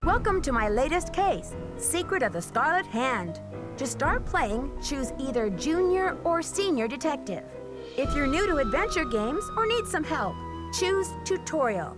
Welcome to my latest case, Secret of the Scarlet Hand. To start playing, choose either Junior or Senior Detective. If you're new to adventure games or need some help, choose Tutorial.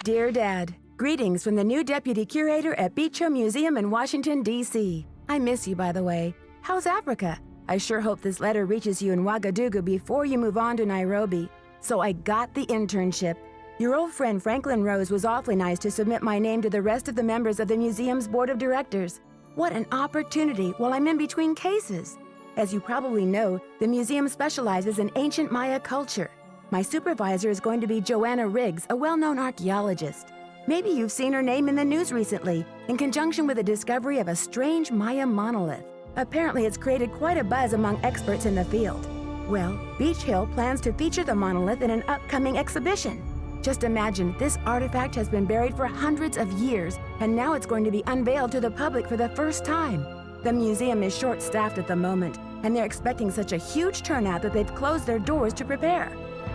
Dear Dad, greetings from the new Deputy Curator at Beach Hill Museum in Washington, D.C. I miss you, by the way. How's Africa? I sure hope this letter reaches you in Ouagadougou before you move on to Nairobi. So I got the internship. Your old friend Franklin Rose was awfully nice to submit my name to the rest of the members of the museum's board of directors. What an opportunity while I'm in between cases. As you probably know, the museum specializes in ancient Maya culture. My supervisor is going to be Joanna Riggs, a well-known archaeologist. Maybe you've seen her name in the news recently, in conjunction with the discovery of a strange Maya monolith. Apparently, it's created quite a buzz among experts in the field. Well, Beach Hill plans to feature the monolith in an upcoming exhibition. Just imagine, this artifact has been buried for hundreds of years, and now it's going to be unveiled to the public for the first time. The museum is short-staffed at the moment, and they're expecting such a huge turnout that they've closed their doors to prepare.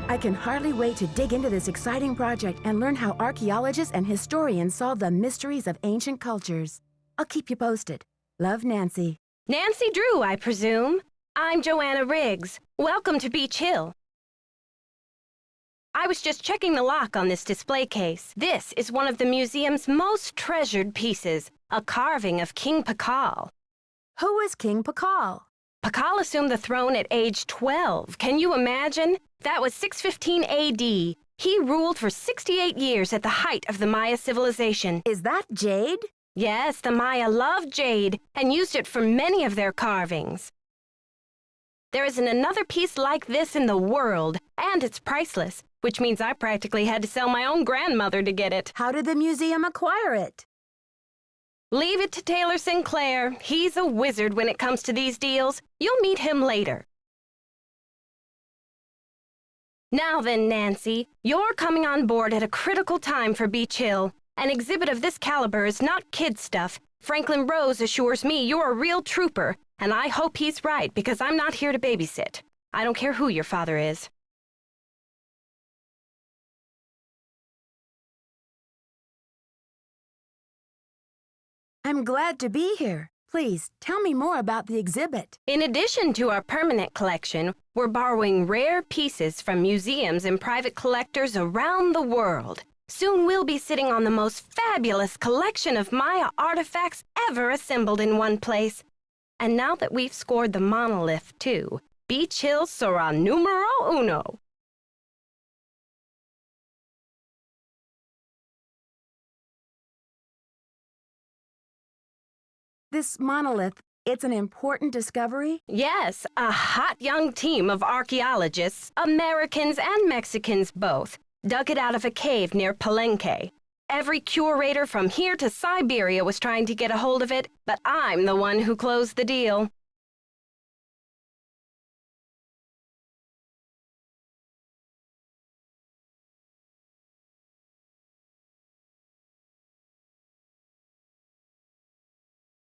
I can hardly wait to dig into this exciting project and learn how archaeologists and historians solve the mysteries of ancient cultures. I'll keep you posted. Love, Nancy. Nancy Drew, I presume. I'm Joanna Riggs. Welcome to Beach Hill. I was just checking the lock on this display case. This is one of the museum's most treasured pieces, a carving of King Pakal. Who is King Pakal? Pakal assumed the throne at age 12. Can you imagine? That was 615 A.D. He ruled for 68 years at the height of the Maya civilization. Is that jade? Yes, the Maya loved jade and used it for many of their carvings. There isn't another piece like this in the world, and it's priceless, which means I practically had to sell my own grandmother to get it. How did the museum acquire it? Leave it to Taylor Sinclair. He's a wizard when it comes to these deals. You'll meet him later. Now then, Nancy, you're coming on board at a critical time for Beach Hill. An exhibit of this caliber is not kid stuff. Franklin Rose assures me you're a real trooper, and I hope he's right because I'm not here to babysit. I don't care who your father is. I'm glad to be here. Please, tell me more about the exhibit. In addition to our permanent collection, we're borrowing rare pieces from museums and private collectors around the world. Soon we'll be sitting on the most fabulous collection of Maya artifacts ever assembled in one place. And now that we've scored the monolith, too, Beach Hill sera numero uno. This monolith, it's an important discovery? Yes, a hot young team of archaeologists, Americans and Mexicans both, dug it out of a cave near Palenque. Every curator from here to Siberia was trying to get a hold of it, but I'm the one who closed the deal.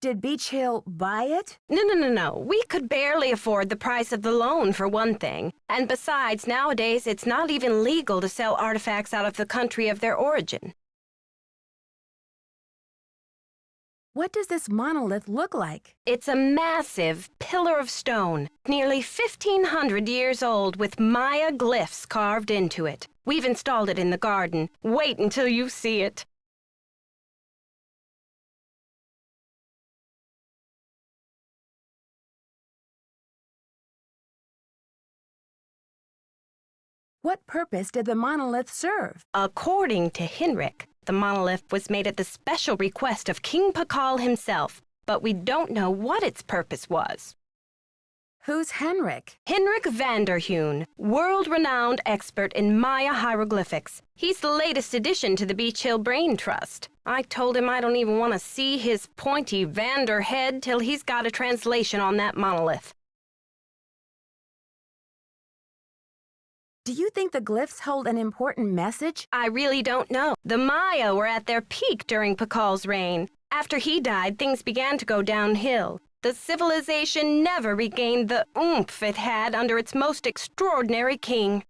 Did Beach Hill buy it? No. We could barely afford the price of the loan, for one thing. And besides, nowadays, it's not even legal to sell artifacts out of the country of their origin. What does this monolith look like? It's a massive pillar of stone, nearly 1,500 years old, with Maya glyphs carved into it. We've installed it in the garden. Wait until you see it. What purpose did the monolith serve? According to Henrik, the monolith was made at the special request of King Pakal himself, but we don't know what its purpose was. Who's Henrik? Henrik van der Heun, world-renowned expert in Maya hieroglyphics. He's the latest addition to the Beach Hill Brain Trust. I told him I don't even want to see his pointy Vander head till he's got a translation on that monolith. Do you think the glyphs hold an important message? I really don't know. The Maya were at their peak during Pakal's reign. After he died, things began to go downhill. The civilization never regained the oomph it had under its most extraordinary king.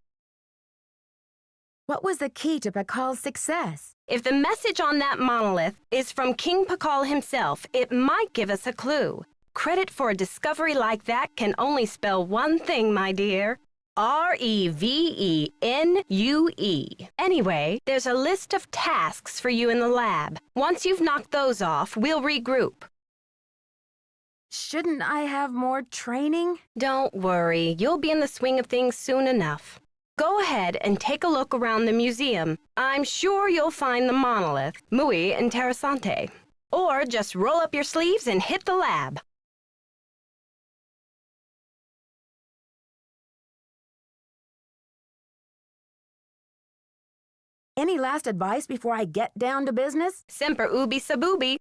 What was the key to Pakal's success? If the message on that monolith is from King Pakal himself, it might give us a clue. Credit for a discovery like that can only spell one thing, my dear. Revenue. Anyway, there's a list of tasks for you in the lab. Once you've knocked those off, we'll regroup. Shouldn't I have more training? Don't worry, you'll be in the swing of things soon enough. Go ahead and take a look around the museum. I'm sure you'll find the monolith, muy interesante. Or just roll up your sleeves and hit the lab. Any last advice before I get down to business? Semper ubi sub ubi.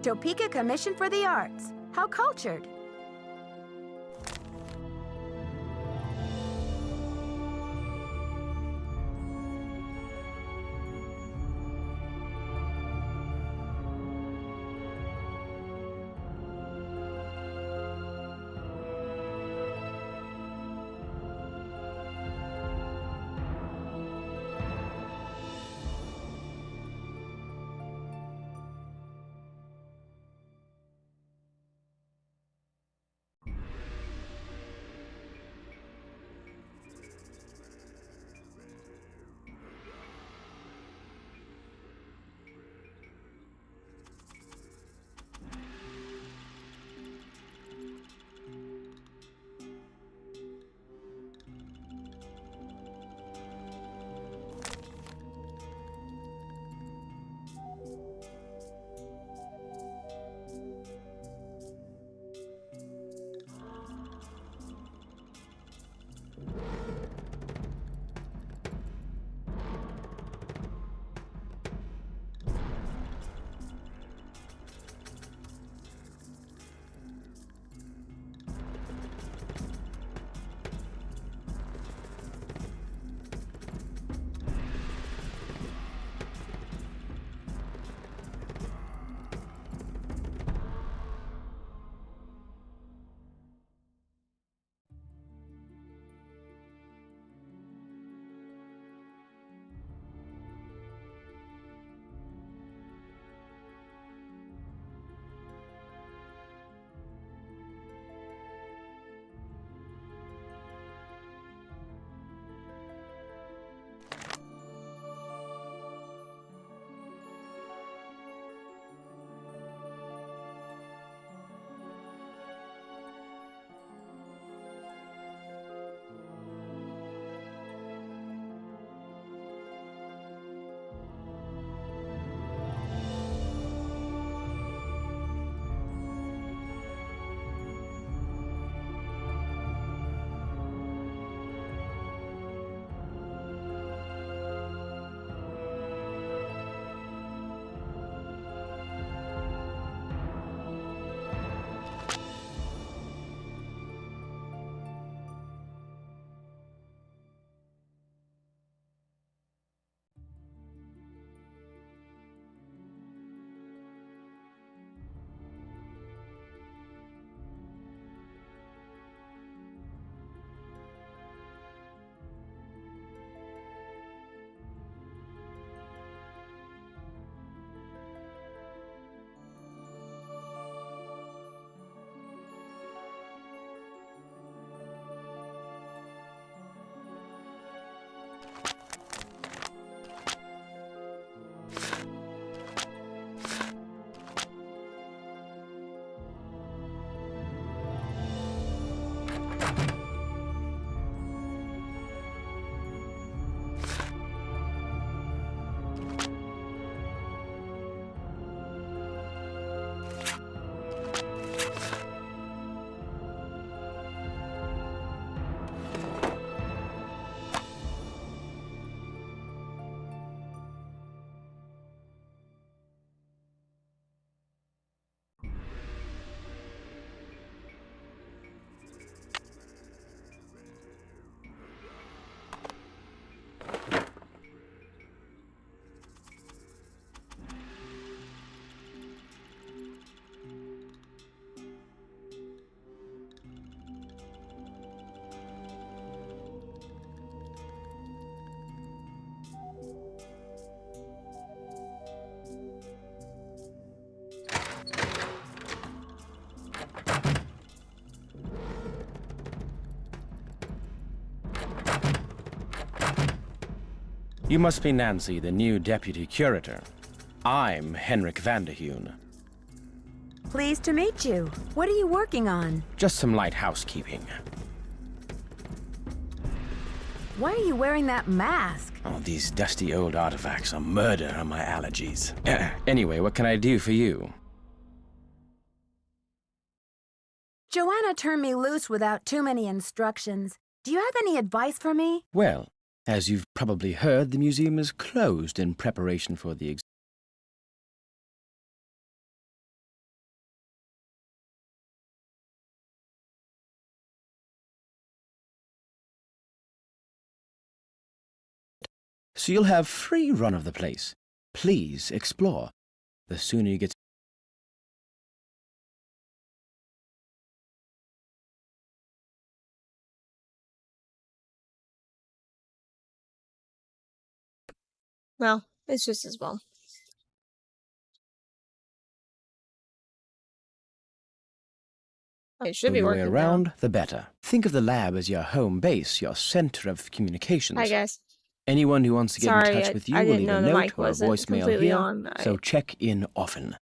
Topeka Commission for the Arts. How cultured. You must be Nancy, the new deputy curator. I'm Henrik Vanderheun. Pleased to meet you. What are you working on? Just some light housekeeping. Why are you wearing that mask? Oh, these dusty old artifacts are murder on my allergies. Anyway, what can I do for you? Joanna turned me loose without too many instructions. Do you have any advice for me? Well, as you've probably heard, the museum is closed in preparation for the so you'll have free run of the place. Please explore. The sooner you get... Well, it's just as well. It should be your way working around, now. the better. Think of the lab as your home base, your center of communications. Hi guys. Anyone who wants to get Sorry, in touch with you I will didn't leave know a the note mic or a wasn't voicemail completely here, on. so check in often.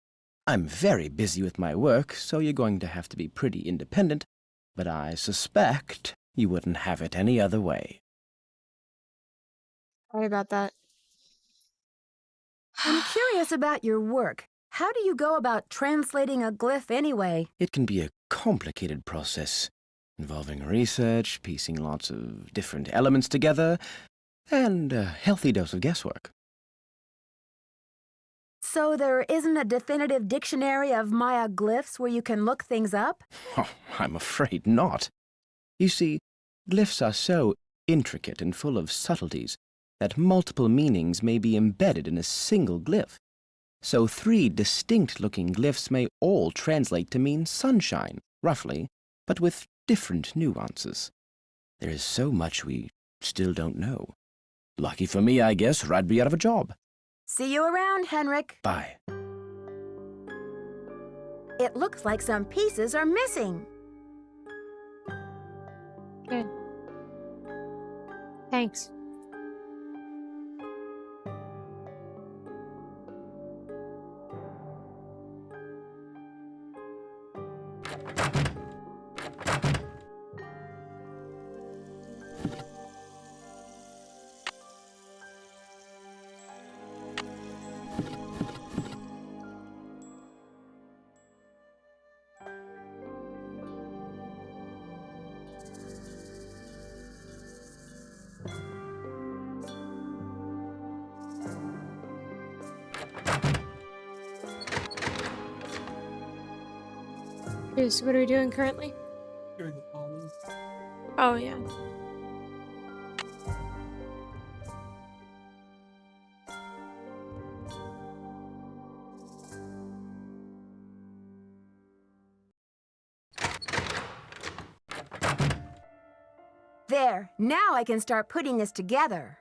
I'm very busy with my work, so you're going to have to be pretty independent, but I suspect you wouldn't have it any other way. Sorry about that. I'm curious about your work. How do you go about translating a glyph anyway? It can be a complicated process, involving research, piecing lots of different elements together, and a healthy dose of guesswork. So there isn't a definitive dictionary of Maya glyphs where you can look things up? Oh, I'm afraid not. You see, glyphs are so intricate and full of subtleties that multiple meanings may be embedded in a single glyph. So 3 distinct-looking glyphs may all translate to mean sunshine, roughly, but with different nuances. There is so much we still don't know. Lucky for me, I guess, or I'd be out of a job. See you around, Henrik. Bye. It looks like some pieces are missing. Good. Thanks. So what are we doing currently? During the pollen. Oh, yeah. There, now I can start putting this together.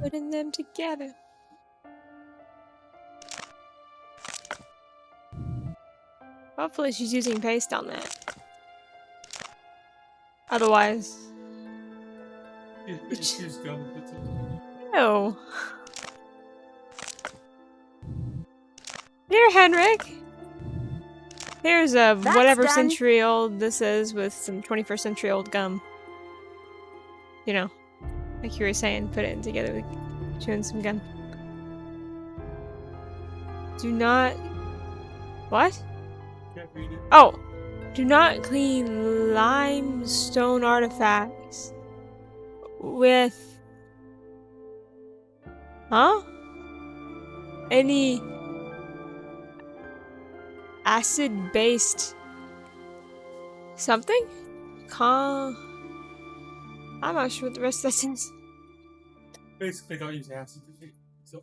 Putting them together. Hopefully she's using paste on that. Otherwise... It's just gum. Ew. Here, Henrik! Here's a That's whatever done. century old this is with some 21st century old gum. You know, like you were saying, put it together with chewing some gum. Do not... What? Can't read it. Oh! Do not clean limestone artifacts with... Huh? Any... acid-based... something? I'm not sure what the rest of that sentence... Basically, don't use acid to feed. So,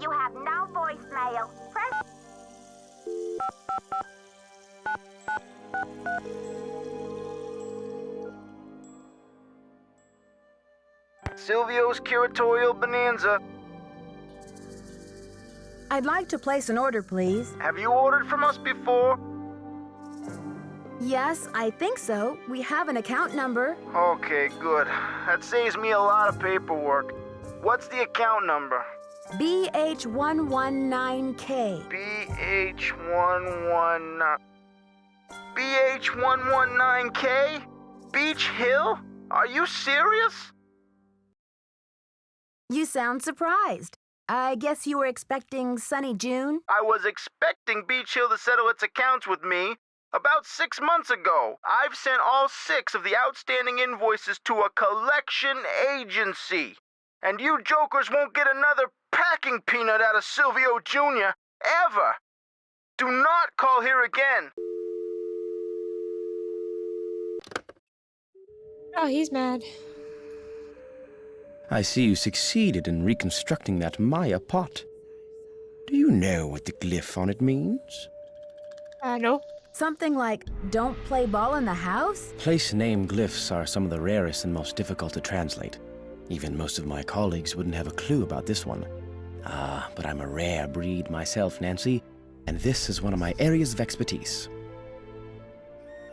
You have no voicemail. Press Silvio's Curatorial Bonanza. I'd like to place an order, please. Have you ordered from us before? Yes, I think so. We have an account number. Okay, good. That saves me a lot of paperwork. What's the account number? BH119K. BH119K? Beach Hill? Are you serious? You sound surprised. I guess you were expecting Sunny June? I was expecting Beach Hill to settle its accounts with me about 6 months ago. I've sent all 6 of the outstanding invoices to a collection agency. And you jokers won't get another packing peanut out of Silvio Jr. ever. Do not call here again. Oh, he's mad. I see you succeeded in reconstructing that Maya pot. Do you know what the glyph on it means? No. Something like, don't play ball in the house? Place name glyphs are some of the rarest and most difficult to translate. Even most of my colleagues wouldn't have a clue about this one. But I'm a rare breed myself, Nancy, and this is one of my areas of expertise.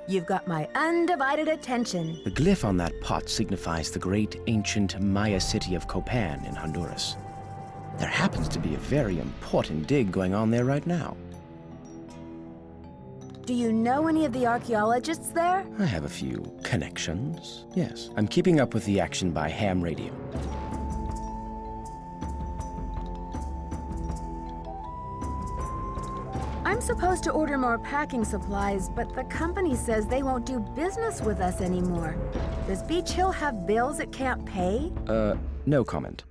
You've got my undivided attention. The glyph on that pot signifies the great ancient Maya city of Copan in Honduras. There happens to be a very important dig going on there right now. Do you know any of the archaeologists there? I have a few connections. Yes, I'm keeping up with the action by ham radio. I'm supposed to order more packing supplies, but the company says they won't do business with us anymore. Does Beach Hill have bills it can't pay? No comment.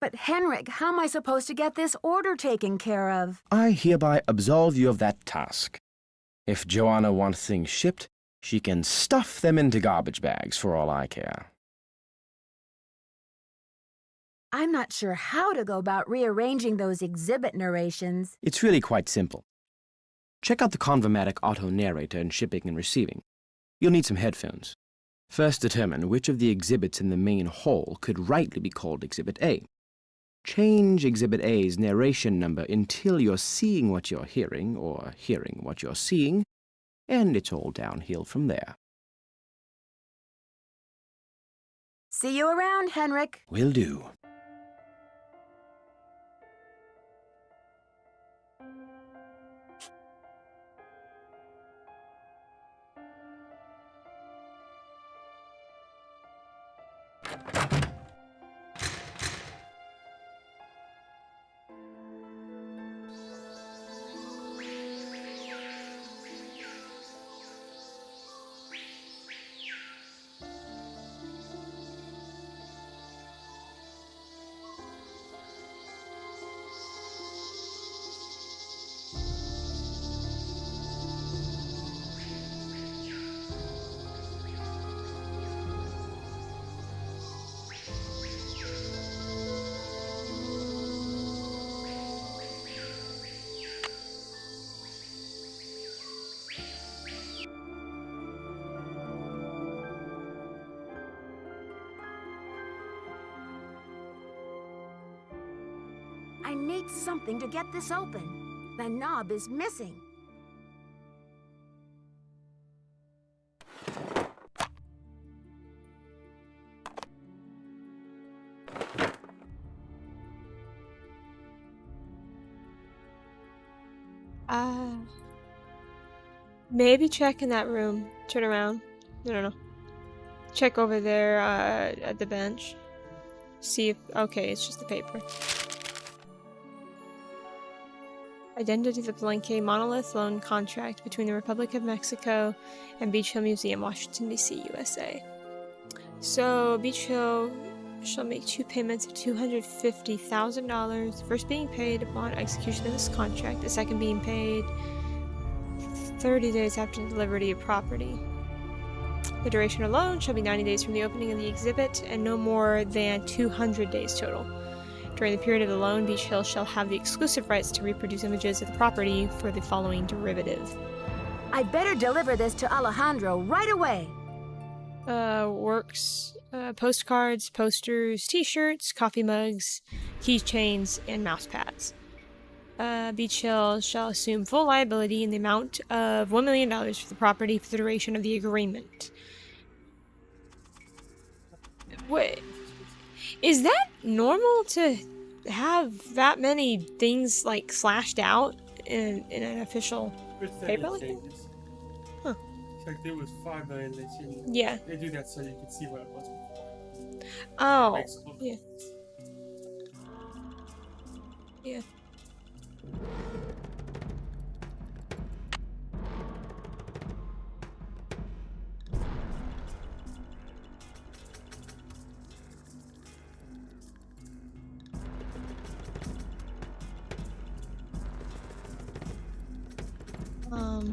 But Henrik, how am I supposed to get this order taken care of? I hereby absolve you of that task. If Joanna wants things shipped, she can stuff them into garbage bags for all I care. I'm not sure how to go about rearranging those exhibit narrations. It's really quite simple. Check out the Convomatic auto narrator in shipping and receiving. You'll need some headphones. First determine which of the exhibits in the main hall could rightly be called Exhibit A. Change Exhibit A's narration number until you're seeing what you're hearing, or hearing what you're seeing, and it's all downhill from there. See you around, Henrik. Will do. I need something to get this open. The knob is missing. Maybe check in that room. Turn around. I don't know. Check over there at the bench. See if... Okay, it's just the paper. Identity of the Palenque Monolith Loan Contract between the Republic of Mexico and Beach Hill Museum, Washington, D.C., USA. So, Beach Hill shall make 2 payments of $250,000, the first being paid upon execution of this contract, the second being paid 30 days after the delivery of property. The duration of loan shall be 90 days from the opening of the exhibit and no more than 200 days total. During the period of the loan, Beach Hill shall have the exclusive rights to reproduce images of the property for the following derivative. I'd better deliver this to Alejandro right away. Works, postcards, posters, t-shirts, coffee mugs, keychains, and mouse pads. Beach Hill shall assume full liability in the amount of $1 million for the property for the duration of the agreement. Wait, is that normal to have that many things like slashed out in an official paper like that? Huh. It's like there was 5 million this year. Yeah. They do that so you can see what it was before. Oh. Makes it look Yeah. nice. Yeah.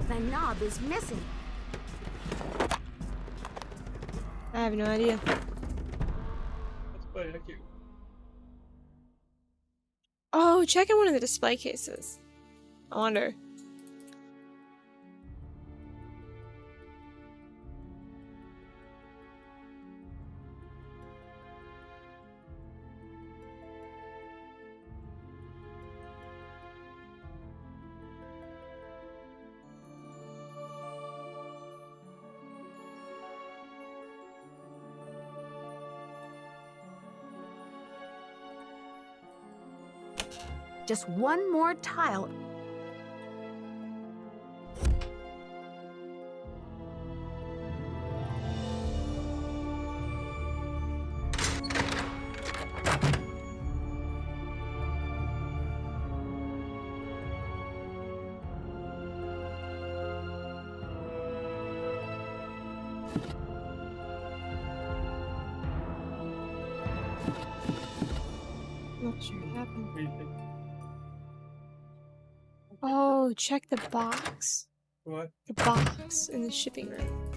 The knob is missing. I have no idea. That's funny, I can't. Oh, check in one of the display cases. I wonder. Just one more tile. Not sure what happened. What do you think? Oh, check the box. What? The box in the shipping room.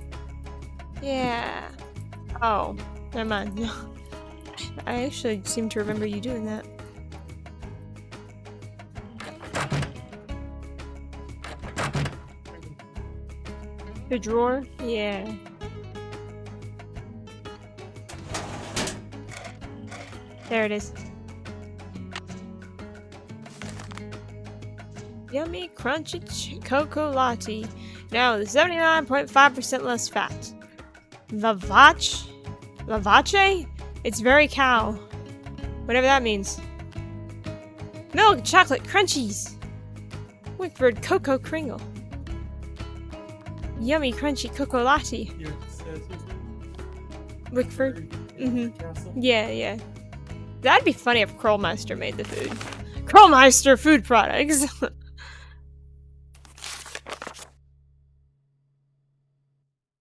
Yeah. Oh, never mind. No. I actually seem to remember you doing that. The drawer? Yeah. There it is. Yummy, crunchy cocoa latte. Now with 79.5% less fat. Lavache? Lavache? It's very cow. Whatever that means. Milk chocolate crunchies. Wickford cocoa kringle. Yummy, crunchy cocoa latte. Yeah, it says Wickford. Mhm. Castle. Yeah, yeah. That'd be funny if Krollmeister made the food. Krollmeister food products.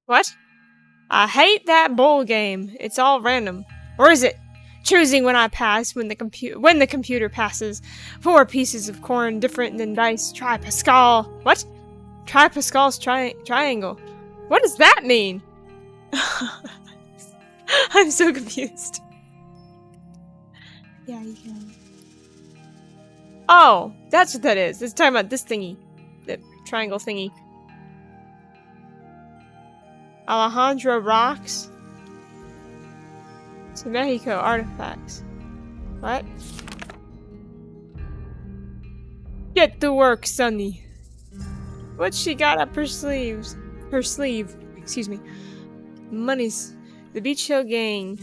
What? I hate that bowl game. It's all random. Or is it? Choosing when I pass when the computer passes. 4 pieces of corn different than dice. Try Pascal. What? Try Pascal's triangle. What does that mean? I'm so confused. Yeah, you can. Oh, that's what that is. It's talking about this thingy. The triangle thingy. Alejandro rocks. To Mexico artifacts. What? Get to work, Sonny. What's she got up her sleeves? Her sleeve. Excuse me. Money's. The Beach Hill gang.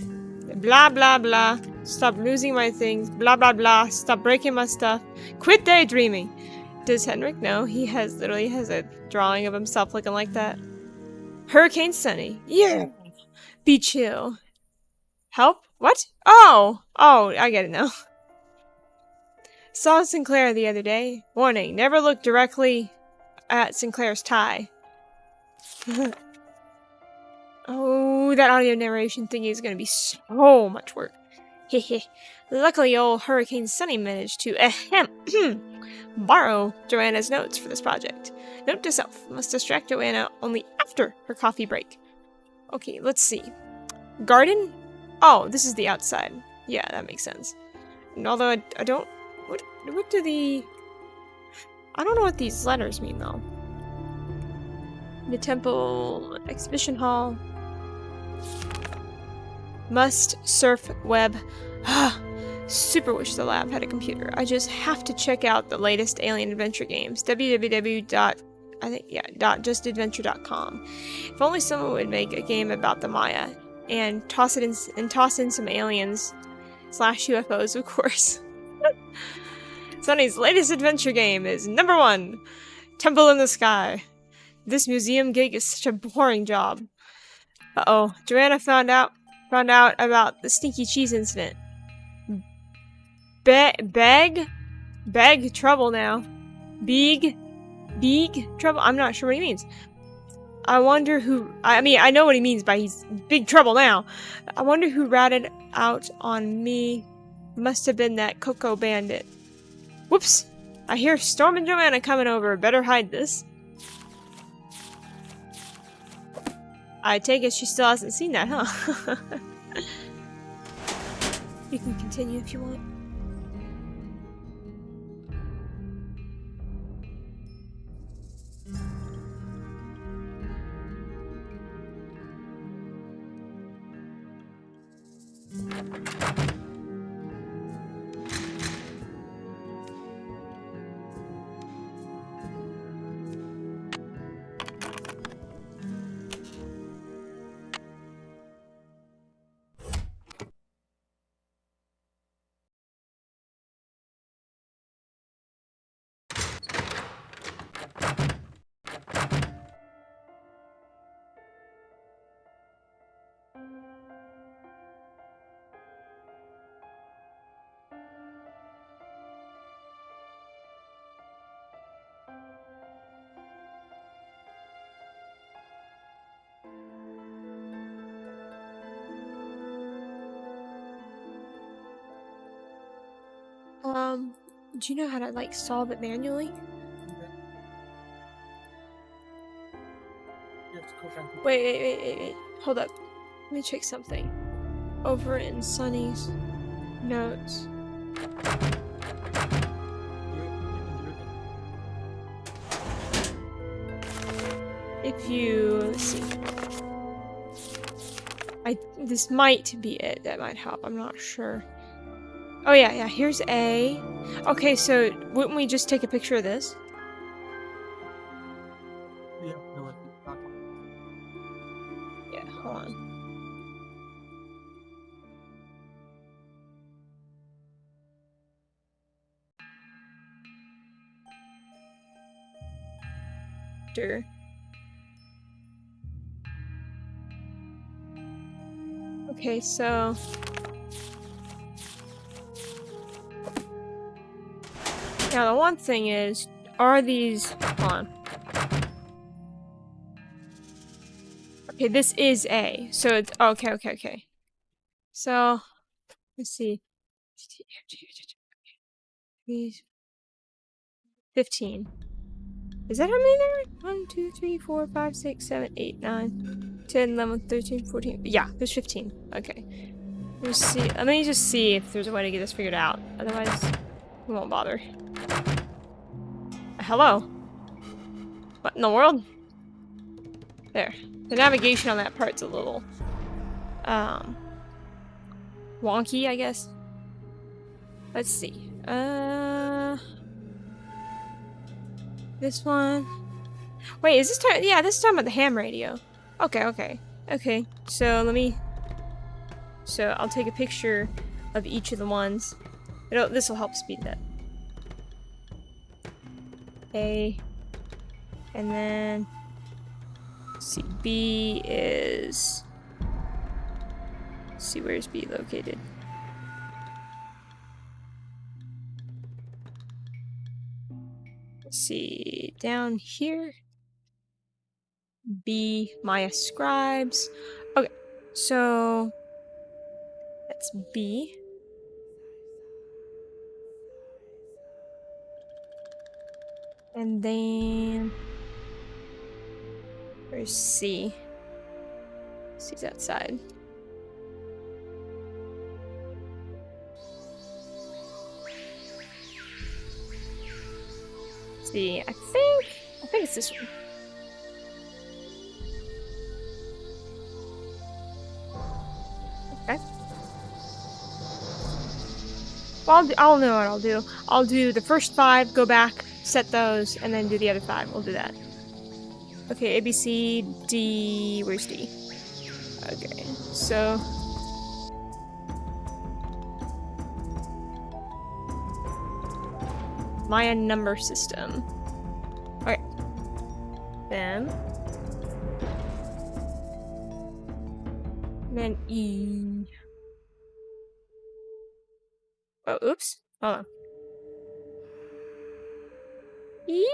Blah blah blah. Stop losing my things. Blah blah blah. Stop breaking my stuff. Quit daydreaming. Does Henrik know he literally has a drawing of himself looking like that? Hurricane Sunny. Yeah. Beach Hill. Help? What? Oh! Oh, I get it now. Saw Sinclair the other day. Warning, never look directly at Sinclair's tie. Oh, that audio narration thingy is gonna be so much work. Hehe. Luckily, old Hurricane Sunny managed to borrow Joanna's notes for this project. Note to self, must distract Joanna only after her coffee break. Okay, let's see. Garden? Oh, this is the outside. Yeah, that makes sense. Although I don't... What do the... I don't know what these letters mean, though. The Temple Exhibition Hall. Must surf web. Super wish the lab had a computer. I just have to check out the latest alien adventure games. www.justadventure.com. If only someone would make a game about the Maya and toss in some aliens / UFOs, of course. Sonny's latest adventure game is number 1, Temple in the Sky. This museum gig is such a boring job. Uh-oh, Joanna found out about the stinky cheese incident. Beg trouble now. Big trouble? I'm not sure what he means. I wonder who... I mean, I know what he means by he's big trouble now. I wonder who ratted out on me. Must have been that Coco Bandit. Whoops! I hear Storm and Joanna coming over. Better hide this. I take it she still hasn't seen that, huh? You can continue if you want. Do you know how to, like, solve it manually? You have to click on Wait. Hold up. Let me check something. Over in Sunny's notes. If you... let's see. This might be it. That might help. I'm not sure. Oh yeah, here's A. Okay, so wouldn't we just take a picture of this? Yeah, no, it's not. Yeah, hold on. Sure. Okay, so... now the one thing is, are these... hold on. Okay, this is A. So it's... okay. So, let's see. 15. Is that how many there are? 1, 2, 3, 4, 5, 6, 7, 8, 9, 10, 11, 13, 14. Yeah, there's 15. Okay. Let's see. Let me just see if there's a way to get this figured out. Otherwise, we won't bother. Hello? What in the world? There. The navigation on that part's a little... wonky, I guess. Let's see. This one. Wait, is this time? Yeah, this is talking about the ham radio. Okay. So let me. So I'll take a picture of each of the ones. This will help speed that. A. And then. Let's see, B is. Let's see, where's B located? Let's see, down here. B, Maya scribes. Okay, so that's B. And then where's C? C's outside. see, I think it's this one. Okay. Well, I'll know what I'll do. I'll do the first 5, go back, set those, and then do the other 5. We'll do that. Okay, A, B, C, D. Where's D? Okay, so. Maya number system. Okay. Then. Then E. Oh, oops. Hold on. E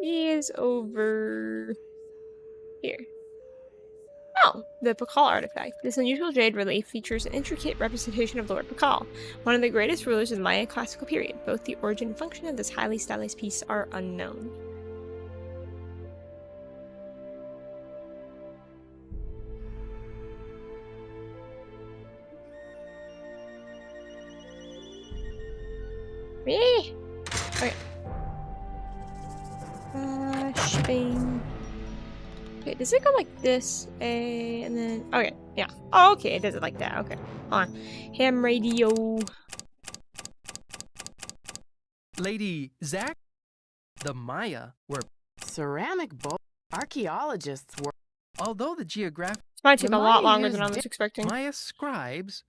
is over here. Oh, the Pakal artifact. This unusual jade relief features an intricate representation of Lord Pakal, one of the greatest rulers of the Maya classical period. Both the origin and function of this highly stylized piece are unknown. Me? Okay. Shipping. Okay, does it go like this? And then. Okay, yeah. Oh, okay, it does it like that. Okay. Hold on. Ham radio. Lady Zach, the Maya were. Ceramic bowl. Archaeologists were. Although the geographic. This might take The a lot Maya longer than I used was expecting. Maya scribes.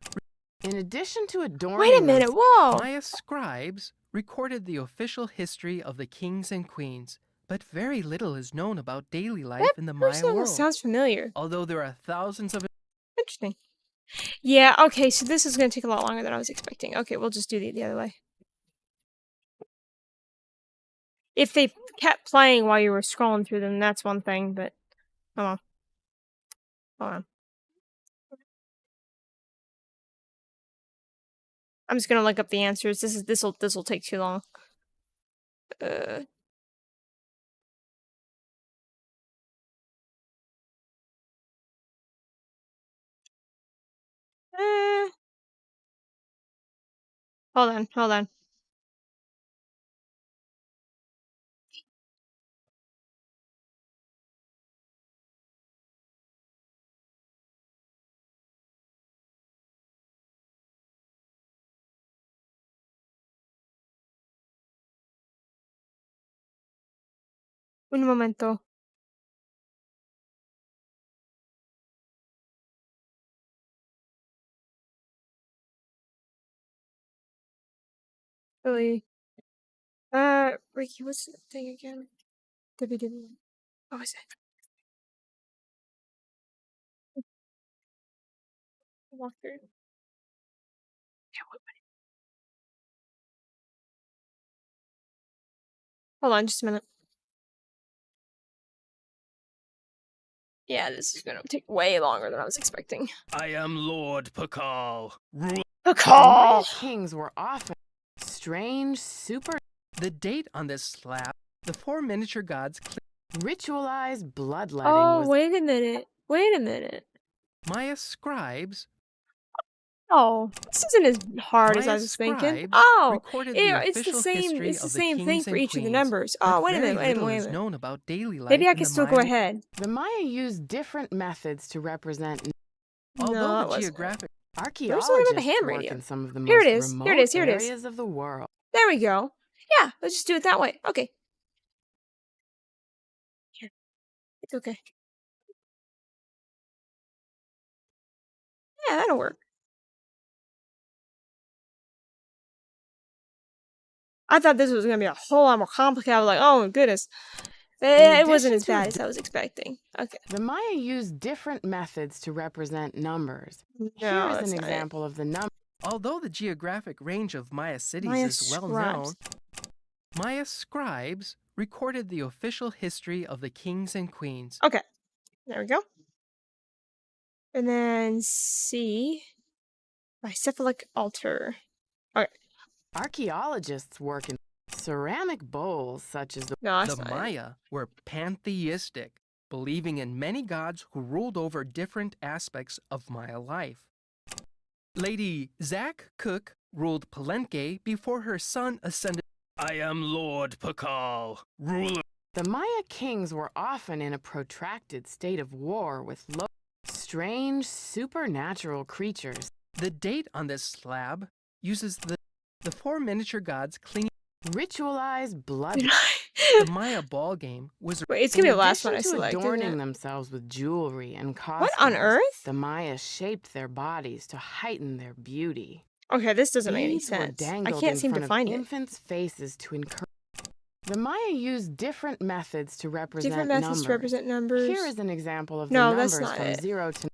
In addition to adorning. Wait a minute, whoa! Maya scribes recorded the official history of the kings and queens, but very little is known about daily life in the Maya person world. sounds familiar. Although there are thousands of. Interesting. Yeah, okay, so this is going to take a lot longer than I was expecting. Okay, we'll just do the other way. If they kept playing while you were scrolling through them, that's one thing, but... Hold on. Hold on. I'm just gonna look up the answers. This will take too long. Hold on. Un momento. Really? Ricky, what's the thing again? WW. What was it? Walk through. Yeah, what? Hold on, just a minute. Yeah, this is gonna take way longer than I was expecting. I am Lord Pakal. The Pakal! Maya kings were often strange, super The date on this slab, the 4 miniature gods. ritualized bloodletting Oh, was wait a minute. Wait a minute. Maya scribes. Oh, this isn't as hard as I Maya was thinking. scribes Oh, recorded yeah, the it's the official same. history It's the of same thing kings for and each of the queens, numbers. but Oh, wait a very minute. little Wait a is minute. known about daily life Maybe I in can the still Maya go ahead. the Maya used different methods to represent Although No, it the wasn't. geographic. archaeologists Where's the ham work radio? in some of the Here most it is. remote Here it is. Here it is. areas of the world. There we go. Yeah, let's just do it that way. Okay. Here. It's okay. Yeah, that'll work. I thought this was gonna be a whole lot more complicated. I was like, oh my goodness. It wasn't addition as to bad a as I was expecting. Okay. The Maya used different methods to represent numbers. No, Here is that's an not it. example of the number. Although the geographic range of Maya cities Maya is well known, Maya scribes recorded the official history of the kings and queens. Okay. There we go. And then C. Bicephalic altar. Okay. Archaeologists work in ceramic bowls such as the No, that's The not it. Maya were pantheistic, believing in many gods who ruled over different aspects of Maya life. Lady Zach Cook ruled Palenque before her son ascended. I am Lord Pakal, ruler. The Maya kings were often in a protracted state of war with strange supernatural creatures. The date on this slab uses the four miniature gods clinging. Ritualized blood. The Maya ball game was. Wait, it's gonna be In the last one I addition to select, isn't adorning it? themselves with jewelry and What costumes, on earth? the Maya shaped their bodies to heighten their beauty. Okay, this doesn't make any Beads were sense. I dangled can't in seem front to of find it. infants' faces to encourage. The Maya used different methods to represent Different methods numbers. to represent numbers. Here is an example of No, the that's numbers not from it. 0 to.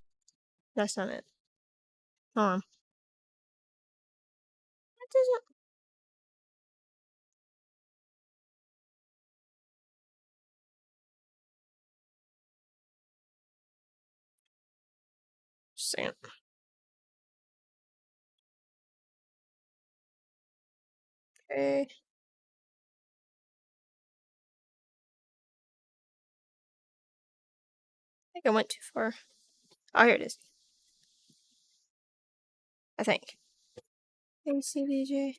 That's not it. Hold on. That doesn't. Just a second. Okay. I think I went too far. Oh, here it is. I think. ACBJ.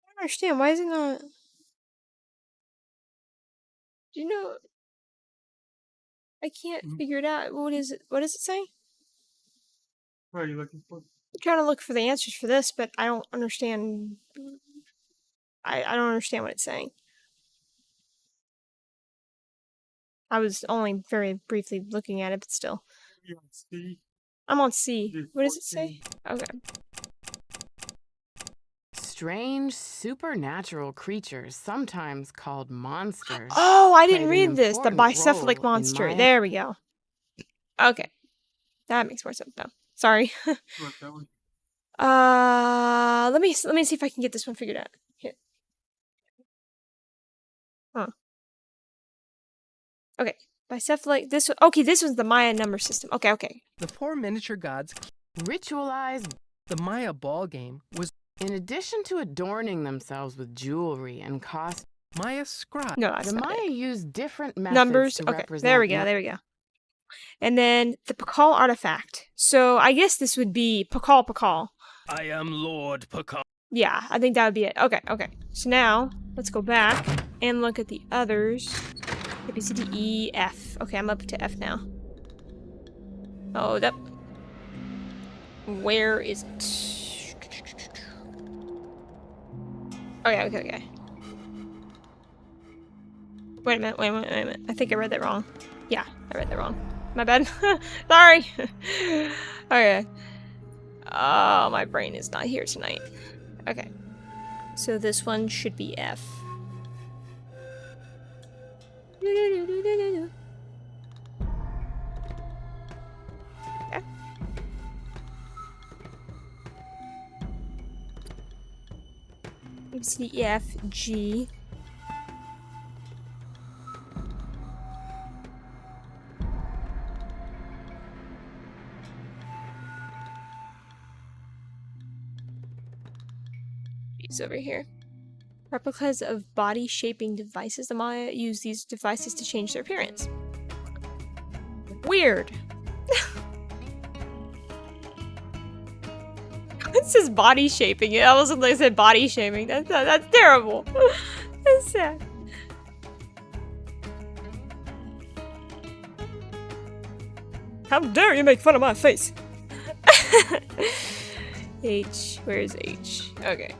I don't understand. Why is it not? Do you know? I can't figure it out. What is it? What does it say? What are you looking for? I'm trying to look for the answers for this, but I don't understand. I don't understand what it's saying. I was only very briefly looking at it, but still. You on C? I'm on C. Do What does it say? 14. Okay. Strange supernatural creatures, sometimes called monsters. Oh, I didn't played an read this. The important bicephalic role in monster. Maya. There we go. Okay. That makes more sense now. Sorry. You want that one? Let me see if I can get this one figured out. Here. Huh. Okay. Bicephalic. This. Okay, this was the Maya number system. Okay, okay. The four miniature gods. Ritualized. The Maya ball game was. In addition to adorning themselves with jewelry and costumes, Maya scribe. No, that's the not Maya it. used different methods Numbers. to Okay, represent. there we go. There we go. And then the Pakal artifact. So I guess this would be Pakal. I am Lord Pakal. Yeah, I think that would be it. Okay, okay. So now let's go back and look at the others. A, B, C, D, E, F. Okay, I'm up to F now. Oh, that. Where is it? Okay. Wait a minute. I think I read that wrong. Yeah, I read that wrong. My bad. Sorry. Okay. Oh, my brain is not here tonight. Okay. So this one should be F. Okay. A, C, D, E, F, G. These over here. Replicas of body-shaping devices. The Maya use these devices to change their appearance. Weird. It says body shaping. It almost looked like it said body shaming. That's terrible. That's sad. How dare you make fun of my face? H. Where's H? Okay.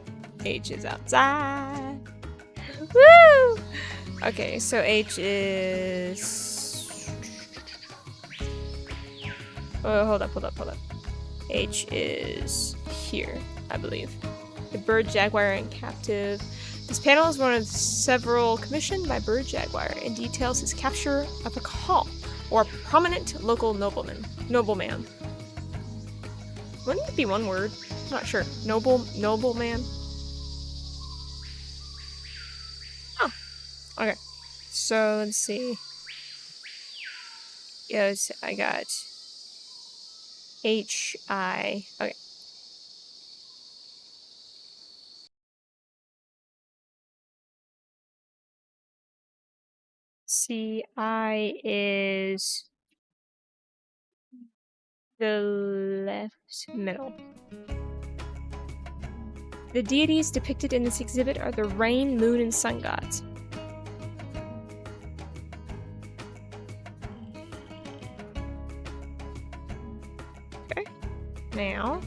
H is outside. Woo! Okay, so H is... Oh, hold up. H is here, I believe. The bird jaguar in captive. This panel is one of several commissioned by Bird Jaguar and details his capture of a Khal, or prominent local nobleman. Wouldn't it be one word? I'm not sure. Nobleman? Oh. Okay. So, let's see. Yes, I got H-I. Okay. CI is the left middle. The deities depicted in this exhibit are the rain, moon, and sun gods. Okay. Now,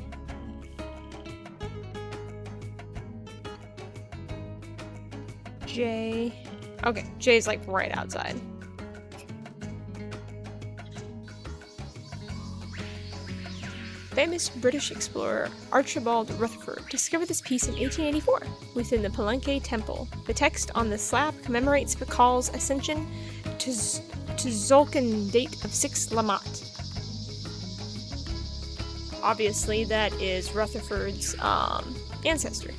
J. Okay, J's like right outside. Famous British explorer Archibald Rutherford discovered this piece in 1884 within the Palenque Temple. The text on the slab commemorates Pakal's ascension to Zolkin, date of 6 Lamat. Obviously, that is Rutherford's ancestor.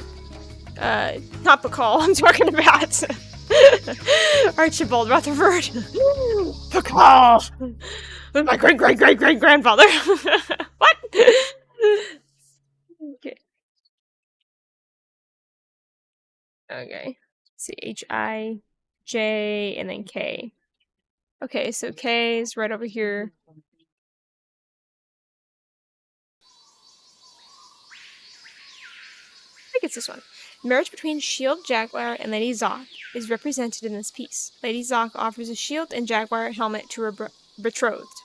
Not Pakal, I'm talking about Archibald Rutherford. Pakal! My great-great-great-great-grandfather. What? Okay. Okay. C-H-I-J and then K. Okay, so K is right over here. I think it's this one. Marriage between Shield Jaguar and Lady Zoc is represented in this piece. Lady Zoc offers a shield and jaguar helmet to her betrothed.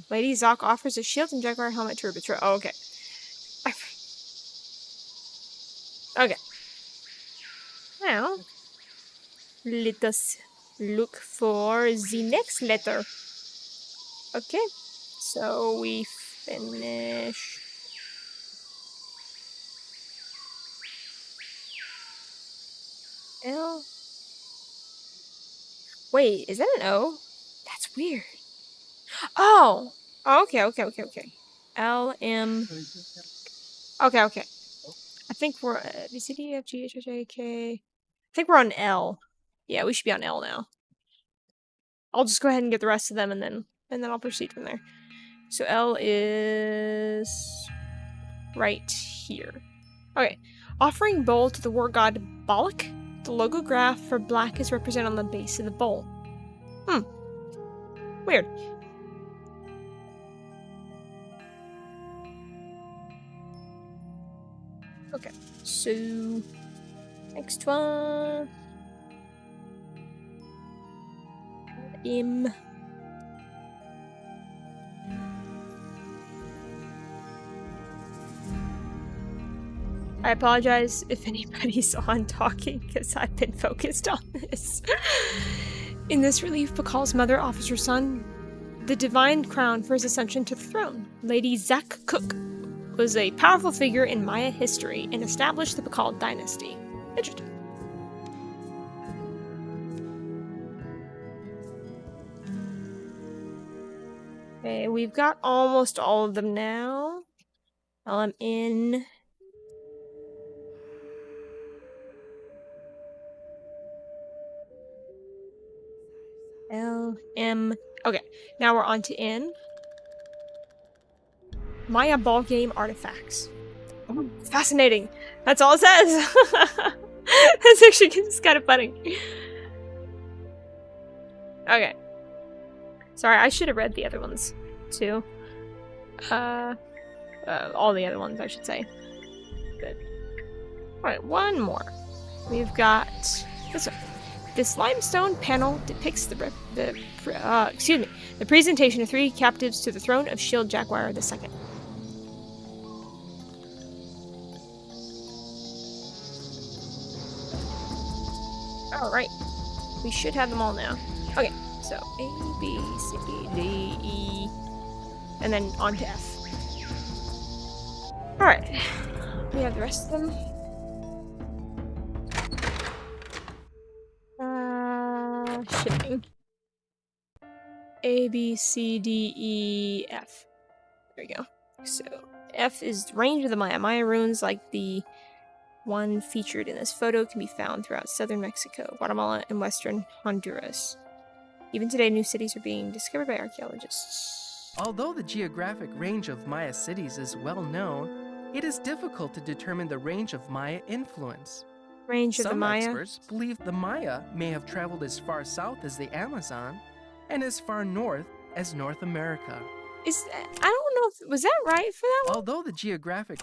Lady Zoc offers a shield and jaguar helmet to her betrothed. Oh, okay. Okay. Now, let us look for the next letter. Okay. So we finish. L. Wait, is that an O? That's weird. Oh! Okay. L, M. Okay. I think we're B, C, D, F, G, H, I, J, K. I think we're on L. Yeah, we should be on L now. I'll just go ahead and get the rest of them and then I'll proceed from there. So L is right here. Okay. Offering bowl to the war god Balak. The logograph for black is represented on the base of the bowl. Weird. Okay, so next one. M. I apologize if anybody's on talking because I've been focused on this. In this relief, Pakal's mother offers her son the divine crown for his ascension to the throne. Lady Zak Cook was a powerful figure in Maya history and established the Pakal dynasty. Interesting. Okay, we've got almost all of them now. LMN. LM. Okay, now we're on to N. Maya ball game artifacts. Oh, fascinating. That's all it says. That's actually just kind of funny. Okay. Sorry, I should have read the other ones too. All the other ones, I should say. Good. Alright, one more. We've got this one. This limestone panel depicts the presentation of 3 captives to the throne of Shield Jaguar II. Alright. We should have them all now. Okay, so A, B, C, D, E, and then on to F. Alright. We have the rest of them. Shipping. A, B, C, D, E, F. There we go. So, F is range of the Maya. Maya ruins, like the one featured in this photo, can be found throughout southern Mexico, Guatemala, and western Honduras. Even today, new cities are being discovered by archaeologists. Although the geographic range of Maya cities is well known, it is difficult to determine the range of Maya influence. Range of the Some Maya. experts believe the Maya may have traveled as far south as the Amazon and as far north as North America. I don't know if was that right for that one? Although the geographic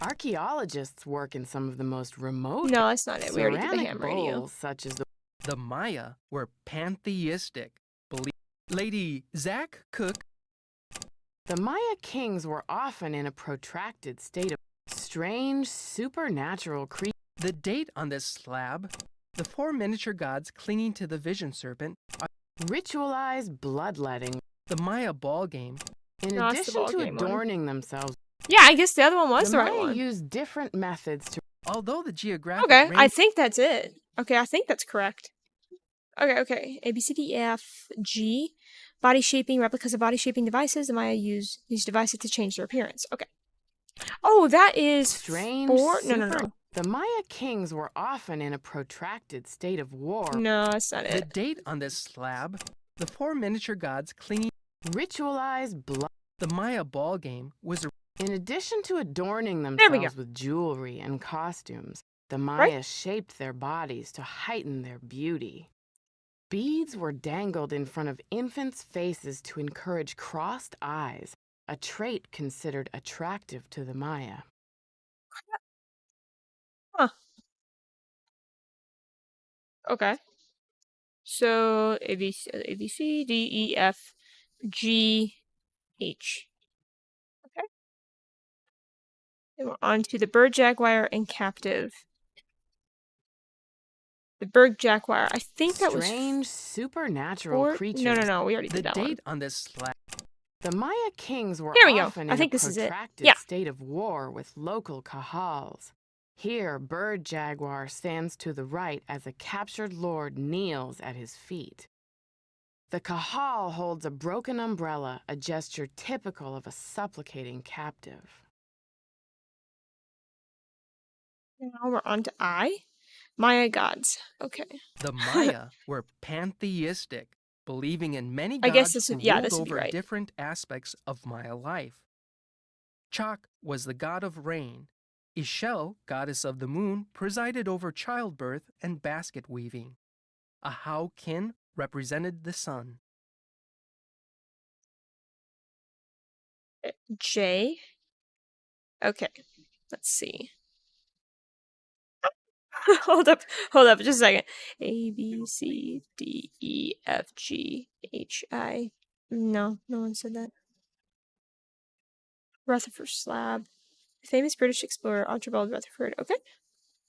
Archaeologists work in some of the most remote No, that's not it. We already did the ceramic ham radio. bowls, such as the Maya were pantheistic. Lady Zach Cook. the Maya kings were often in a protracted state of strange supernatural creatures. The date on this slab, the 4 miniature gods clinging to the vision serpent, are Ritualized bloodletting. the Maya ball game. In No, it's the addition ball to game one. adorning themselves, Yeah, I guess the other one was the the right Maya one. used different methods to Although the geographic Okay, range I think that's it. Okay, I think that's correct. Okay. A, B, C, D, E, F, G. Body shaping, replicas of body shaping devices. The Maya use these devices to change their appearance. Okay. Oh, that is strange 4. No. The Maya kings were often in a protracted state of war. No, that's not the it. date on this slab, the 4 miniature gods clinging. Ritualized blood. The Maya ball game was a In addition to adorning we go. themselves with jewelry and costumes, the Maya shaped their bodies to heighten their beauty. Beads were dangled in front of infants' faces to encourage crossed eyes, a trait considered attractive to the Maya. Okay. So A, B, C, D, E, F, G, H. Okay. And we're on to the bird jaguar and captive. The bird jaguar. I think that was Strange supernatural 4. creatures. No. We already the did that one. date on this slab. The Maya kings were Here we go. often I in think a this is it. protracted Yeah. state of war with local kahals. Here, bird jaguar stands to the right as a captured lord kneels at his feet. The kahal holds a broken umbrella, a gesture typical of a supplicating captive. Now we're on to I. Maya gods. Okay. The Maya were pantheistic, believing in many I guess gods this who would- yeah, ruled this would be over right. different aspects of Maya life. Chak was the god of rain. Ishel, goddess of the moon, presided over childbirth and basket weaving. Ahau Kin represented the sun. J. Okay. Let's see. hold up just a second. A, B, C, D, E, F, G, H, I. No one said that. Rutherford slab. Famous British explorer Archibald Rutherford. Okay.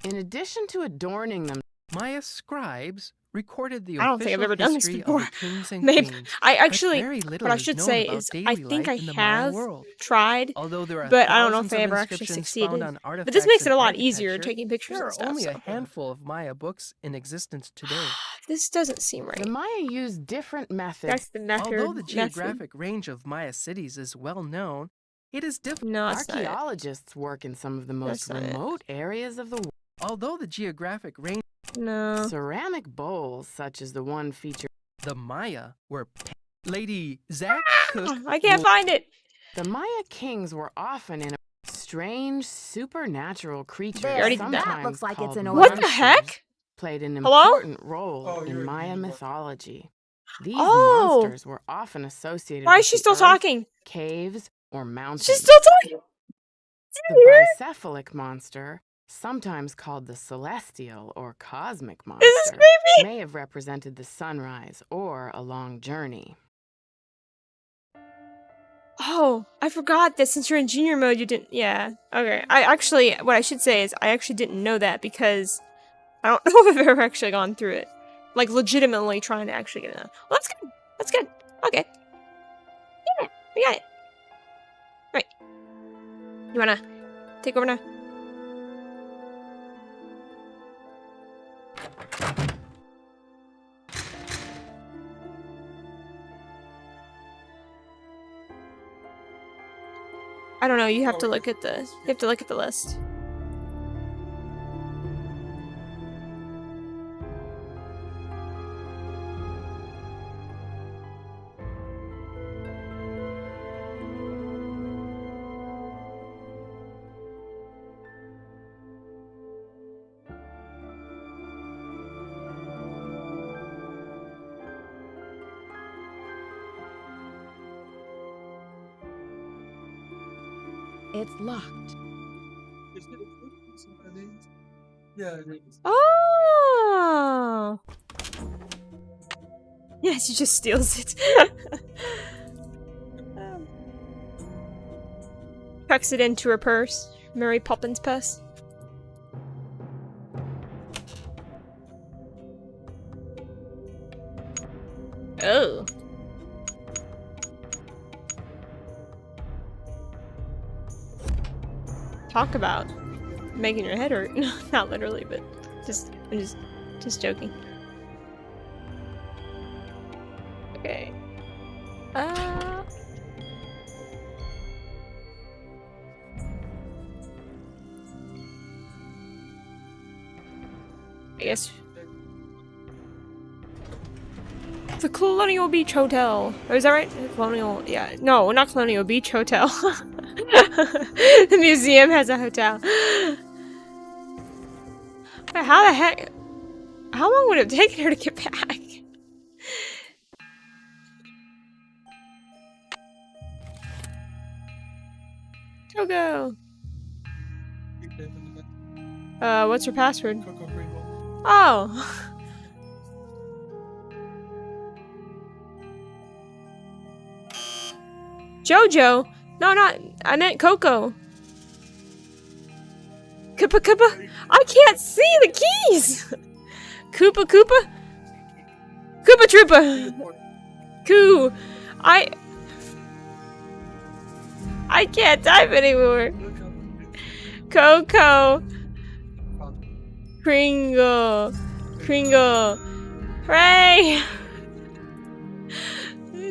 In addition to adorning them, Maya scribes recorded the I don't think I've official ever done this history of before. the kings and Maybe queens. I but actually very little what I is should known say about is daily I think life I in the Maya have world. tried, Although there are but I don't know if thousands I of ever actually inscriptions succeeded. found on But artifacts this makes it and a lot easier architecture, taking pictures there and are stuff. only So. a handful of Maya books in existence today. This doesn't seem right. the Maya used different methods. That's the method. Although the geographic range of Maya cities is well known, it is difficult. No, it's not it. Archaeologists work in some of the most That's not it. remote areas of the world. Although the geographic range, No. Ceramic bowls, such as the one featured. the Maya were Lady Zach Cook. I can't find it. The Maya kings were often in a strange supernatural creatures. There, already- that sometimes looks like it's called in What the monsters, heck? Played an Hello? important role Oh, in you're Maya reading. mythology. These Oh. monsters were often associated Why with is she the still earth, talking? caves, or mountains. She's still talking. The bicephalic monster, sometimes called the celestial or cosmic This is monster, creepy. may have represented the sunrise or a long journey. Oh, I forgot that since you're in junior mode, you didn't. Yeah. Okay. I actually, what I should say is, I actually didn't know that because I don't know if I've ever actually gone through it. Like, legitimately trying to actually get it done. Well, that's good. That's good. Okay. Yeah, we got it. Right. You wanna take over now? I don't know. You have to look at the. You have to look at the list. It's locked. Yeah, it is. Oh! Yes, he just steals it. Tucks it into her purse. Mary Poppins' purse. Oh. Talk about making your head hurt. No, not literally, but I'm just joking. Okay. I guess the Colonial Beach Hotel. Oh, is that right? Colonial, yeah. No, not Colonial Beach Hotel. The museum has a hotel. But how the heck? How long would it have taken her to get back? Togo. What's her password? Coco Pringle. Oh. Jojo? No, not. I meant Coco. Koopa Koopa? I can't see the keys! Koopa Koopa? Koopa Troopa! Coo! I can't type anymore. Coco. Kringle. Kringle. Hooray!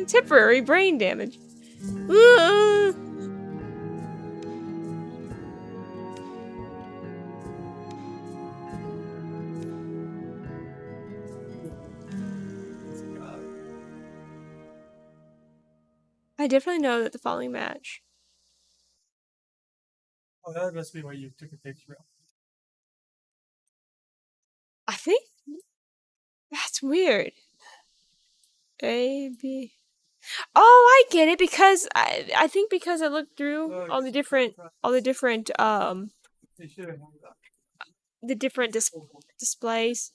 Temporary brain damage. I definitely know that the following match. Oh, that must be why you took a picture of. I think that's weird. A, B. Oh, I get it because I think because I looked through all the different They should have hung it up. the different displays.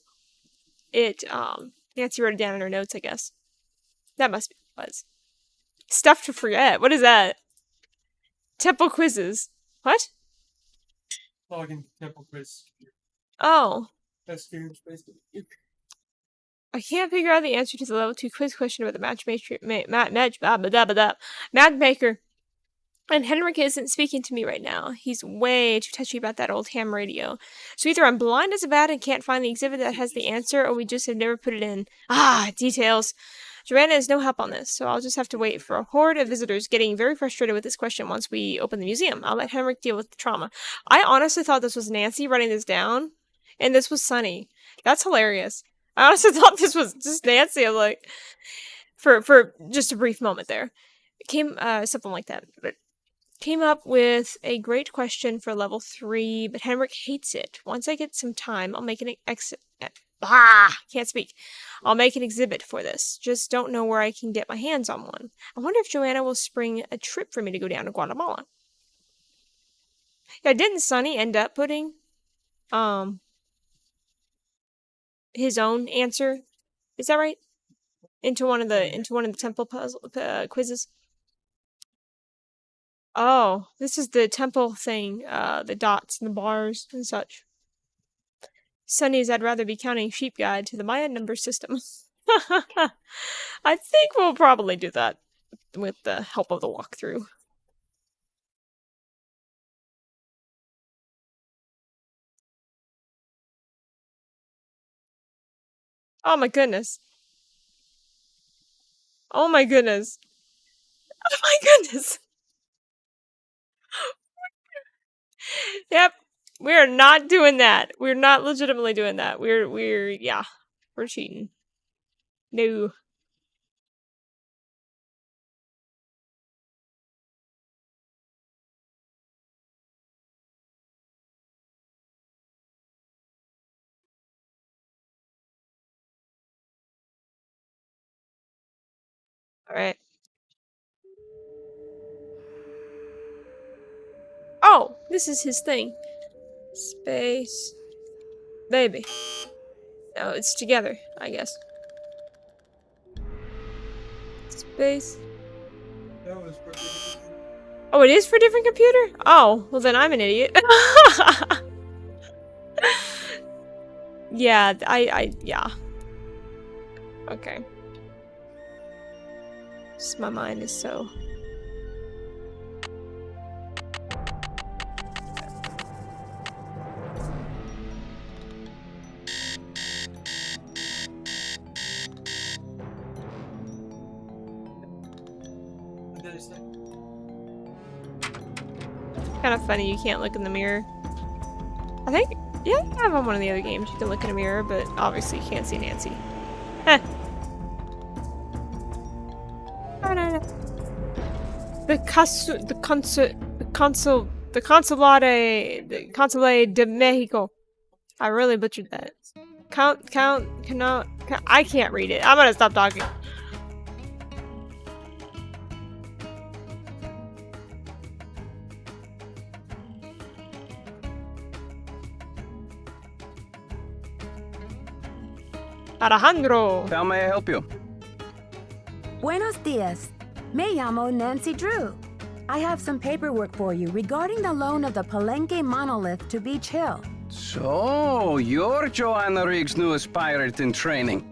It Nancy wrote it down in her notes, I guess. That must be what it was. Stuff to forget. What is that? Temple quizzes. What? Login temple quiz. Oh. That's Steven's basically. I can't figure out the answer to the level 2 quiz question about the matchmaker. Matchmaker. And Henrik isn't speaking to me right now. He's way too touchy about that old ham radio. So either I'm blind as a bat and can't find the exhibit that has the answer, or we just have never put it in. Ah, details. Joanna has no help on this, so I'll just have to wait for a horde of visitors getting very frustrated with this question once we open the museum. I'll let Henrik deal with the trauma. I honestly thought this was Nancy writing this down, and this was Sunny. That's hilarious. I honestly thought this was just Nancy. I'm like, for just a brief moment there. It came, something like that. But came up with a great question for level 3, but Henrik hates it. Once I get some time, I'll make an can't speak. I'll make an exhibit for this. Just don't know where I can get my hands on one. I wonder if Joanna will spring a trip for me to go down to Guatemala. Yeah, didn't Sonny end up putting his own answer? Is that right? Into one of the temple puzzle quizzes. Oh, this is the temple thing, the dots and the bars and such. Sunny's I'd rather be counting sheep guide to the Maya number system. I think we'll probably do that with the help of the walkthrough. Oh my goodness. Oh my goodness. Oh my goodness. Yep. We're not doing that. We're not legitimately doing that. We're cheating. No. Alright. Oh, this is his thing. Space. Baby. No, it's together, I guess. Space. That was for Oh, it is for a different computer? Oh, well then I'm an idiot. Yeah, yeah. Okay. Just my mind is so... there's like Kind of funny you can't look in the mirror. I think, yeah, you have on one of the other games you can look in a mirror, but obviously you can't see Nancy. Heh. The Consulate de Mexico. I really butchered that. I can't read it. I'm gonna stop talking. Alejandro. How may I help you? Buenos dias. Me llamo Nancy Drew. I have some paperwork for you regarding the loan of the Palenque monolith to Beach Hill. So, you're Joanna Riggs' newest pirate in training.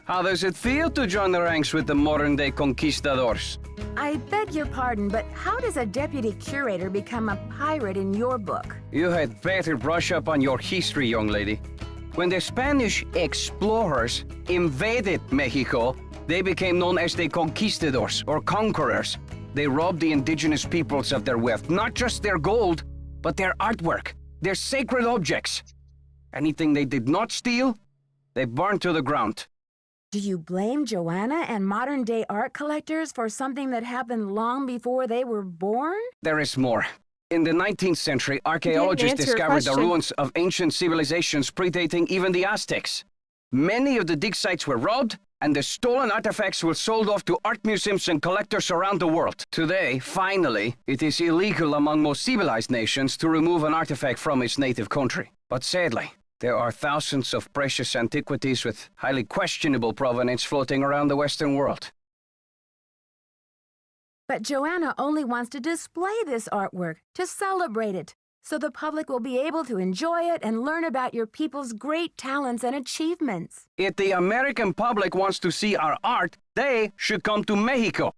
How does it feel to join the ranks with the modern-day conquistadors? I beg your pardon, but how does a deputy curator become a pirate in your book? You had better brush up on your history, young lady. When the Spanish explorers invaded Mexico, they became known as the conquistadors, or conquerors. They robbed the indigenous peoples of their wealth, not just their gold, but their artwork, their sacred objects. Anything they did not steal, they burned to the ground. Do you blame Joanna and modern-day art collectors for something that happened long before they were born? There is more. In the 19th century, archaeologists answer your discovered the question. ruins of ancient civilizations predating even the Aztecs. Many of the dig sites were robbed, and the stolen artifacts were sold off to art museums and collectors around the world. Today, finally, it is illegal among most civilized nations to remove an artifact from its native country. But sadly, there are thousands of precious antiquities with highly questionable provenance floating around the Western world. But Joanna only wants to display this artwork, to celebrate it, so the public will be able to enjoy it and learn about your people's great talents and achievements. If the American public wants to see our art, they should come to Mexico.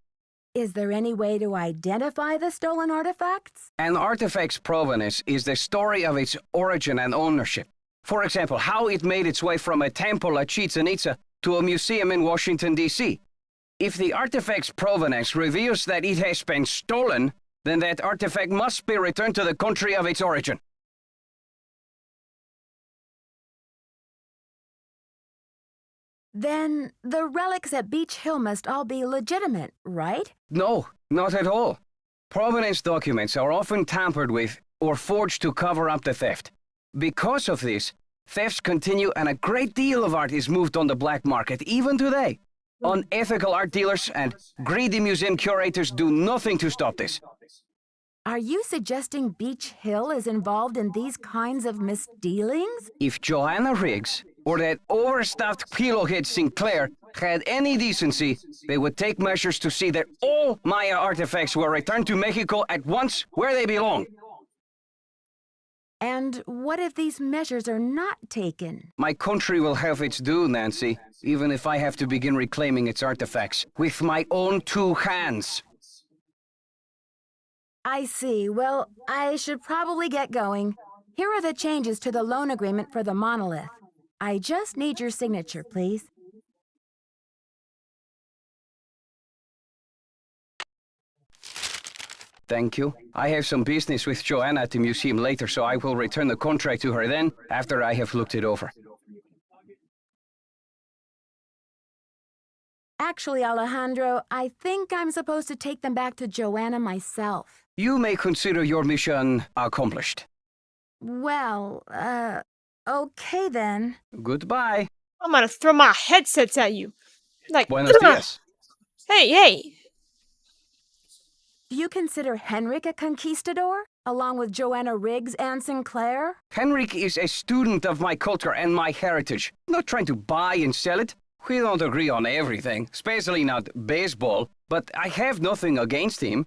Is there any way to identify the stolen artifacts? An artifact's provenance is the story of its origin and ownership. For example, how it made its way from a temple at Chichen Itza to a museum in Washington, D.C. If the artifact's provenance reveals that it has been stolen, then that artifact must be returned to the country of its origin. Then the relics at Beach Hill must all be legitimate, right? No, not at all. Provenance documents are often tampered with or forged to cover up the theft. Because of this, thefts continue and a great deal of art is moved on the black market, even today. Unethical art dealers and greedy museum curators do nothing to stop this. Are you suggesting Beach Hill is involved in these kinds of misdealings? If Joanna Riggs or that overstuffed pillowhead Sinclair had any decency, they would take measures to see that all Maya artifacts were returned to Mexico at once where they belong. And what if these measures are not taken? My country will have its due, Nancy, even if I have to begin reclaiming its artifacts with my own two hands. I see. Well, I should probably get going. Here are the changes to the loan agreement for the monolith. I just need your signature, please. Thank you. I have some business with Joanna at the museum later, so I will return the contract to her then, after I have looked it over. Actually, Alejandro, I think I'm supposed to take them back to Joanna myself. You may consider your mission accomplished. Well, okay then. Goodbye. I'm gonna throw my headsets at you. Like, Buenos dias. hey! Do you consider Henrik a conquistador, along with Joanna Riggs and Sinclair? Henrik is a student of my culture and my heritage. I'm not trying to buy and sell it. We don't agree on everything, especially not baseball, but I have nothing against him.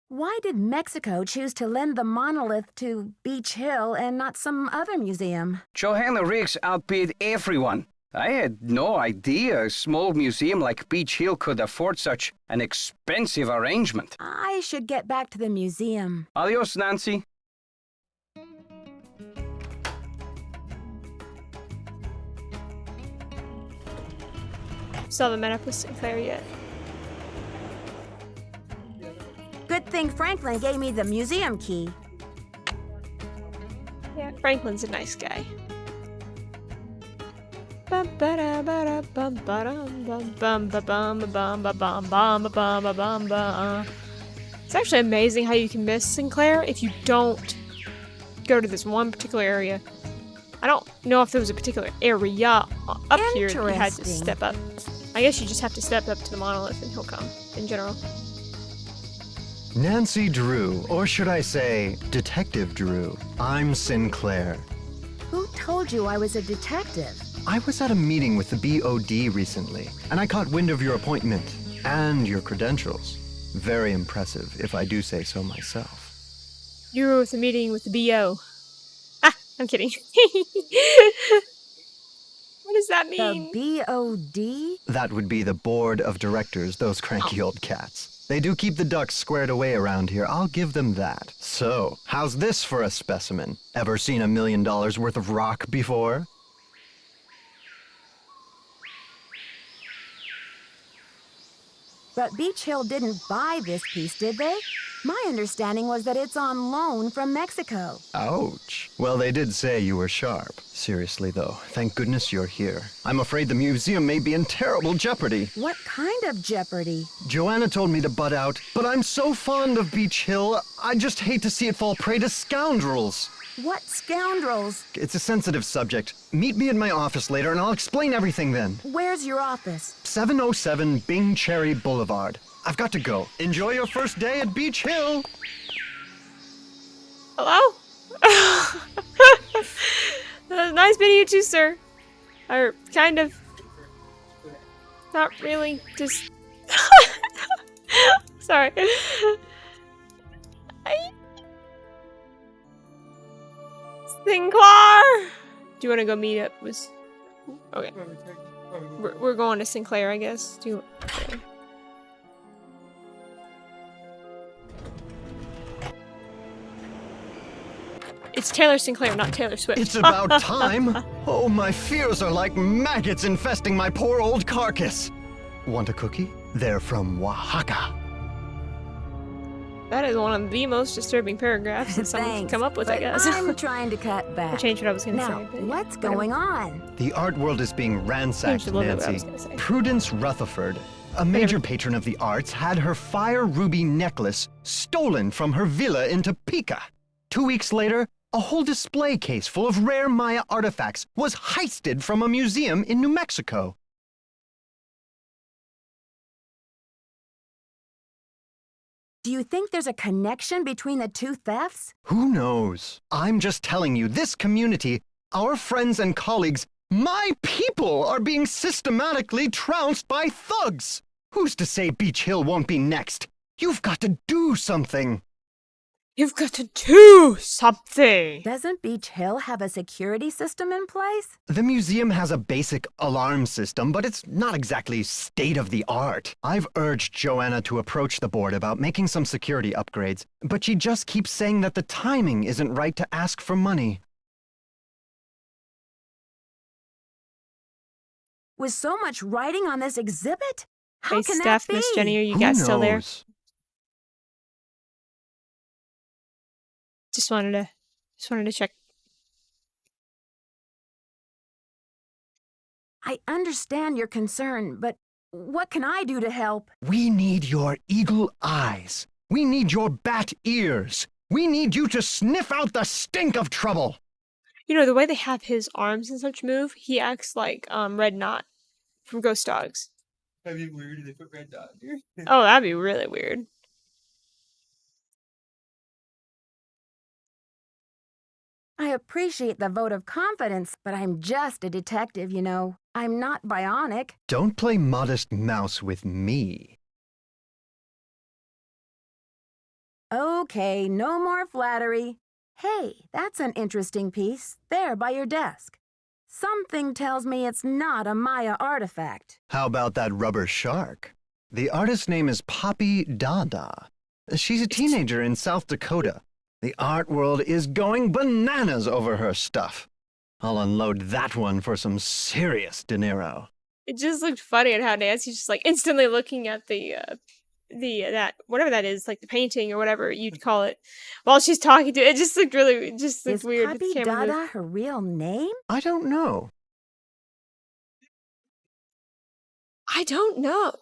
Why did Mexico choose to lend the monolith to Beach Hill and not some other museum? Joanna Riggs outbid everyone. I had no idea a small museum like Beach Hill could afford such an expensive arrangement. I should get back to the museum. Adios, Nancy. Still haven't met up with Sinclair yet. Good thing Franklin gave me the museum key. Yeah, Franklin's a nice guy. It's actually amazing how you can miss Sinclair if you don't go to this one particular area. I don't know if there was a particular area up here that you had to step up. I guess you just have to step up to the monolith and he'll come, in general. Nancy Drew, or should I say, Detective Drew. I'm Sinclair. Who told you I was a detective? I was at a meeting with the BOD recently, and I caught wind of your appointment and your credentials. Very impressive, if I do say so myself. You were with a meeting with the BO. Ah, I'm kidding. What does that mean? The BOD? That would be the board of directors, those cranky old cats. They do keep the ducks squared away around here, I'll give them that. So, how's this for a specimen? Ever seen $1 million worth of rock before? But Beach Hill didn't buy this piece, did they? My understanding was that it's on loan from Mexico. Ouch. Well, they did say you were sharp. Seriously, though, thank goodness you're here. I'm afraid the museum may be in terrible jeopardy. What kind of jeopardy? Joanna told me to butt out, but I'm so fond of Beach Hill, I just hate to see it fall prey to scoundrels. What scoundrels? It's a sensitive subject. Meet me in my office later and I'll explain everything then. Where's your office? 707 Bing Cherry Boulevard. I've got to go. Enjoy your first day at Beach Hill. Hello? Nice meeting you too, sir. Or kind of. Not really. Just. Sorry. Sinclair! Do you want to go meet up with... Okay. We're going to Sinclair, I guess. Do you... Okay. It's Taylor Sinclair, not Taylor Swift. It's about time. Oh, my fears are like maggots infesting my poor old carcass. Want a cookie? They're from Oaxaca. That is one of the most disturbing paragraphs that someone can come up with, I guess. I'm trying to cut back. I changed what I was going to Now, say. But what's going on? The art world is being ransacked, Changed a little bit what I was Nancy. gonna say. Prudence Rutherford, a major patron of the arts, had her fire ruby necklace stolen from her villa in Topeka. 2 weeks later, a whole display case full of rare Maya artifacts was heisted from a museum in New Mexico. Do you think there's a connection between the two thefts? Who knows? I'm just telling you, this community, our friends and colleagues, my people are being systematically trounced by thugs. Who's to say Beach Hill won't be next? You've got to do something. You've got to do something! Doesn't Beach Hill have a security system in place? The museum has a basic alarm system, but it's not exactly state-of-the-art. I've urged Joanna to approach the board about making some security upgrades, but she just keeps saying that the timing isn't right to ask for money. With so much writing on this exhibit? How Hey, can Steph, that be? Miss Jenny, are you Who guys still there? knows? Just wanted to check. I understand your concern, but what can I do to help? We need your eagle eyes. We need your bat ears. We need you to sniff out the stink of trouble. You know, the way they have his arms and such move, he acts like Red Knot from Ghost Dogs. That'd be weird if they put red dot here. Oh, that'd be really weird. I appreciate the vote of confidence, but I'm just a detective, you know. I'm not bionic. Don't play modest mouse with me. Okay, no more flattery. Hey, that's an interesting piece, there by your desk. Something tells me it's not a Maya artifact. How about that rubber shark? The artist's name is Poppy Dada. She's a teenager in South Dakota. The art world is going bananas over her stuff. I'll unload that one for some serious dinero. It just looked funny at how Nancy's just like instantly looking at the that whatever that is, like the painting or whatever you'd call it, while she's talking to it. It just looked really Is weird. Poppy with the camera Dada move. her real name? I don't know. I don't know.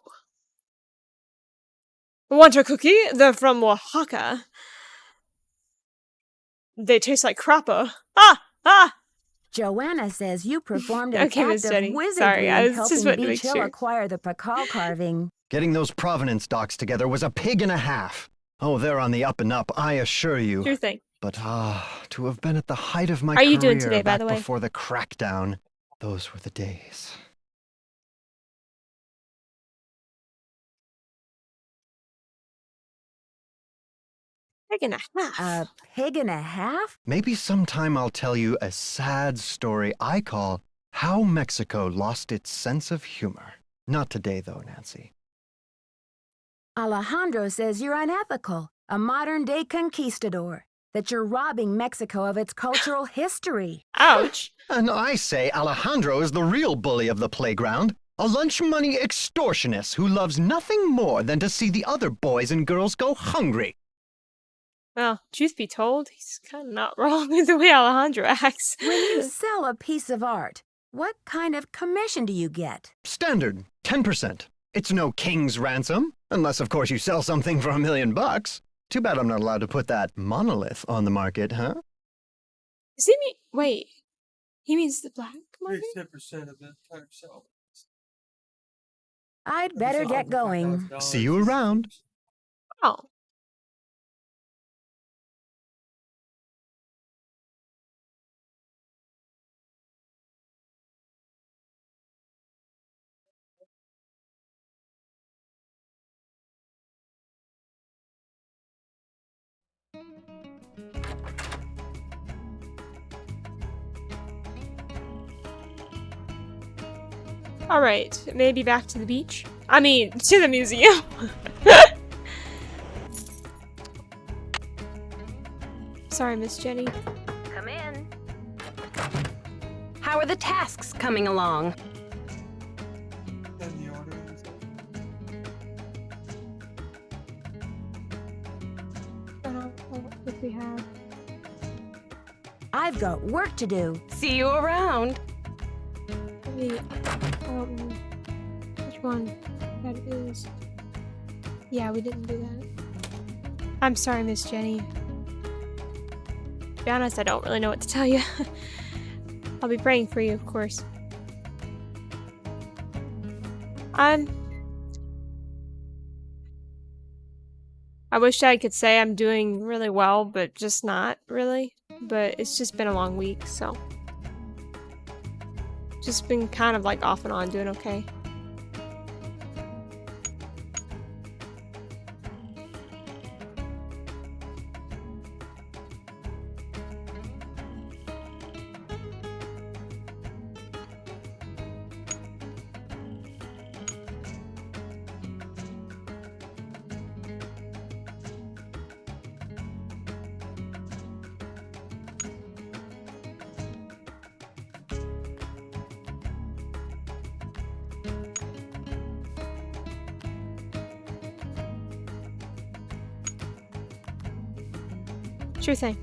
Want a cookie? They're from Oaxaca. They taste like crapper. Ah! Joanna says you performed an Okay, Miss act Jenny. of wizardry Sorry, I was just helping wanting to Beach make Hill sure. acquire the Pakal carving. Getting those provenance docs together was a pig and a half. Oh, they're on the up and up, I assure you. Sure thing. But to have been at the height of my How are you career doing today, by back the way? before the crackdown, those were the days. Pig and a half. A pig and a half? Maybe sometime I'll tell you a sad story I call How Mexico Lost Its Sense of Humor. Not today, though, Nancy. Alejandro says you're unethical, a modern-day conquistador, that you're robbing Mexico of its cultural history. Ouch. And I say Alejandro is the real bully of the playground, a lunch money extortionist who loves nothing more than to see the other boys and girls go hungry. Well, truth be told, he's kind of not wrong with the way Alejandro acts. When you sell a piece of art, what kind of commission do you get? Standard, 10%. It's no king's ransom, unless of course you sell something for $1 million. Too bad I'm not allowed to put that monolith on the market, huh? Does he mean... Wait. He means the black market? 10% of the entire sale. I'd better get going. See you around. Oh. Alright, maybe back to the beach? I mean, to the museum. Sorry, Miss Jenny. Come in. How are the tasks coming along? And the order is What we have? I've got work to do. See you around. Wait, which one that is? Yeah, we didn't do that. I'm sorry, Miss Jenny. To be honest, I don't really know what to tell you. I'll be praying for you, of course. I wish I could say I'm doing really well, but just not really. But it's just been a long week, so. Just been kind of like off and on doing okay. Sure thing.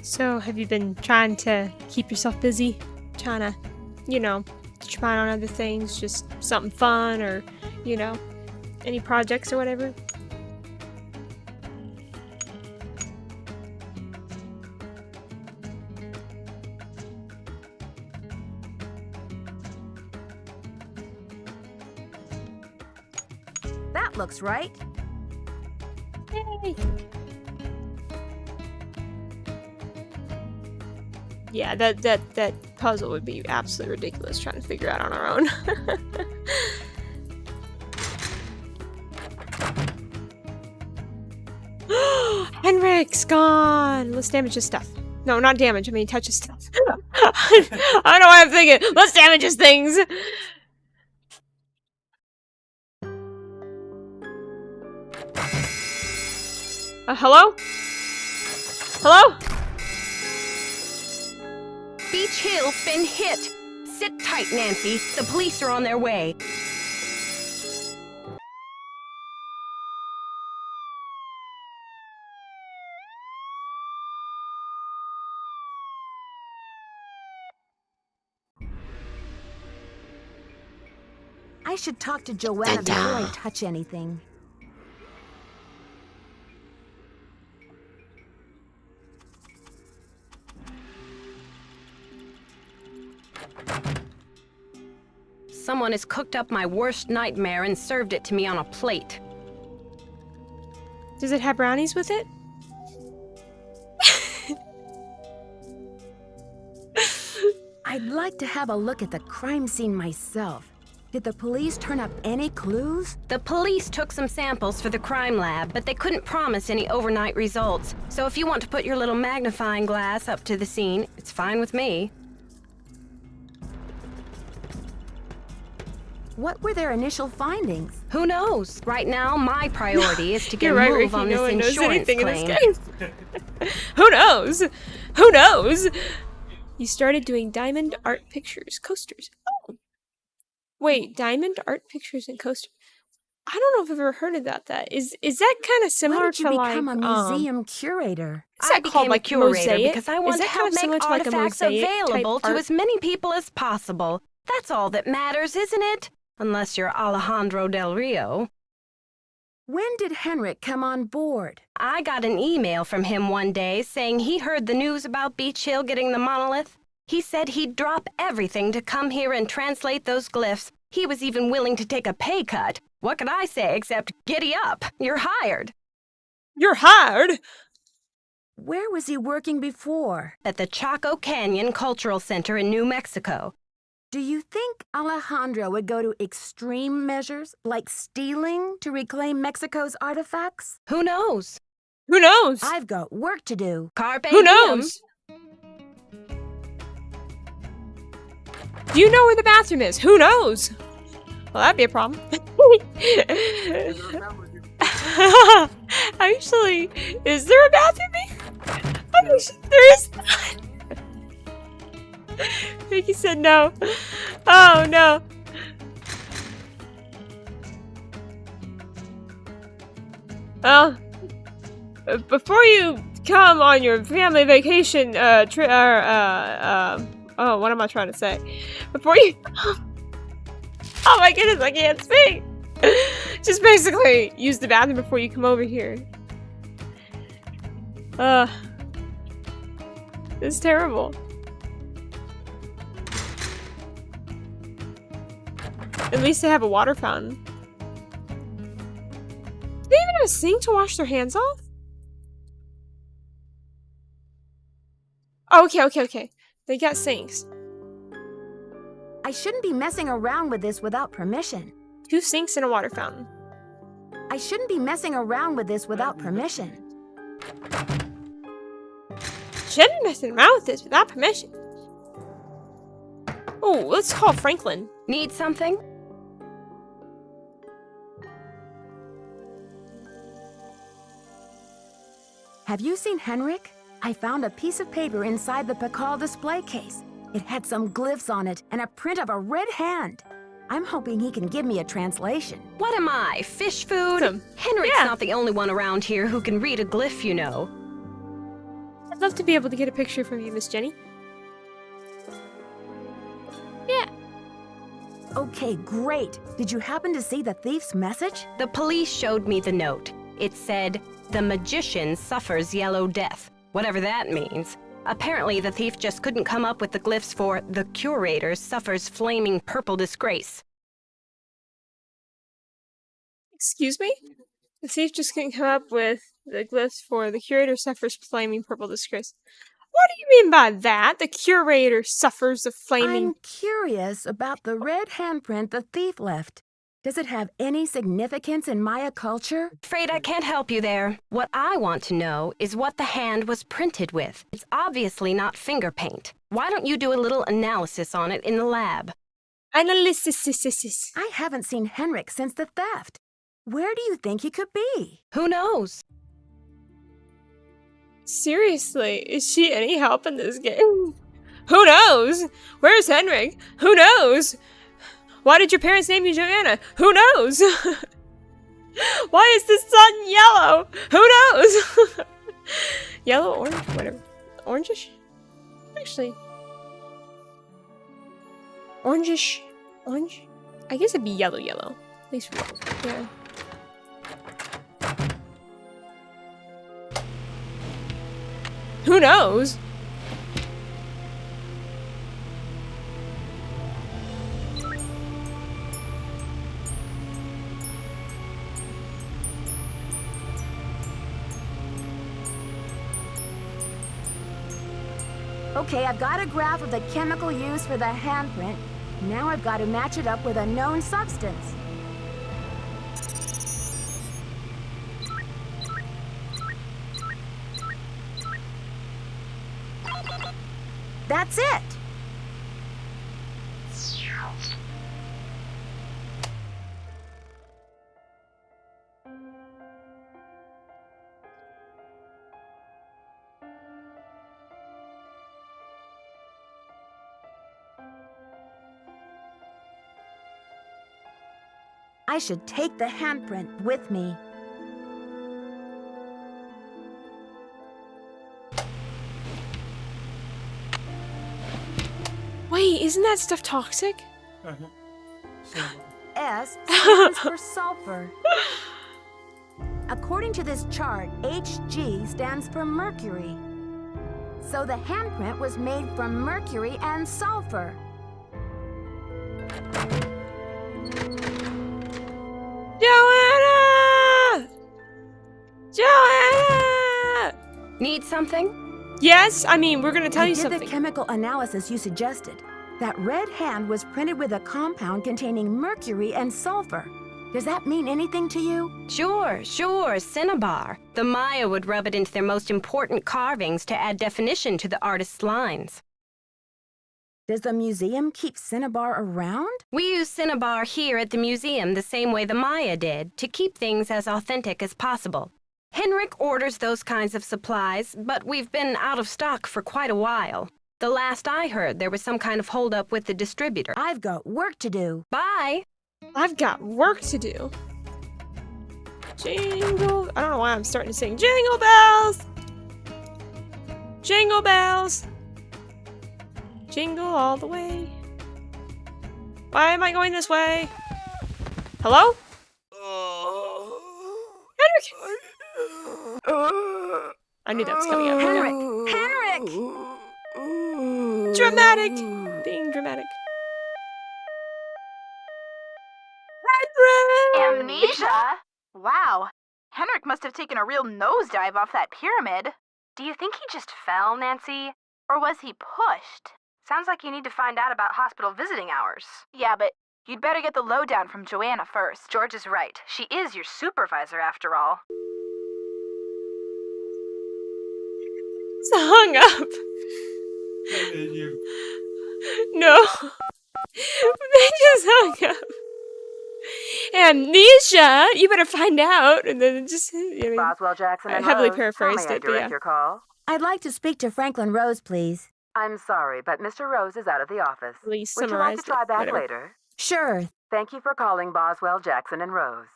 So, have you been trying to keep yourself busy? Trying to, you know, Did you plan on other things? Just something fun or, you know, any projects or whatever? That looks right. Yay! Yeah, that puzzle would be absolutely ridiculous trying to figure out on our own. Henrik's gone! Let's damage his stuff. No, not damage, I mean touch his stuff. I don't know why I'm thinking, let's damage his things! Hello? Hello? Beach Hill's been hit. Sit tight, Nancy. The police are on their way. I should talk to Joanna before I touch anything. Someone has cooked up my worst nightmare and served it to me on a plate. Does it have brownies with it? I'd like to have a look at the crime scene myself. Did the police turn up any clues? The police took some samples for the crime lab, but they couldn't promise any overnight results. So if you want to put your little magnifying glass up to the scene, it's fine with me. What were their initial findings? Who knows? Right now, my priority is to get You're a right, move Ricky, on no this one knows insurance anything claim. in this game. Who knows? Who knows? You started doing diamond art pictures, coasters. Oh. Wait, diamond art pictures and coasters. I don't know if I've ever heard about that. Is that kind of similar Why did you to become like a museum curator? Is that I called became like a curator mosaic? because I Is want that to kind help of make similar to like a artifacts mosaic available type to art? as many people as possible. That's all that matters, isn't it? Unless you're Alejandro Del Rio. When did Henrik come on board? I got an email from him one day saying he heard the news about Beach Hill getting the monolith. He said he'd drop everything to come here and translate those glyphs. He was even willing to take a pay cut. What could I say except giddy up? You're hired. You're hired? Where was he working before? At the Chaco Canyon Cultural Center in New Mexico. Do you think Alejandro would go to extreme measures, like stealing, to reclaim Mexico's artifacts? Who knows? Who knows? I've got work to do. Carpe Who diem. knows? Do you know where the bathroom is? Who knows? Well, that'd be a problem. Actually, is there a bathroom here? I'm sure there is not. Mickey said no. Oh, no. Well, before you come on your family vacation, oh, what am I trying to say? Before you... Oh my goodness, I can't speak! Just basically use the bathroom before you come over here. This is terrible. At least they have a water fountain. Do they even have a sink to wash their hands off? Oh, okay. They got sinks. I shouldn't be messing around with this without permission. 2 sinks and a water fountain. I shouldn't be messing around with this without permission. Shouldn't be messing around with this without permission. Oh, let's call Franklin. Need something? Have you seen Henrik? I found a piece of paper inside the Pakal display case. It had some glyphs on it and a print of a red hand. I'm hoping he can give me a translation. What am I, fish food? Awesome. Henrik's Yeah. not the only one around here who can read a glyph, you know. I'd love to be able to get a picture from you, Miss Jenny. Yeah. Okay, great. Did you happen to see the thief's message? The police showed me the note. It said, "The magician suffers yellow death," whatever that means. Apparently, the thief just couldn't come up with the glyphs for "the curator suffers flaming purple disgrace." Excuse me? The thief just couldn't come up with the glyphs for the curator suffers flaming purple disgrace. What do you mean by that? The curator suffers a flaming... I'm curious about the red handprint the thief left. Does it have any significance in Maya culture? Afraid I can't help you there. What I want to know is what the hand was printed with. It's obviously not finger paint. Why don't you do a little analysis on it in the lab? Analysis. I haven't seen Henrik since the theft. Where do you think he could be? Who knows? Seriously, is she any help in this game? Who knows? Where's Henrik? Who knows? Why did your parents name you Joanna? Who knows? Why is the sun yellow? Who knows? Yellow, orange, whatever. Orangish? Actually. Orangish. Orange? I guess it'd be yellow. At least, yeah. Who knows? Okay, I've got a graph of the chemical used for the handprint. Now I've got to match it up with a known substance. That's it! I should take the handprint with me. Wait, isn't that stuff toxic? S stands for sulfur. According to this chart, Hg stands for mercury. So the handprint was made from mercury and sulfur. Joanna! Joanna! Need something? Yes, I mean, we're gonna tell you I did something. the chemical analysis you suggested. That red hand was printed with a compound containing mercury and sulfur. Does that mean anything to you? Sure, cinnabar. The Maya would rub it into their most important carvings to add definition to the artist's lines. Does the museum keep cinnabar around? We use cinnabar here at the museum the same way the Maya did, to keep things as authentic as possible. Henrik orders those kinds of supplies, but we've been out of stock for quite a while. The last I heard, there was some kind of holdup with the distributor. I've got work to do. Bye! I've got work to do. Jingle... I don't know why I'm starting to sing. Jingle bells! Jingle bells! Jingle all the way. Why am I going this way? Hello? Henrik! I knew that was coming up. Henrik! Dramatic! Being dramatic. Henrik! Amnesia? Wow. Henrik must have taken a real nosedive off that pyramid. Do you think he just fell, Nancy? Or was he pushed? Sounds like you need to find out about hospital visiting hours. Yeah, but you'd better get the lowdown from Joanna first. George is right. She is your supervisor, after all. It's hung up. No. They just hung up. Amnesia! You better find out. And then just... I mean, Boswell Jackson I and heavily Rose, paraphrased how may I it, but direct yeah. your call? I'd like to speak to Franklin Rose, please. I'm sorry, but Mr. Rose is out of the office. At least Would you like to summarized try it. back Whatever. later? Sure. Thank you for calling Boswell Jackson and Rose.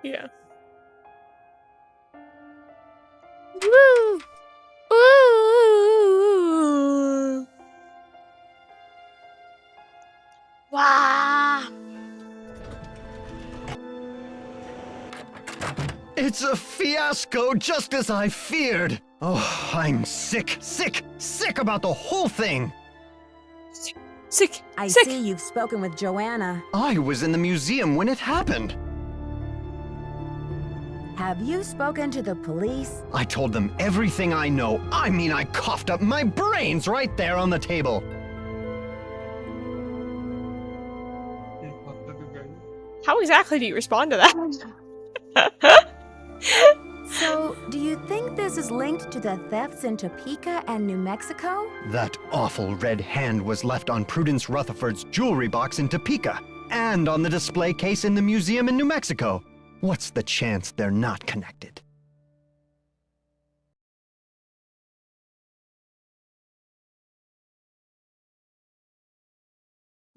Yeah. It's a fiasco, just as I feared. Oh, I'm sick about the whole thing. Sick. I see you've spoken with Joanna. I was in the museum when it happened. Have you spoken to the police? I told them everything I know. I mean, I coughed up my brains right there on the table. How exactly do you respond to that? So, do you think this is linked to the thefts in Topeka and New Mexico? That awful red hand was left on Prudence Rutherford's jewelry box in Topeka, and on the display case in the museum in New Mexico. What's the chance they're not connected?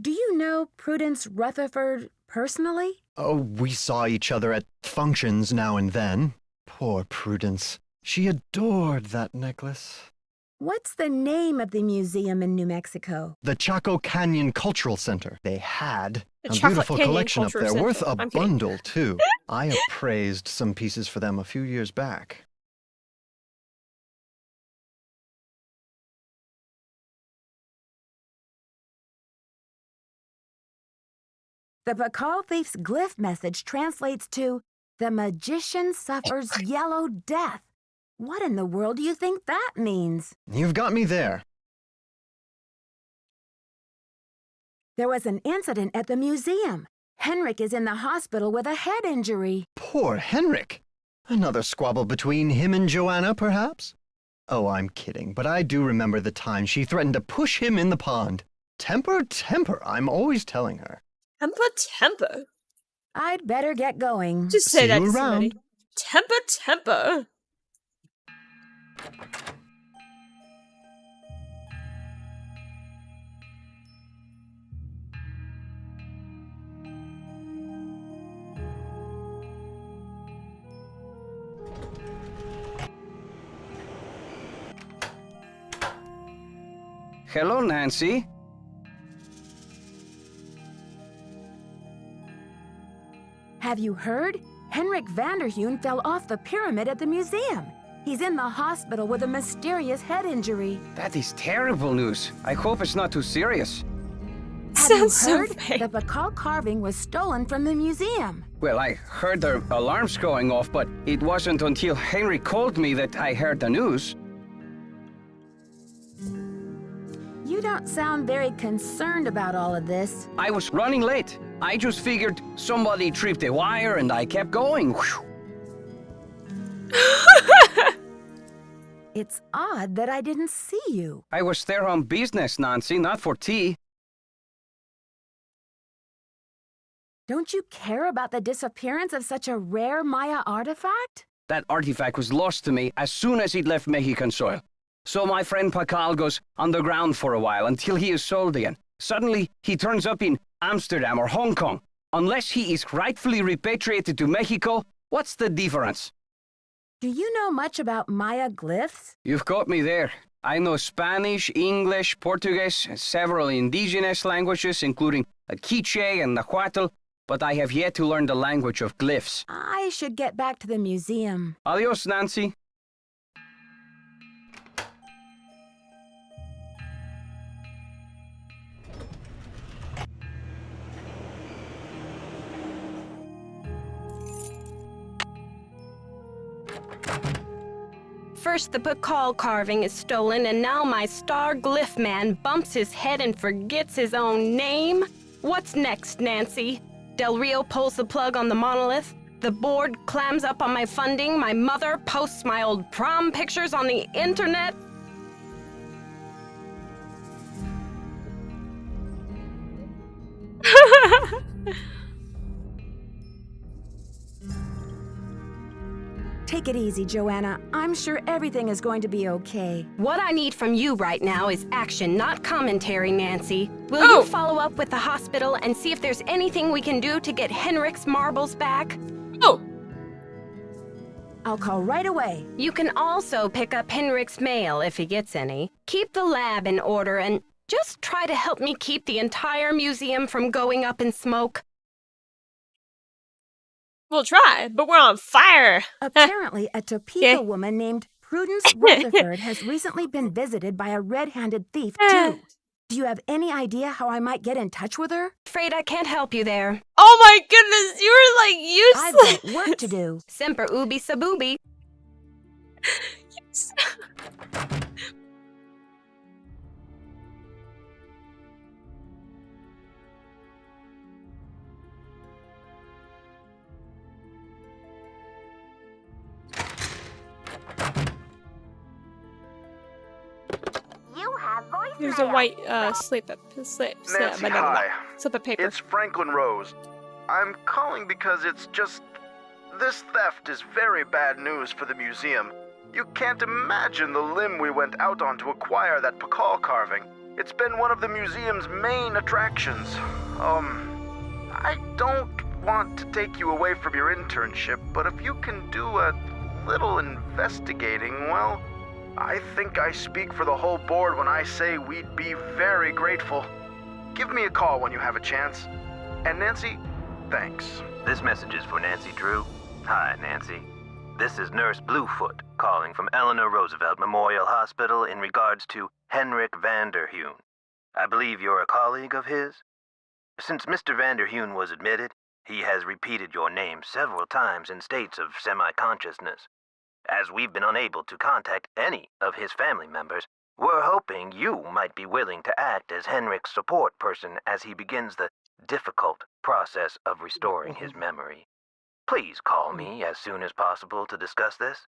Do you know Prudence Rutherford personally? Oh, we saw each other at functions now and then. Poor Prudence. She adored that necklace. What's the name of the museum in New Mexico? The Chaco Canyon Cultural Center. They had The a Chocolate beautiful Canyon collection up Cultural there, worth Center. a I'm kidding. bundle, too. I appraised some pieces for them a few years back. The Pakal thief's glyph message translates to, "The magician suffers yellow death." What in the world do you think that means? You've got me there. There was an incident at the museum. Henrik is in the hospital with a head injury. Poor Henrik. Another squabble between him and Joanna, perhaps? Oh, I'm kidding, but I do remember the time she threatened to push him in the pond. Temper, temper, I'm always telling her. Temper. I'd better get going. Just say See that you to somebody. around. Temper. Hello, Nancy. Have you heard? Henrik Vanderheun fell off the pyramid at the museum. He's in the hospital with a mysterious head injury. That is terrible news. I hope it's not too serious. Have you Sounds so heard? fake. The Pakal carving was stolen from the museum. Well, I heard the alarms going off, but it wasn't until Henry called me that I heard the news. You don't sound very concerned about all of this. I was running late. I just figured somebody tripped a wire and I kept going. Whew. It's odd that I didn't see you. I was there on business, Nancy, not for tea. Don't you care about the disappearance of such a rare Maya artifact? That artifact was lost to me as soon as it left Mexican soil. So my friend Pakal goes underground for a while until he is sold again. Suddenly, he turns up in Amsterdam or Hong Kong. Unless he is rightfully repatriated to Mexico, what's the difference? Do you know much about Maya glyphs? You've got me there. I know Spanish, English, Portuguese, and several indigenous languages, including Quiche and Nahuatl, but I have yet to learn the language of glyphs. I should get back to the museum. Adios, Nancy. First the Pakal carving is stolen, and now my star glyph man bumps his head and forgets his own name? What's next, Nancy? Del Rio pulls the plug on the monolith, the board clams up on my funding, my mother posts my old prom pictures on the internet. Take it easy, Joanna. I'm sure everything is going to be okay. What I need from you right now is action, not commentary, Nancy. Will Oh. you follow up with the hospital and see if there's anything we can do to get Henrik's marbles back? Oh, I'll call right away. You can also pick up Henrik's mail if he gets any. Keep the lab in order and just try to help me keep the entire museum from going up in smoke. We'll try, but we're on fire. Apparently, a Topeka woman named Prudence Rutherford has recently been visited by a red-handed thief, too. Do you have any idea how I might get in touch with her? Afraid I can't help you there. Oh my goodness, you were like useless. I've got work to do. Semper ubi sabubi. Yes. There's a white slip of paper. It's Franklin Rose. I'm calling because it's just... This theft is very bad news for the museum. You can't imagine the limb we went out on to acquire that Pakal carving. It's been one of the museum's main attractions. I don't want to take you away from your internship, but if you can do a little investigating, well... I think I speak for the whole board when I say we'd be very grateful. Give me a call when you have a chance. And Nancy, thanks. This message is for Nancy Drew. Hi, Nancy. This is Nurse Bluefoot calling from Eleanor Roosevelt Memorial Hospital in regards to Henrik Vanderheun. I believe you're a colleague of his? Since Mr. Vanderheun was admitted, he has repeated your name several times in states of semi-consciousness. As we've been unable to contact any of his family members, we're hoping you might be willing to act as Henrik's support person as he begins the difficult process of restoring his memory. Please call me as soon as possible to discuss this.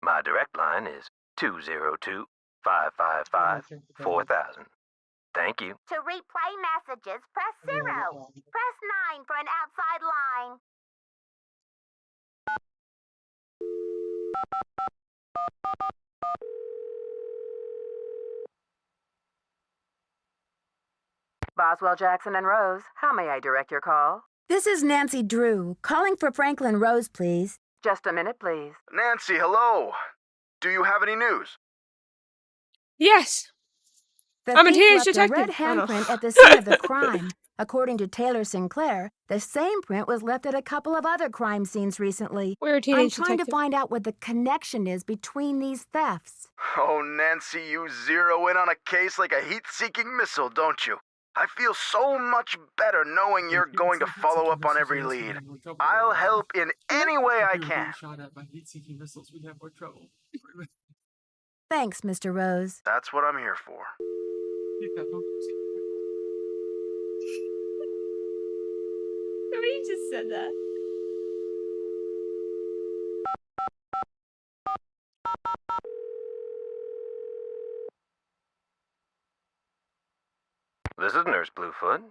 My direct line is 202-555-4000. Thank you. To replay messages, press 0. Press 9 for an outside line. Boswell, Jackson, and Rose, how may I direct your call? This is Nancy Drew, calling for Franklin Rose, please. Just a minute, please. Nancy, hello. Do you have any news? Yes. The I'm a thief teenage left detective. a red handprint at the scene of the crime. According to Taylor Sinclair, the same print was left at a couple of other crime scenes recently. We're a I'm teenage trying to detective. find out what the connection is between these thefts. Oh, Nancy, you zero in on a case like a heat-seeking missile, don't you? I feel so much better knowing you're going to follow up on every lead. I'll help in any way I can. Thanks, Mr. Rose. That's what I'm here for. Somebody just said that. This is Nurse Bluefoot.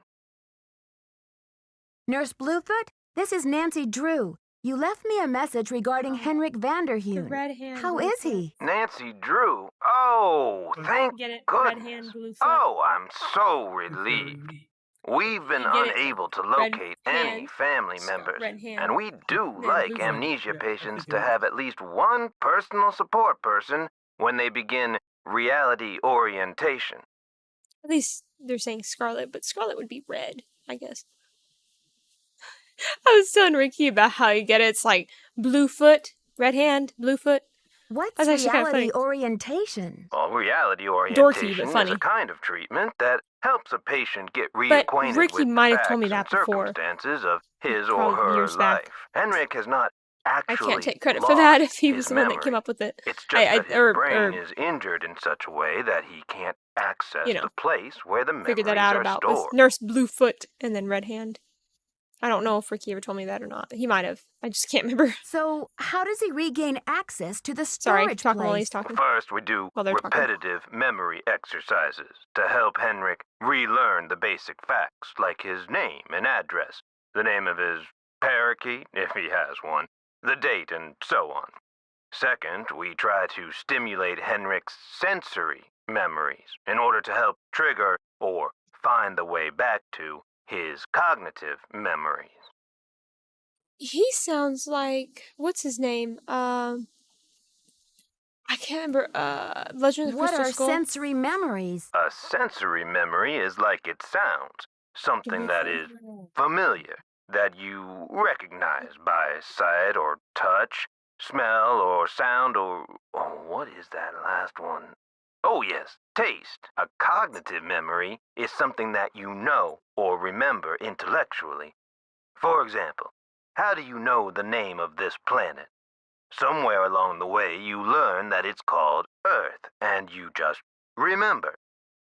Nurse Bluefoot, this is Nancy Drew. You left me a message regarding Henrik Vanderheun. How is he? Nancy Drew? Oh, thank Get it? goodness. Red hand, blue foot. Oh, I'm so relieved. We've been Get it? unable to Red locate any hand. family members, Red hand. and we do Then like blue foot. amnesia patients to have at least one personal support person when they begin reality orientation. At least they're saying Scarlet, but Scarlet would be red, I guess. I was telling Ricky about how you get it. It's like blue foot, red hand, blue foot. What's That's actually kinda reality funny. orientation? Well, reality Dorky, orientation but is funny. a kind of treatment that helps a patient get But reacquainted Ricky with the might have facts told me and that before. circumstances of his or Probably her years life. back. Henrik has not I actually can't take credit for lost that if he his was the one that memory. came up with it. It's just that his brain or is injured in such a way that he can't access you know, the place where the memories figured that out are about stored. with Nurse Bluefoot and then Red Hand. I don't know if Ricky ever told me that or not. He might have. I just can't remember. So, how does he regain access to the Sorry, storage talking while place? he's talking. First, we do While they're talking. repetitive memory exercises to help Henrik relearn the basic facts, like his name and address, the name of his parakeet, if he has one, the date, and so on. Second, we try to stimulate Henrik's sensory memories in order to help trigger or find the way back to his cognitive memories. He sounds like what's his name? I can't remember. Legend of the What Crystal are Skull. sensory memories? A sensory memory is like it sounds, something that is familiar, that you recognize by sight or touch, smell or sound or... Oh, what is that last one? Oh yes, taste. A cognitive memory is something that you know or remember intellectually. For example, how do you know the name of this planet? Somewhere along the way you learn that it's called Earth, and you just remember.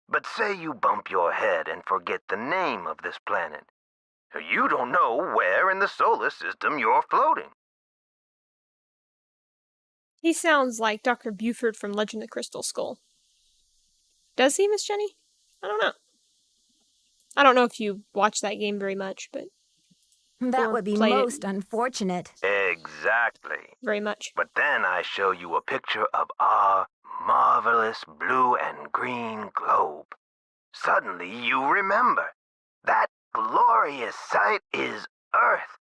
But say you bump your head and forget the name of this planet. You don't know where in the solar system you're floating. He sounds like Dr. Buford from Legend of Crystal Skull. Does he, Miss Jenny? I don't know. I don't know if you watch that game very much, but... That would be most unfortunate. Exactly. Very much. But then I show you a picture of our marvelous blue and green globe. Suddenly you remember. That glorious sight is Earth.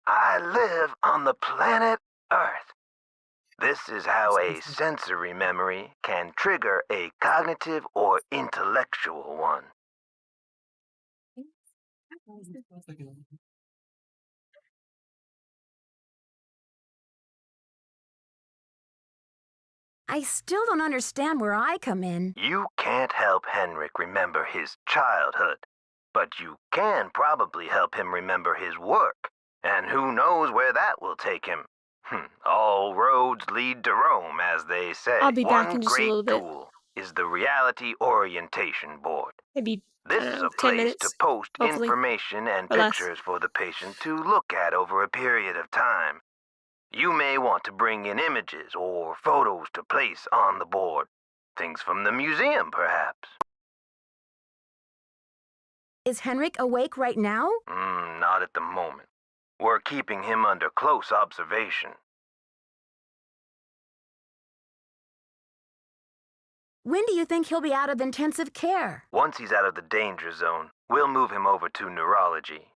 I live on the planet Earth. This is how a sensory memory can trigger a cognitive or intellectual one. I still don't understand where I come in. You can't help Henrik remember his childhood, but you can probably help him remember his work, and who knows where that will take him. All roads lead to Rome, as they say. I'll be back in just a little bit. One great tool is the Reality Orientation Board. Maybe, This is a 10 place minutes, to post hopefully. information and Or less. pictures for the patient to look at over a period of time. You may want to bring in images or photos to place on the board. Things from the museum, perhaps. Is Henrik awake right now? Not at the moment. We're keeping him under close observation. When do you think he'll be out of intensive care? Once he's out of the danger zone, we'll move him over to neurology.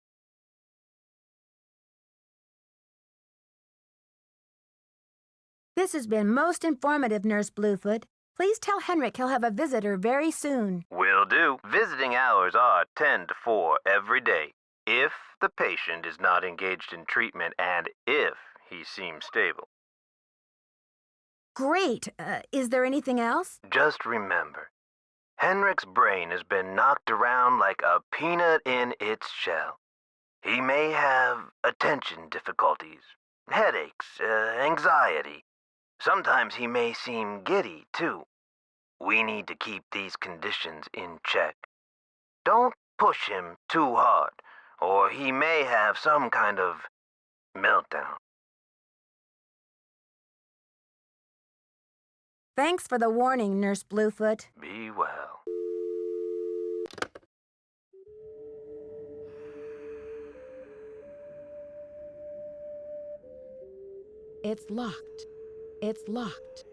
This has been most informative, Nurse Bluefoot. Please tell Henrik he'll have a visitor very soon. Will do. Visiting hours are 10 to 4 every day, if the patient is not engaged in treatment and if he seems stable. Great. Is there anything else? Just remember, Henrik's brain has been knocked around like a peanut in its shell. He may have attention difficulties, headaches, anxiety. Sometimes he may seem giddy, too. We need to keep these conditions in check. Don't push him too hard, or he may have some kind of meltdown. Thanks for the warning, Nurse Bluefoot. Be well. It's locked. It's locked.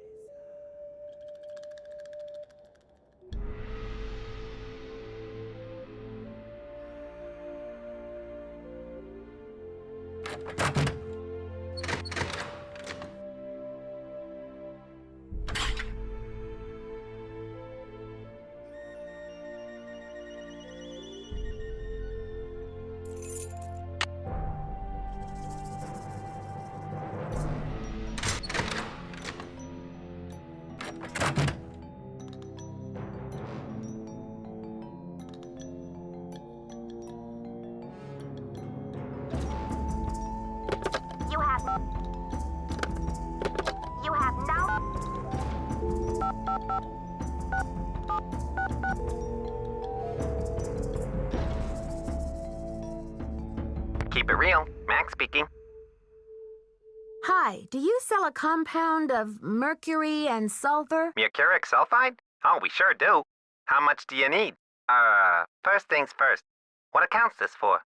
You have no... Keep it real. Max speaking. Hi, do you sell a compound of mercury and sulfur? Mercuric sulfide? Oh, we sure do. How much do you need? First things first. What account's this for?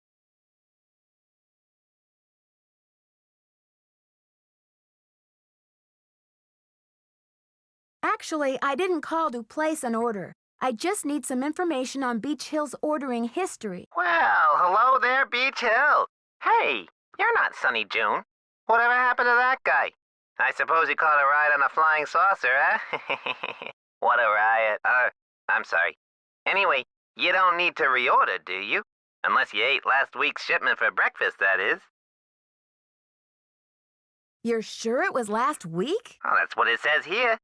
Actually, I didn't call to place an order. I just need some information on Beach Hill's ordering history. Well, hello there, Beach Hill. Hey, you're not Sunny June. Whatever happened to that guy? I suppose he caught a ride on a flying saucer, huh? What a riot. I'm sorry. Anyway, you don't need to reorder, do you? Unless you ate last week's shipment for breakfast, that is. You're sure it was last week? Well, that's what it says here.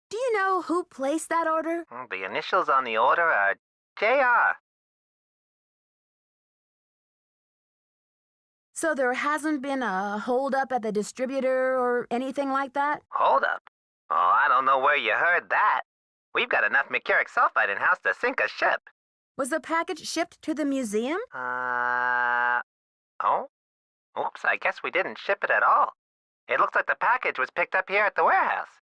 Do you know who placed that order? Well, the initials on the order are JR. So there hasn't been a holdup at the distributor or anything like that? Hold up. Oh, I don't know where you heard that. We've got enough mercuric sulfide in-house to sink a ship. Was the package shipped to the museum? Oh? Oops, I guess we didn't ship it at all. It looks like the package was picked up here at the warehouse.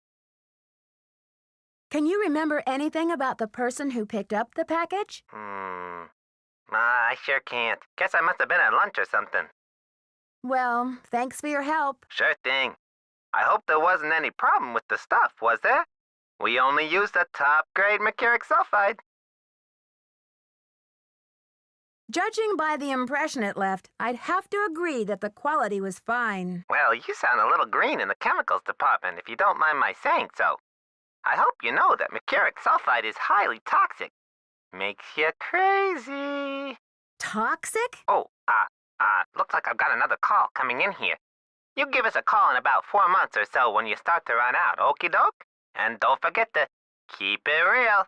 Can you remember anything about the person who picked up the package? I sure can't. Guess I must have been at lunch or something. Well, thanks for your help. Sure thing. I hope there wasn't any problem with the stuff, was there? We only used the top-grade mercuric sulfide. Judging by the impression it left, I'd have to agree that the quality was fine. Well, you sound a little green in the chemicals department, if you don't mind my saying so. I hope you know that mercuric sulfide is highly toxic. Makes you crazy. Toxic? Oh, looks like I've got another call coming in here. You give us a call in about 4 months or so when you start to run out, okie doke? And don't forget to keep it real.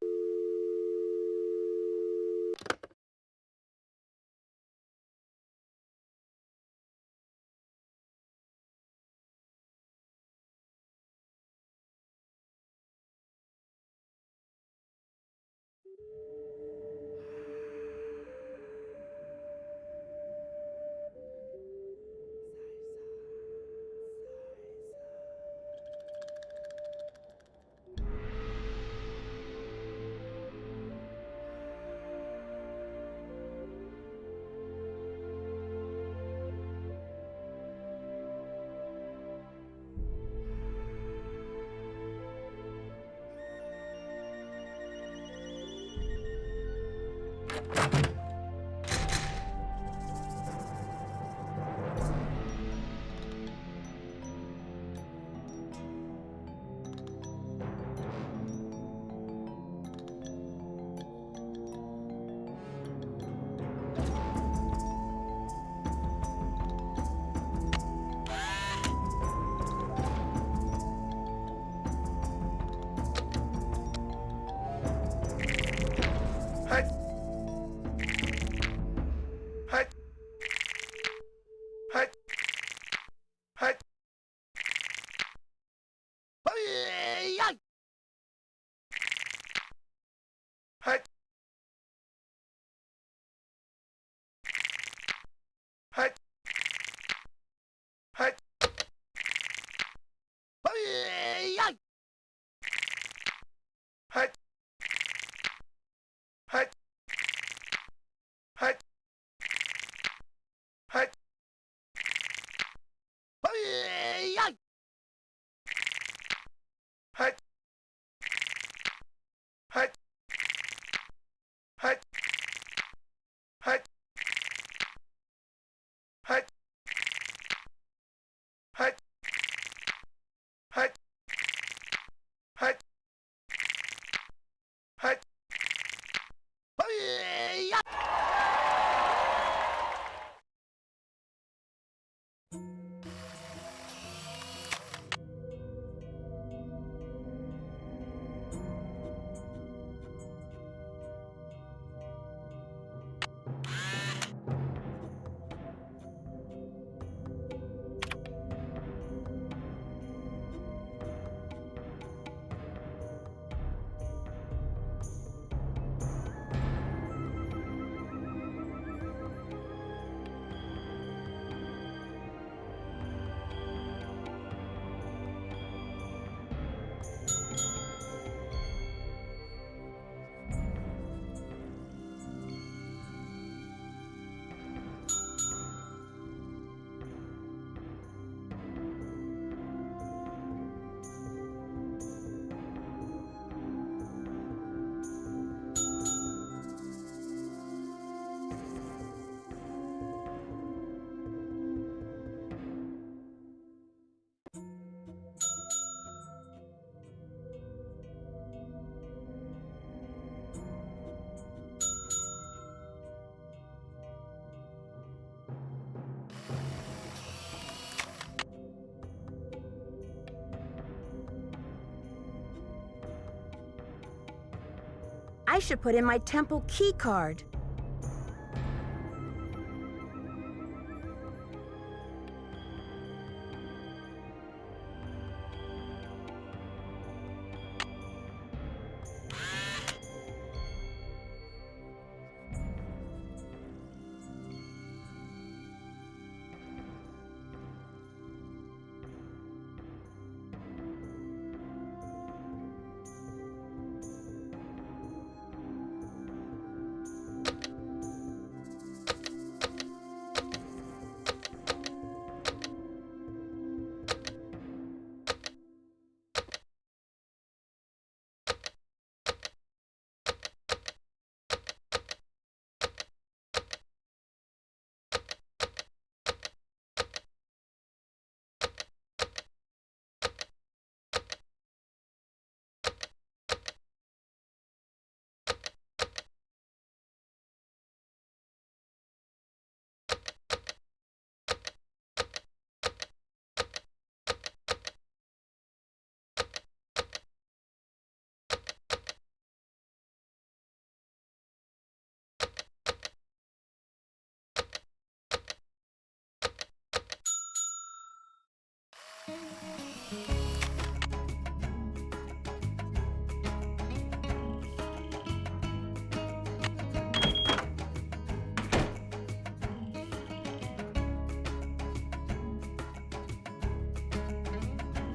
I should put in my temple key card.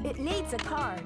It needs a card.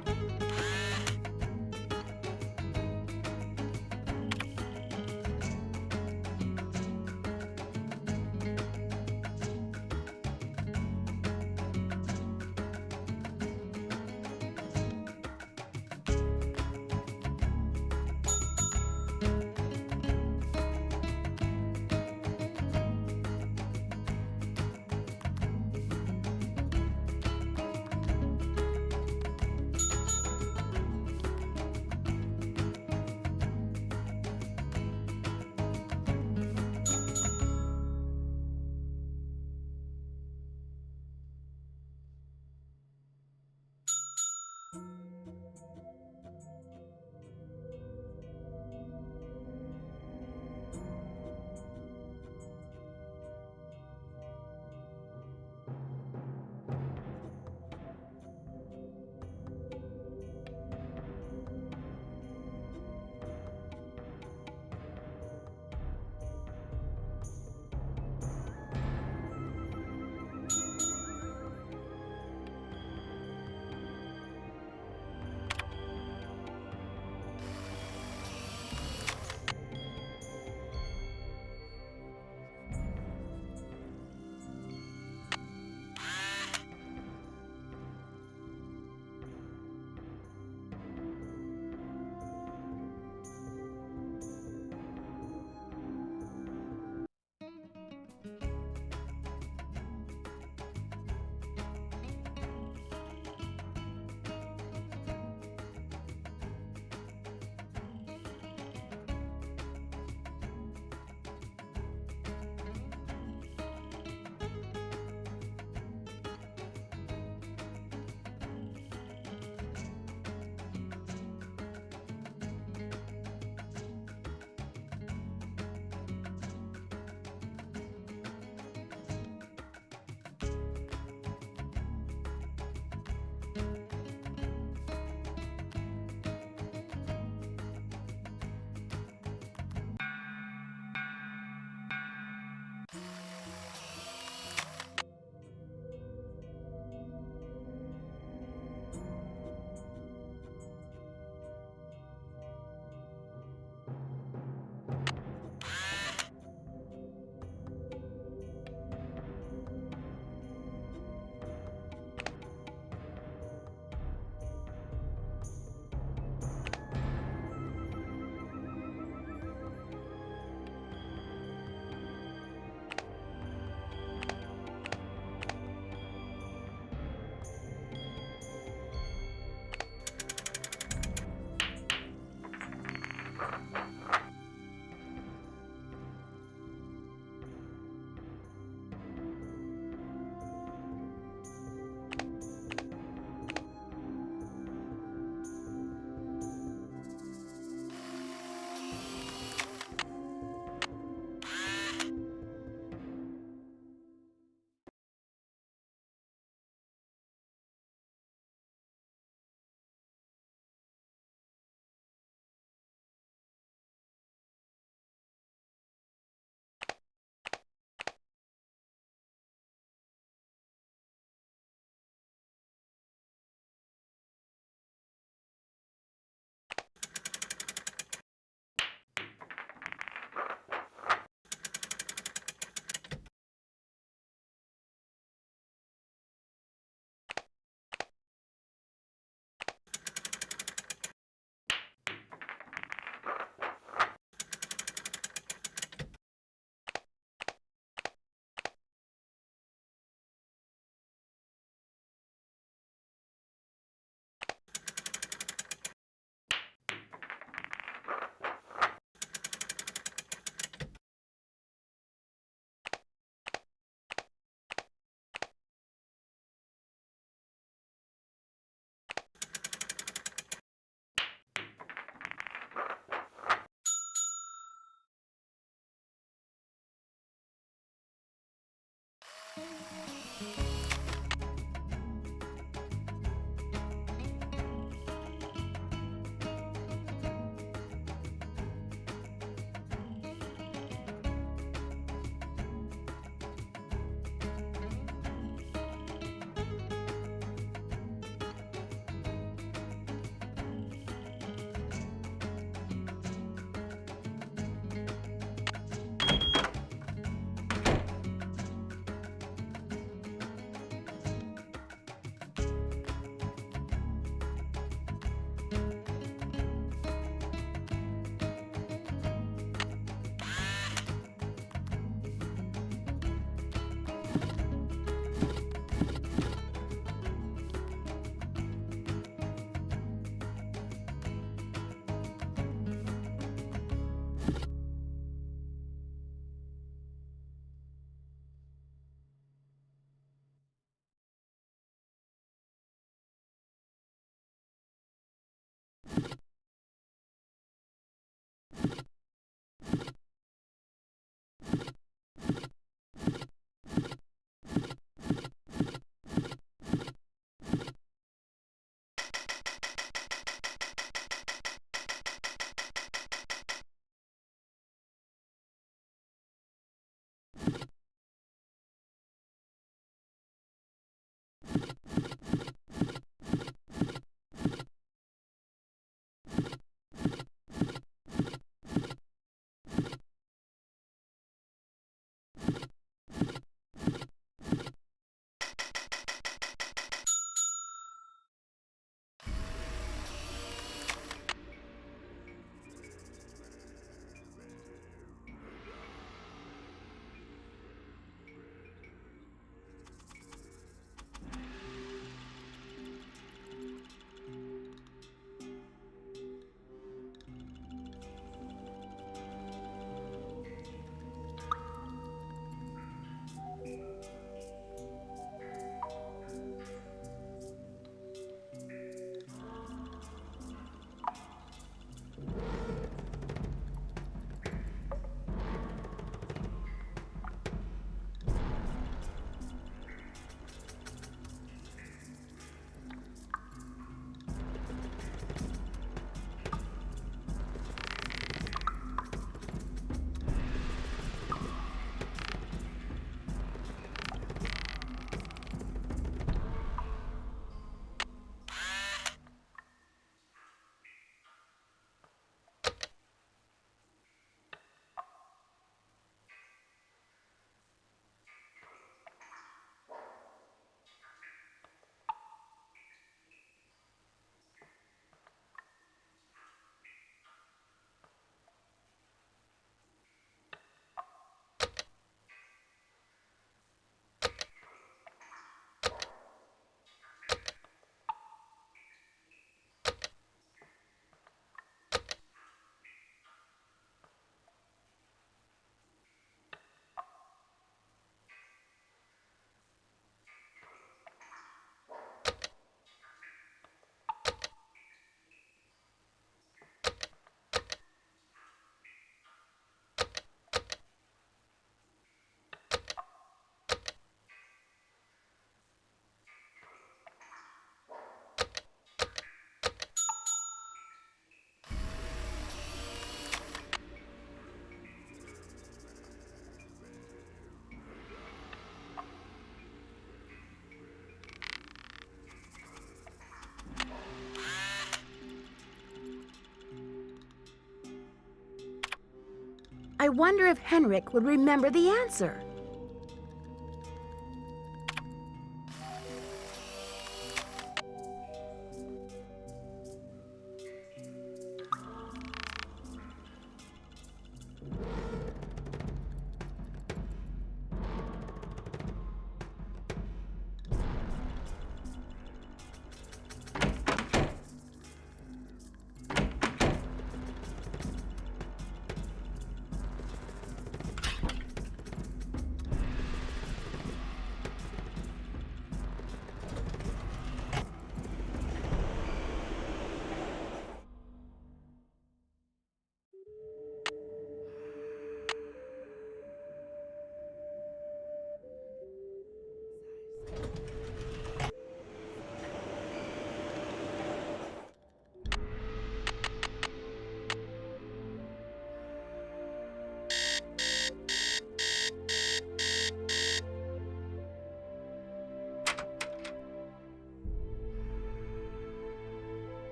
I wonder if Henrik would remember the answer.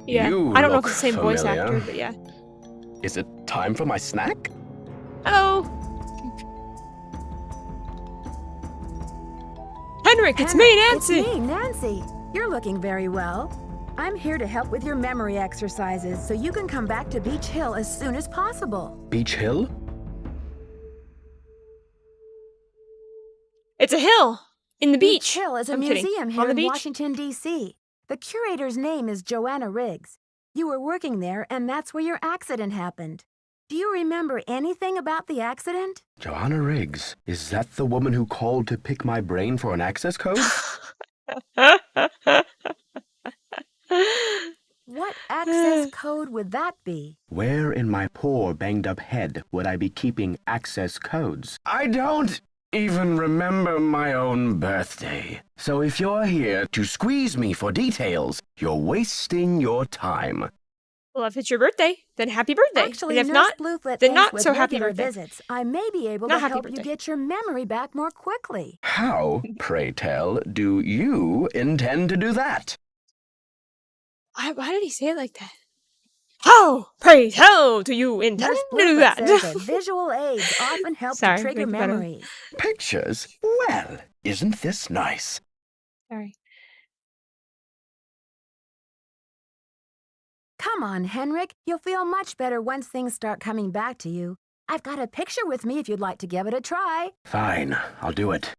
Yeah, You I don't know if look it's the same voice familiar. actor, but yeah. Is it time for my snack? Hello! Henrik, it's me, Nancy! It's me, Nancy. You're looking very well. I'm here to help with your memory exercises so you can come back to Beach Hill as soon as possible. Beach Hill? It's a hill! In the beach! Beach Hill is a I'm kidding. museum On here the in beach? Washington, D.C. The curator's name is Joanna Riggs. You were working there, and that's where your accident happened. Do you remember anything about the accident? Joanna Riggs. Is that the woman who called to pick my brain for an access code? What access code would that be? Where in my poor banged-up head would I be keeping access codes? I don't even remember my own birthday. So if you're here to squeeze me for details, you're wasting your time. Well, if it's your birthday, then happy birthday. Actually, and if Nurse not, Bluefoot then thinks not with so happy regular birthday. visits, I may be able Not to happy help you birthday. get your memory back more quickly. How, pray tell, do you intend to do that? Why did he say it like that? How, pray tell, do you intend Nurse to do Bluefoot that? says that visual aids often help Sorry, to trigger make fun of him. memories. Pictures? Well, isn't this nice? Sorry. Come on, Henrik. You'll feel much better once things start coming back to you. I've got a picture with me if you'd like to give it a try. Fine, I'll do it.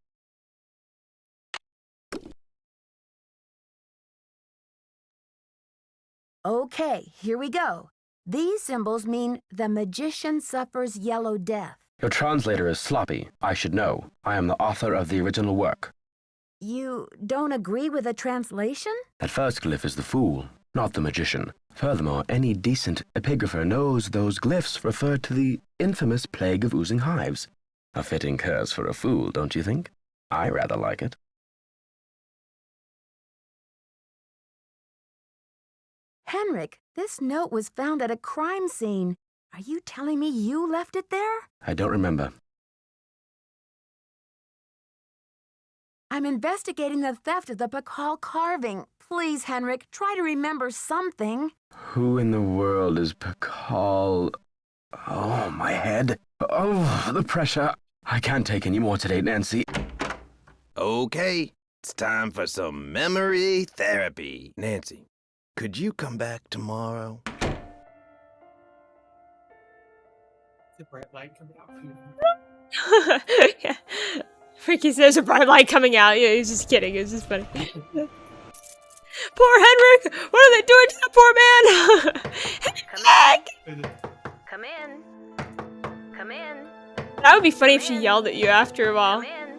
Okay, here we go. These symbols mean the magician suffers yellow death. Your translator is sloppy. I should know. I am the author of the original work. You don't agree with the translation? That first glyph is the fool, not the magician. Furthermore, any decent epigrapher knows those glyphs refer to the infamous plague of oozing hives. A fitting curse for a fool, don't you think? I rather like it. Henrik, this note was found at a crime scene. Are you telling me you left it there? I don't remember. I'm investigating the theft of the Pakal carving. Please, Henrik, try to remember something. Who in the world is Pakal? Oh, my head. Oh, the pressure. I can't take any more today, Nancy. Okay, it's time for some memory therapy. Nancy, could you come back tomorrow? The bright light coming out from Yeah. Freaky says a bright light coming out. Yeah, he's just kidding. It's just funny. Poor Henrik! What are they doing to that poor man? Henrik! Come in. Come in. That would be funny if she yelled at you after a while. Come in.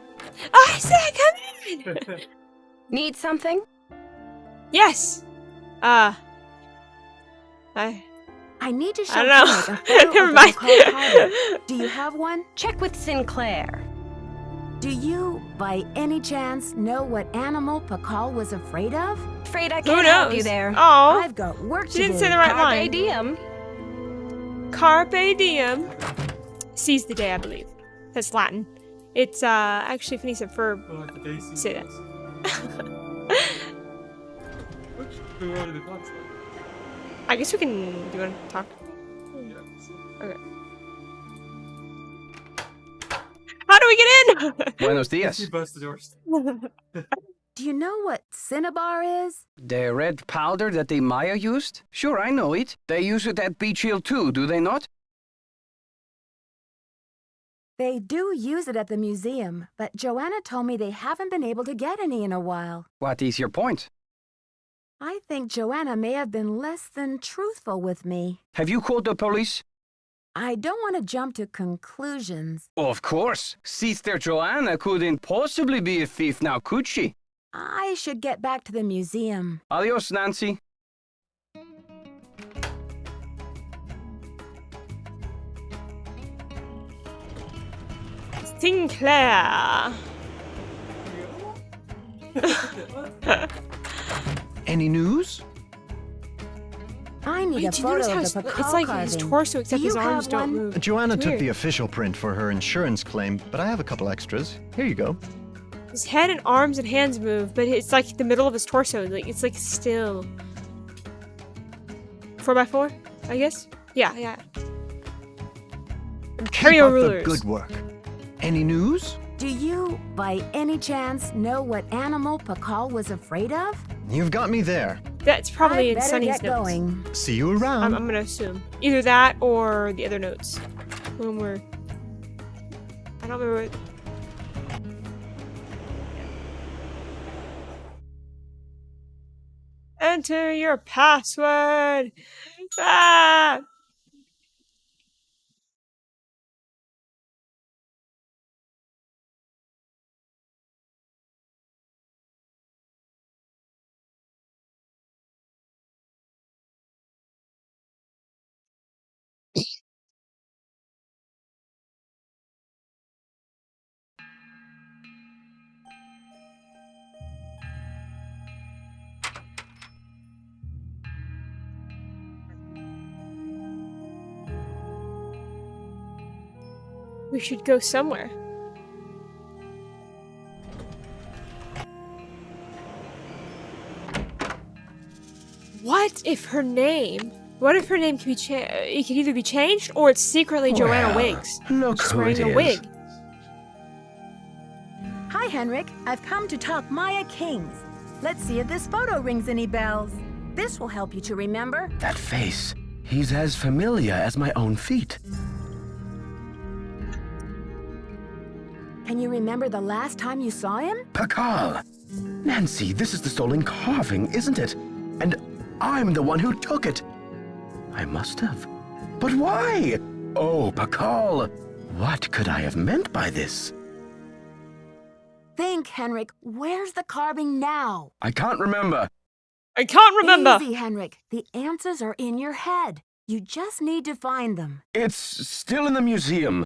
I said come in! Need something? Yes! I need to show I don't know. Henrik a photo Never of the mind. Pakal carving. Do you have one? Check with Sinclair. Do you, by any chance, know what animal Pakal was afraid of? Afraid I Who can't help knows? you there. Oh, I've got work she to didn't do. say the right Carpe line. diem. Carpe diem. Seize the day, I believe. That's Latin. It's actually Phineas said verb. Well, like the day sees Say that. Who wanted to talk to? I guess we can. Do you want to talk? Okay. How do we get in? Buenos dias. She busted doors. Do you know what cinnabar is? The red powder that the Maya used? Sure, I know it. They use it at Beach Hill too, do they not? They do use it at the museum, but Joanna told me they haven't been able to get any in a while. What is your point? I think Joanna may have been less than truthful with me. Have you called the police? I don't want to jump to conclusions. Of course. Sister Joanna couldn't possibly be a thief now, could she? I should get back to the museum. Adios, Nancy. Sinclair. Any news? I need a Wait, do you notice photo how of the Pakal it's like carving. his torso, except Do his you arms have don't one? move? Joanna It's took weird. the official print for her insurance claim, but I have a couple extras. Here you go. His head and arms and hands move, but it's like the middle of his torso. Like it's like still. 4x4, I guess. Yeah. Keep your up the rulers. good work. Any news? Do you, by any chance, know what animal Pakal was afraid of? You've got me there. That's probably I'd in better Sunny's get notes. going. See you around. I'm gonna assume either that or the other notes. When we're, I don't remember. Enter your password. Ah! We should go somewhere. What if her name? What if her name can be it can either be changed or it's secretly Joanna Well, Wiggs. look She's who wearing it a is. wig. Hi, Henrik. I've come to talk Maya Kings. Let's see if this photo rings any bells. This will help you to remember. That face. He's as familiar as my own feet. Can you remember the last time you saw him? Pakal! Nancy, this is the stolen carving, isn't it? And I'm the one who took it. I must have. But why? Oh, Pakal! What could I have meant by this? Think, Henrik. Where's the carving now? I can't remember. I can't remember. Easy, Henrik. The answers are in your head. You just need to find them. It's still in the museum.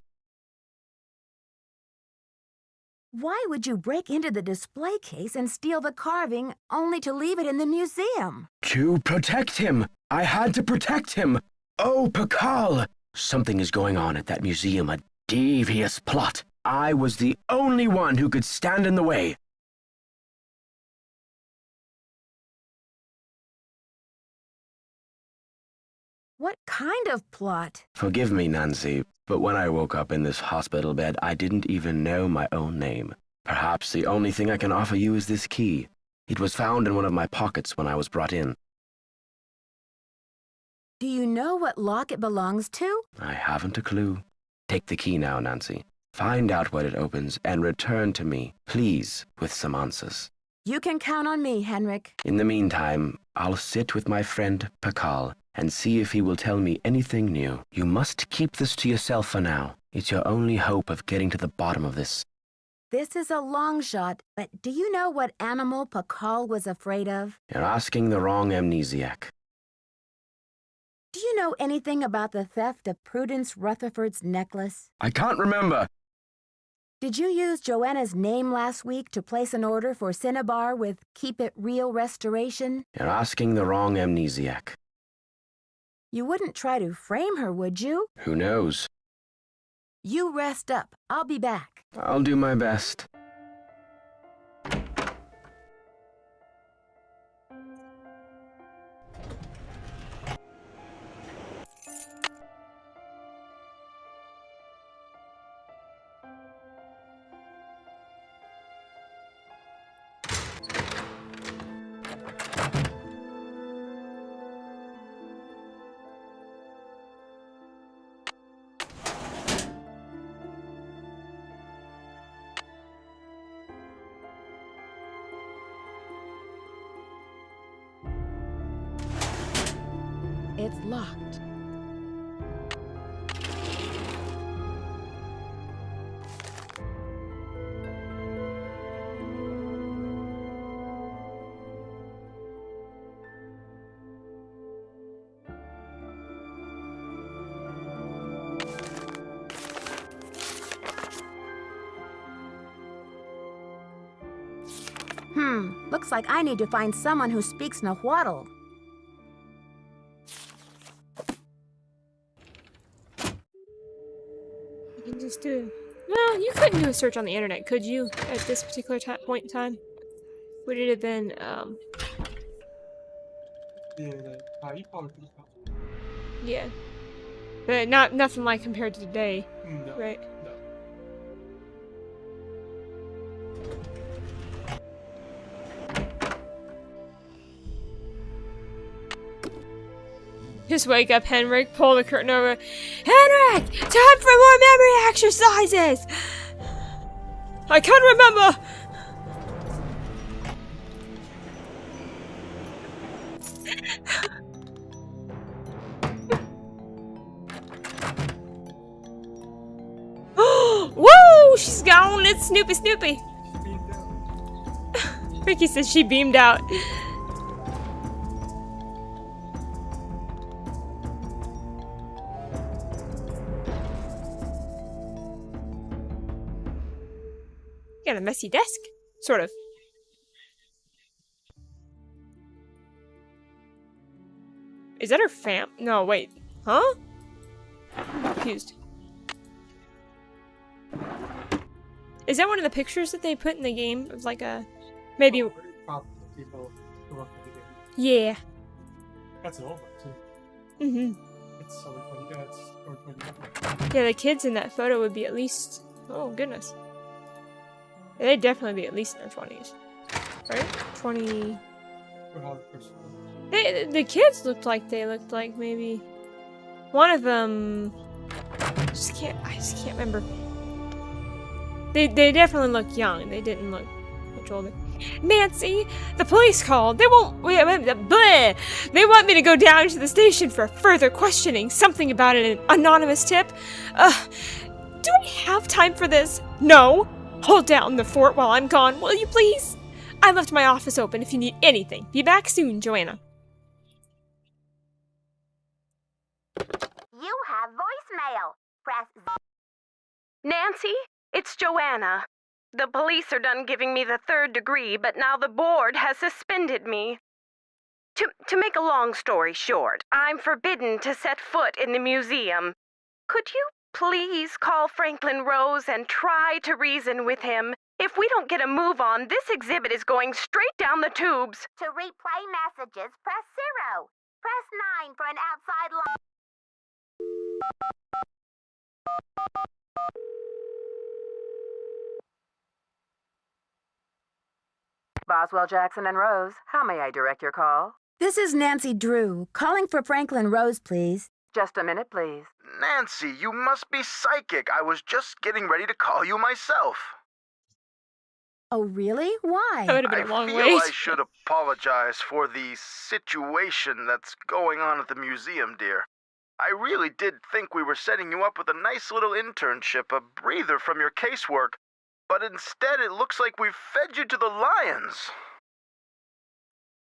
Why would you break into the display case and steal the carving only to leave it in the museum? To protect him. I had to protect him. Oh, Pakal! Something is going on at that museum, a devious plot. I was the only one who could stand in the way. What kind of plot? Forgive me, Nancy, but when I woke up in this hospital bed, I didn't even know my own name. Perhaps the only thing I can offer you is this key. It was found in one of my pockets when I was brought in. Do you know what lock it belongs to? I haven't a clue. Take the key now, Nancy. Find out what it opens and return to me, please, with some answers. You can count on me, Henrik. In the meantime, I'll sit with my friend Pakal and see if he will tell me anything new. You must keep this to yourself for now. It's your only hope of getting to the bottom of this. This is a long shot, but do you know what animal Pakal was afraid of? You're asking the wrong amnesiac. Do you know anything about the theft of Prudence Rutherford's necklace? I can't remember. Did you use Joanna's name last week to place an order for Cinnabar with Keep It Real Restoration? You're asking the wrong amnesiac. You wouldn't try to frame her, would you? Who knows? You rest up. I'll be back. I'll do my best. It's locked. Looks like I need to find someone who speaks Nahuatl. You can just do... Well, you couldn't do a search on the internet, could you? At this particular point in time? Would it have been, you probably could have. Yeah. But nothing like compared to today. No. Right? No. Just wake up, Henrik. Pull the curtain over. Henrik! Time for more memory exercises! I can't remember! Woo! She's gone! It's Snoopy Snoopy! Ricky says she beamed out. Got a messy desk. Sort of. Is that her fam? No, wait. Huh? I'm confused. Is that one of the pictures that they put in the game? Of like a... Maybe... Yeah. That's an old one, too. Mm-hmm. It's over 20. Yeah, it's over 20. Yeah, the kids in that photo would be at least... Oh, goodness. Yeah, they'd definitely be at least in their 20s. Right? 20... The kids looked like they looked like maybe... One of them... I just can't remember. They definitely look young. They didn't look much older. Nancy, the police called. They won't... Bleh. They want me to go down to the station for further questioning. Something about an anonymous tip. Do I have time for this? No. Hold down the fort while I'm gone, will you please? I left my office open if you need anything. Be back soon, Joanna. You have voicemail. Press... Nancy, it's Joanna. The police are done giving me the 3rd degree, but now the board has suspended me. To make a long story short, I'm forbidden to set foot in the museum. Could you please call Franklin Rose and try to reason with him? If we don't get a move on, this exhibit is going straight down the tubes. To replay messages, press 0. Press 9 for an outside line. Boswell, Jackson, and Rose, how may I direct your call? This is Nancy Drew, calling for Franklin Rose, please. Just a minute, please. Nancy, you must be psychic. I was just getting ready to call you myself. Oh, really? Why? That would have been a long I feel wait. I should apologize for the situation that's going on at the museum, dear. I really did think we were setting you up with a nice little internship, a breather from your casework, but instead it looks like we've fed you to the lions.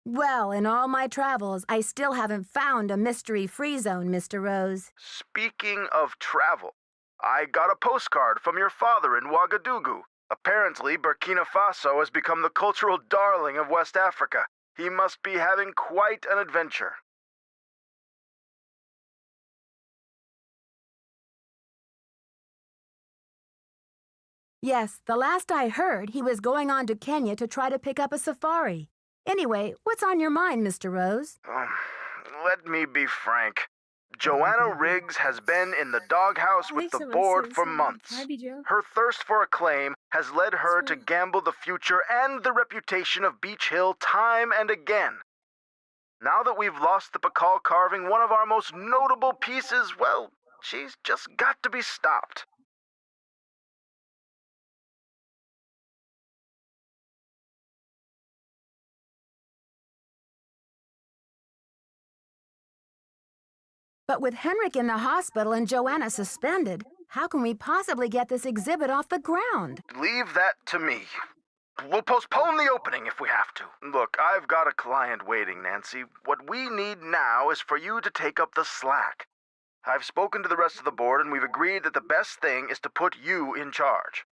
Well, in all my travels, I still haven't found a mystery-free zone, Mr. Rose. Speaking of travel, I got a postcard from your father in Ouagadougou. Apparently, Burkina Faso has become the cultural darling of West Africa. He must be having quite an adventure. Yes, the last I heard, he was going on to Kenya to try to pick up a safari. Anyway, what's on your mind, Mr. Rose? Let me be frank. Joanna Riggs has been in the doghouse with the board for months. Her thirst for acclaim has led her to gamble the future and the reputation of Beach Hill time and again. Now that we've lost the Pakal carving, one of our most notable pieces, well, she's just got to be stopped. But with Henrik in the hospital and Joanna suspended, how can we possibly get this exhibit off the ground? Leave that to me. We'll postpone the opening if we have to. Look, I've got a client waiting, Nancy. What we need now is for you to take up the slack. I've spoken to the rest of the board, and we've agreed that the best thing is to put you in charge.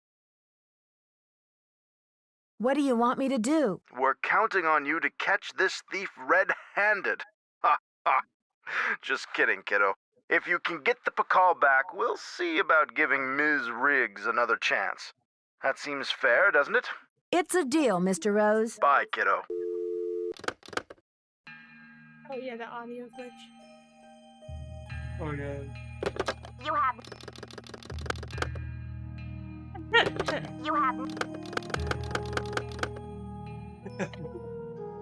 What do you want me to do? We're counting on you to catch this thief red-handed. Ha ha. Just kidding, kiddo. If you can get the Pakal back, we'll see about giving Ms. Riggs another chance. That seems fair, doesn't it? It's a deal, Mr. Rose. Bye, kiddo. Oh yeah, the audio glitch. Oh yeah. You have... you have...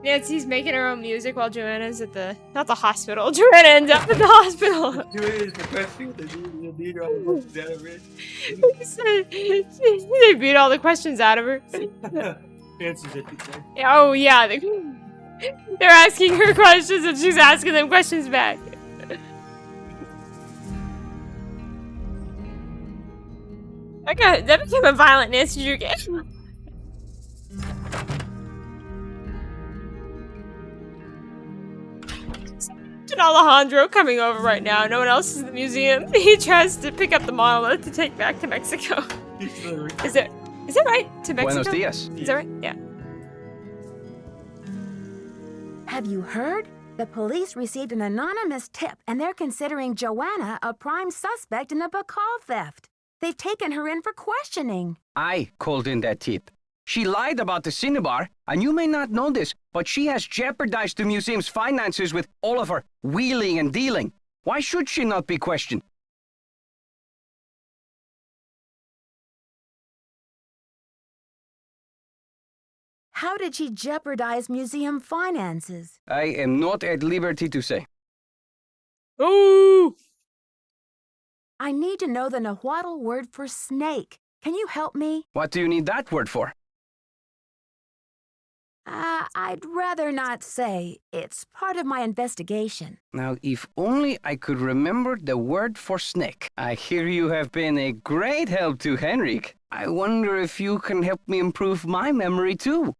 Nancy's making her own music while Joanna's at the... not the hospital. Joanna ends up at the hospital. Joanna's the question. They beat all the questions out of her. They beat all the questions out of her. Answers it, you say. Oh yeah, they're asking her questions and she's asking them questions back. That became a violent Nancy Drew game. And Alejandro coming over right now. No one else is in the museum. He tries to pick up the monolith to take back to Mexico. Is it right? To Mexico? Buenos dias. Is that right? Yeah. Have you heard? The police received an anonymous tip, and they're considering Joanna a prime suspect in the Pakal theft. They've taken her in for questioning. I called in that tip. She lied about the cinnabar, and you may not know this, but she has jeopardized the museum's finances with all of her wheeling and dealing. Why should she not be questioned? How did she jeopardize museum finances? I am not at liberty to say. Ooh! I need to know the Nahuatl word for snake. Can you help me? What do you need that word for? I'd rather not say. It's part of my investigation. Now, if only I could remember the word for snake. I hear you have been a great help to Henrik. I wonder if you can help me improve my memory too.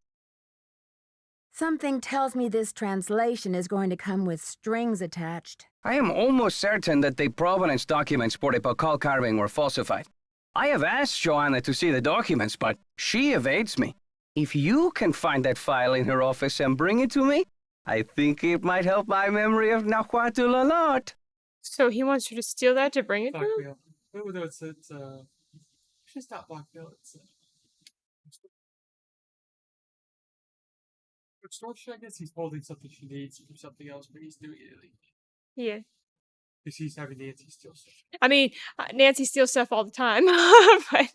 Something tells me this translation is going to come with strings attached. I am almost certain that the provenance documents for the Pakal carving were falsified. I have asked Joanna to see the documents, but she evades me. If you can find that file in her office and bring it to me, I think it might help my memory of Nahuatl a lot. So he wants her to steal that to bring it to him? Blackmail. Oh no, it's not blackmail. It's extortion. I guess he's holding something she needs for something else, but he's doing it illegally. Yeah. Because he's having Nancy steal stuff. I mean, Nancy steals stuff all the time, but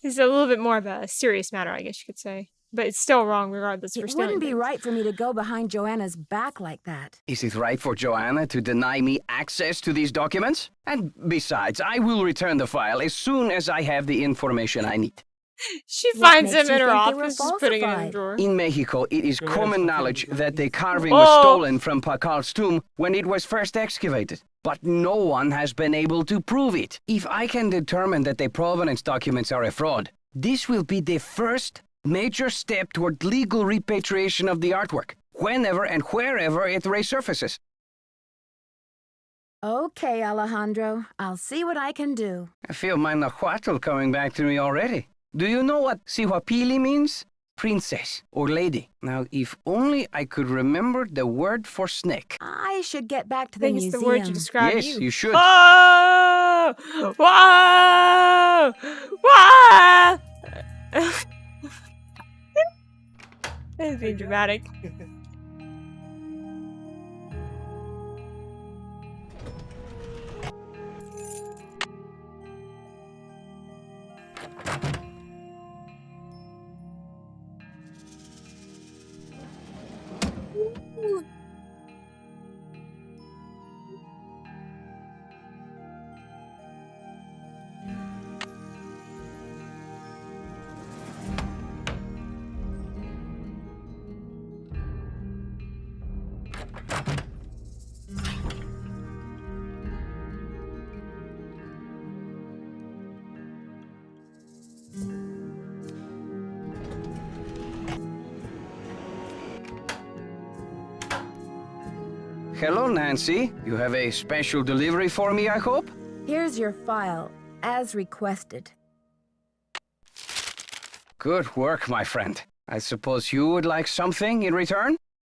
it's a little bit more of a serious matter, I guess you could say. But it's still wrong regardless for It stealing wouldn't be things. right for me to go behind Joanna's back like that. Is it right for Joanna to deny me access to these documents? And besides, I will return the file as soon as I have the information I need. She What finds makes them in you her think they were office, just putting it in a falsified? drawer. In Mexico, it is common knowledge that the carving Oh. was stolen from Pakal's tomb when it was first excavated. But no one has been able to prove it. If I can determine that the provenance documents are a fraud, this will be the first major step toward legal repatriation of the artwork, whenever and wherever it resurfaces. Okay, Alejandro. I'll see what I can do. I feel my Nahuatl coming back to me already. Do you know what Sihuapili means? Princess or lady. Now, if only I could remember the word for snake. I should get back to I the think museum. it's the word you describe Yes, you should. Whoa! Whoa! Whoa! He's being dramatic. Hello, Nancy. You have a special delivery for me, I hope? Here's your file, as requested. Good work, my friend. I suppose you would like something in return?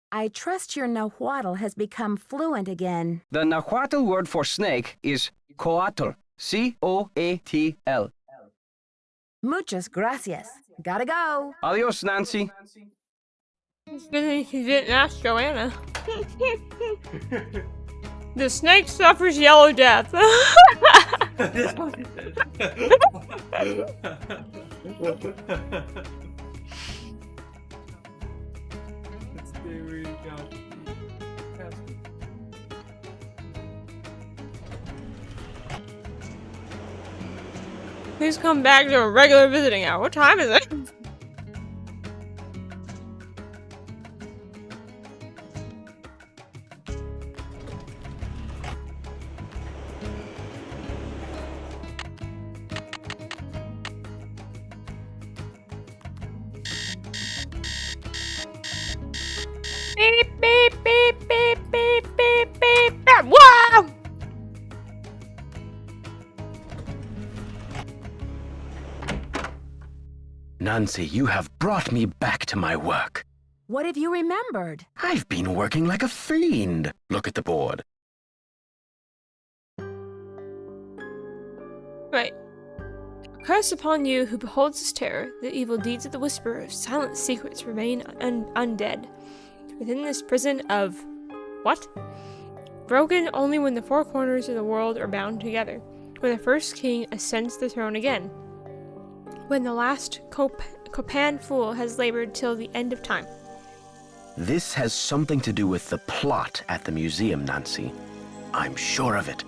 I trust your Nahuatl has become fluent again. The Nahuatl word for snake is coatl. C-O-A-T-L. Muchas gracias. Gotta go. Adios, Nancy. It's good that he didn't ask Joanna. The snake suffers yellow death. Please come back to a regular visiting hour. What time is it? Beep, beep, beep, beep, beep, beep, beep. Wow! Nancy, you have brought me back to my work. What have you remembered? I've been working like a fiend. Look at the board. Right. Curse upon you who beholds this terror, the evil deeds of the whisperer of silent secrets remain undead. Within this prison of... what? Broken only when the four corners of the world are bound together, when the first king ascends the throne again, when the last Copan fool has labored till the end of time. This has something to do with the plot at the museum, Nancy. I'm sure of it.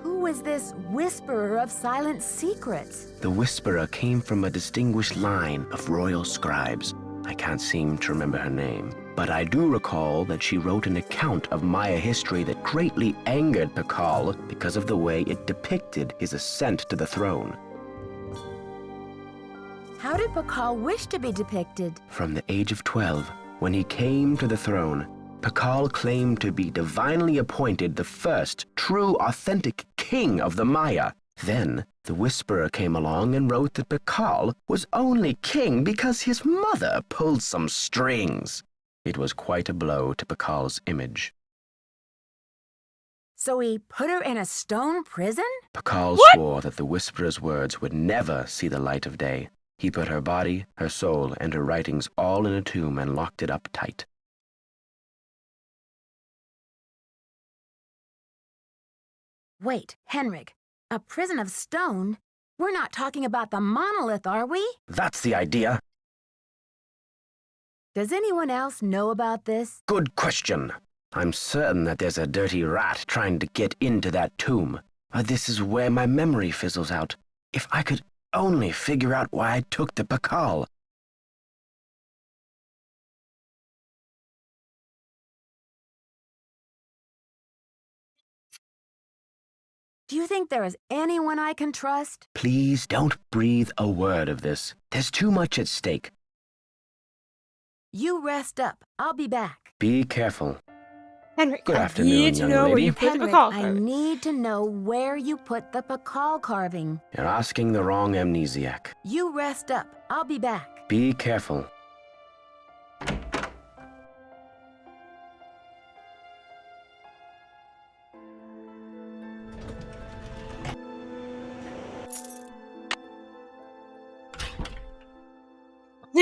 Who is this whisperer of silent secrets? The Whisperer came from a distinguished line of royal scribes. I can't seem to remember her name, but I do recall that she wrote an account of Maya history that greatly angered Pakal because of the way it depicted his ascent to the throne. How did Pakal wish to be depicted? From the age of 12, when he came to the throne, Pakal claimed to be divinely appointed the first true authentic king of the Maya. Then, the Whisperer came along and wrote that Pakal was only king because his mother pulled some strings. It was quite a blow to Pakal's image. So he put her in a stone prison? Pakal swore that the Whisperer's words would never see the light of day. He put her body, her soul, and her writings all in a tomb and locked it up tight. Wait, Henrik, a prison of stone? We're not talking about the monolith, are we? That's the idea. Does anyone else know about this? Good question. I'm certain that there's a dirty rat trying to get into that tomb. This is where my memory fizzles out. If I could only figure out why I took the Pakal. Do you think there is anyone I can trust? Please don't breathe a word of this. There's too much at stake. You rest up. I'll be back. Be careful. Henrik, Good I afternoon, need to young know where lady. you put the Henrik, Pakal I carving. need to know where you put the Pakal carving. You're asking the wrong amnesiac. You rest up. I'll be back. Be careful.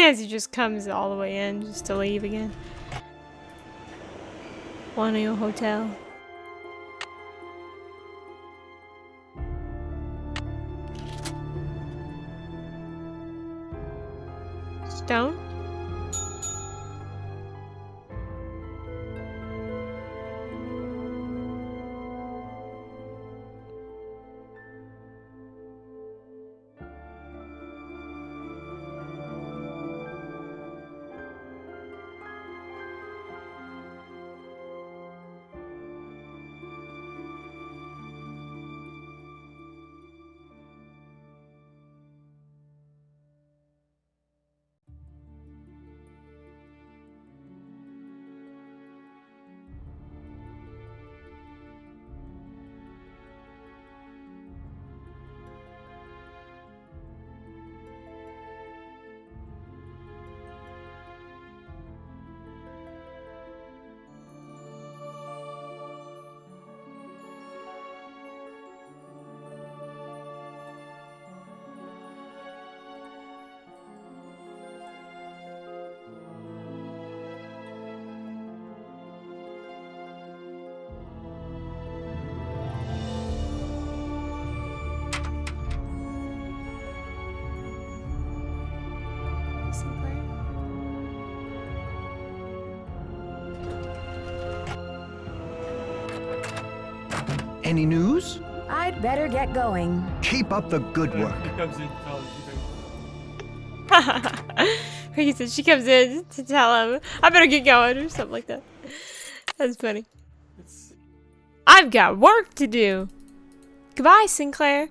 Nancy just comes all the way in just to leave again. Wanio Hotel. Stone? Any news? I'd better get going. Keep up the good work. He comes in, Ricky said she comes in to tell him, I better get going, or something like that. That's funny. I've got work to do. Goodbye, Sinclair.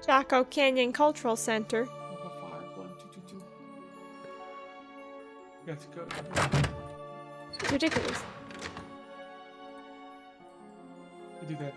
Chaco Canyon Cultural Center. You have to go. It's ridiculous. You do that.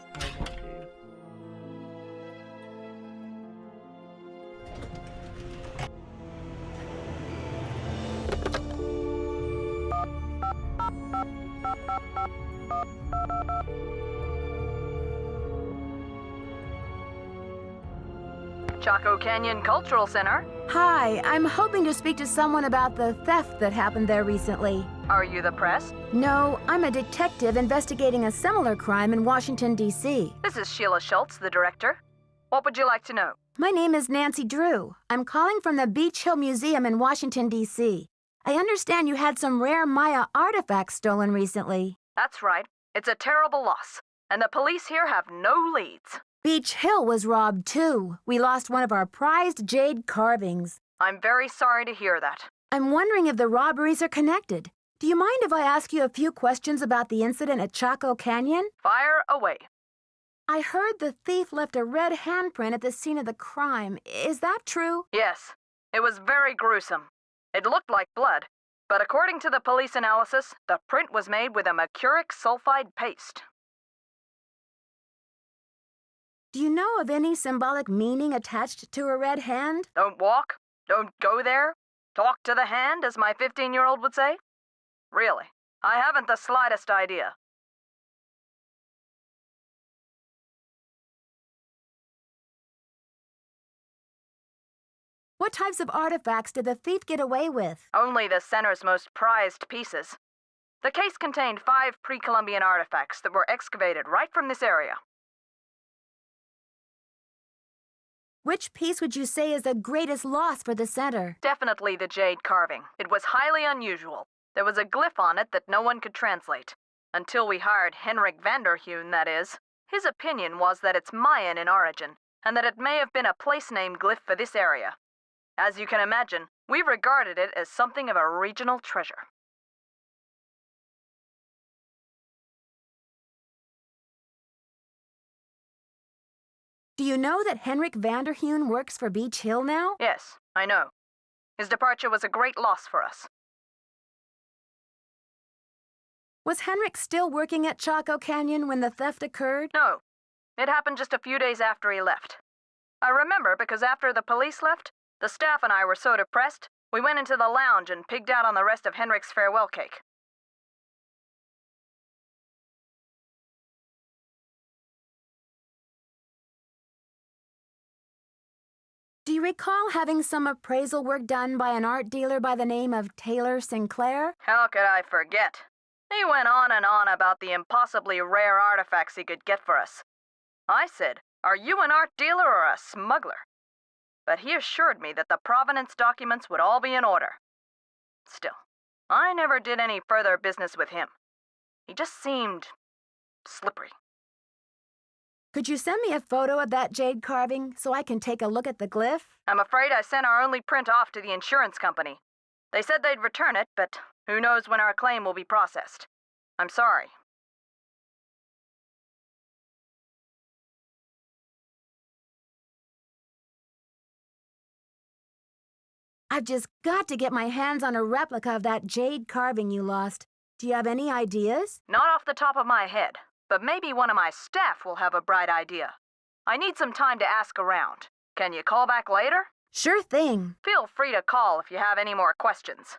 Chaco Canyon Cultural Center. Hi, I'm hoping to speak to someone about the theft that happened there recently. Are you the press? No, I'm a detective investigating a similar crime in Washington, D.C. This is Sheila Schultz, the director. What would you like to know? My name is Nancy Drew. I'm calling from the Beach Hill Museum in Washington, D.C. I understand you had some rare Maya artifacts stolen recently. That's right. It's a terrible loss, and the police here have no leads. Beach Hill was robbed, too. We lost one of our prized jade carvings. I'm very sorry to hear that. I'm wondering if the robberies are connected. Do you mind if I ask you a few questions about the incident at Chaco Canyon? Fire away. I heard the thief left a red handprint at the scene of the crime. Is that true? Yes. It was very gruesome. It looked like blood, but according to the police analysis, the print was made with a mercuric sulfide paste. Do you know of any symbolic meaning attached to a red hand? Don't walk. Don't go there. Talk to the hand, as my 15-year-old would say. Really, I haven't the slightest idea. What types of artifacts did the thief get away with? Only the center's most prized pieces. The case contained 5 pre-Columbian artifacts that were excavated right from this area. Which piece would you say is the greatest loss for the center? Definitely the jade carving. It was highly unusual. There was a glyph on it that no one could translate. Until we hired Henrik Vanderheun, that is. His opinion was that it's Mayan in origin, and that it may have been a place name glyph for this area. As you can imagine, we regarded it as something of a regional treasure. Do you know that Henrik Vanderheun works for Beach Hill now? Yes, I know. His departure was a great loss for us. Was Henrik still working at Chaco Canyon when the theft occurred? No. It happened just a few days after he left. I remember because after the police left, the staff and I were so depressed, We went into the lounge and pigged out on the rest of Henrik's farewell cake. Do you recall having some appraisal work done by an art dealer by the name of Taylor Sinclair? How could I forget? He went on and on about the impossibly rare artifacts he could get for us. I said, "Are you an art dealer or a smuggler?" But he assured me that the provenance documents would all be in order. Still, I never did any further business with him. He just seemed slippery. Could you send me a photo of that jade carving so I can take a look at the glyph? I'm afraid I sent our only print off to the insurance company. They said they'd return it, but who knows when our claim will be processed. I'm sorry. I've just got to get my hands on a replica of that jade carving you lost. Do you have any ideas? Not off the top of my head, but maybe one of my staff will have a bright idea. I need some time to ask around. Can you call back later? Sure thing. Feel free to call if you have any more questions.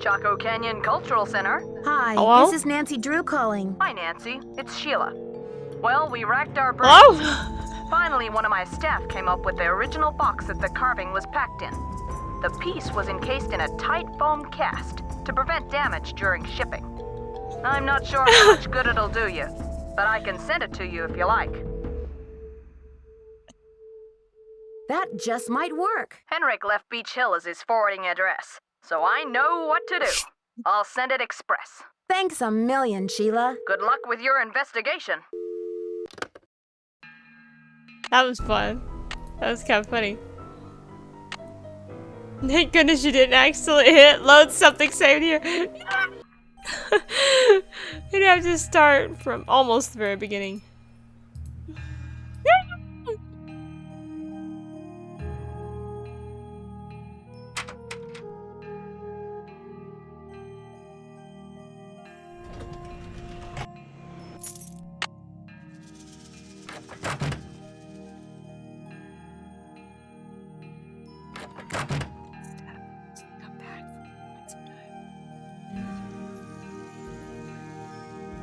Chaco Canyon Cultural Center. Hi, Hello? this is Nancy Drew calling. Hi, Nancy. It's Sheila. Well, we racked our brains. Hello? Finally, one of my staff came up with the original box that the carving was packed in. The piece was encased in a tight foam cast to prevent damage during shipping. I'm not sure how much good it'll do you, but I can send it to you if you like. That just might work. Henrik left Beach Hill as his forwarding address, so I know what to do. I'll send it express. Thanks a million, Sheila. Good luck with your investigation. That was fun. That was kind of funny. Thank goodness you didn't accidentally hit load something saved here. You'd have to start from almost the very beginning.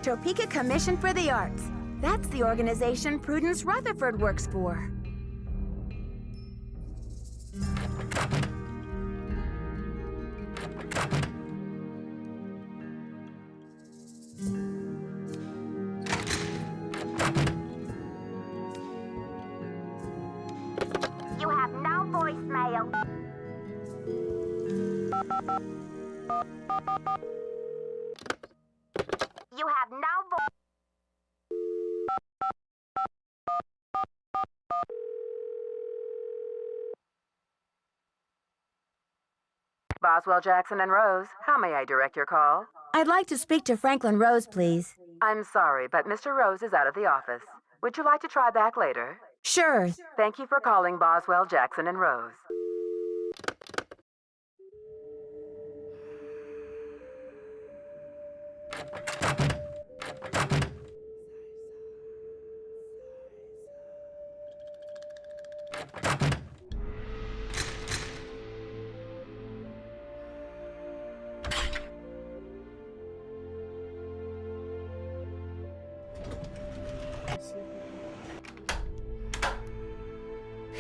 Topeka Commission for the Arts. That's the organization Prudence Rutherford works for. You have no voicemail. You have no Boswell, Jackson, and Rose, how may I direct your call? I'd like to speak to Franklin Rose, please. I'm sorry, but Mr. Rose is out of the office. Would you like to try back later? Sure. Thank you for calling Boswell, Jackson, and Rose.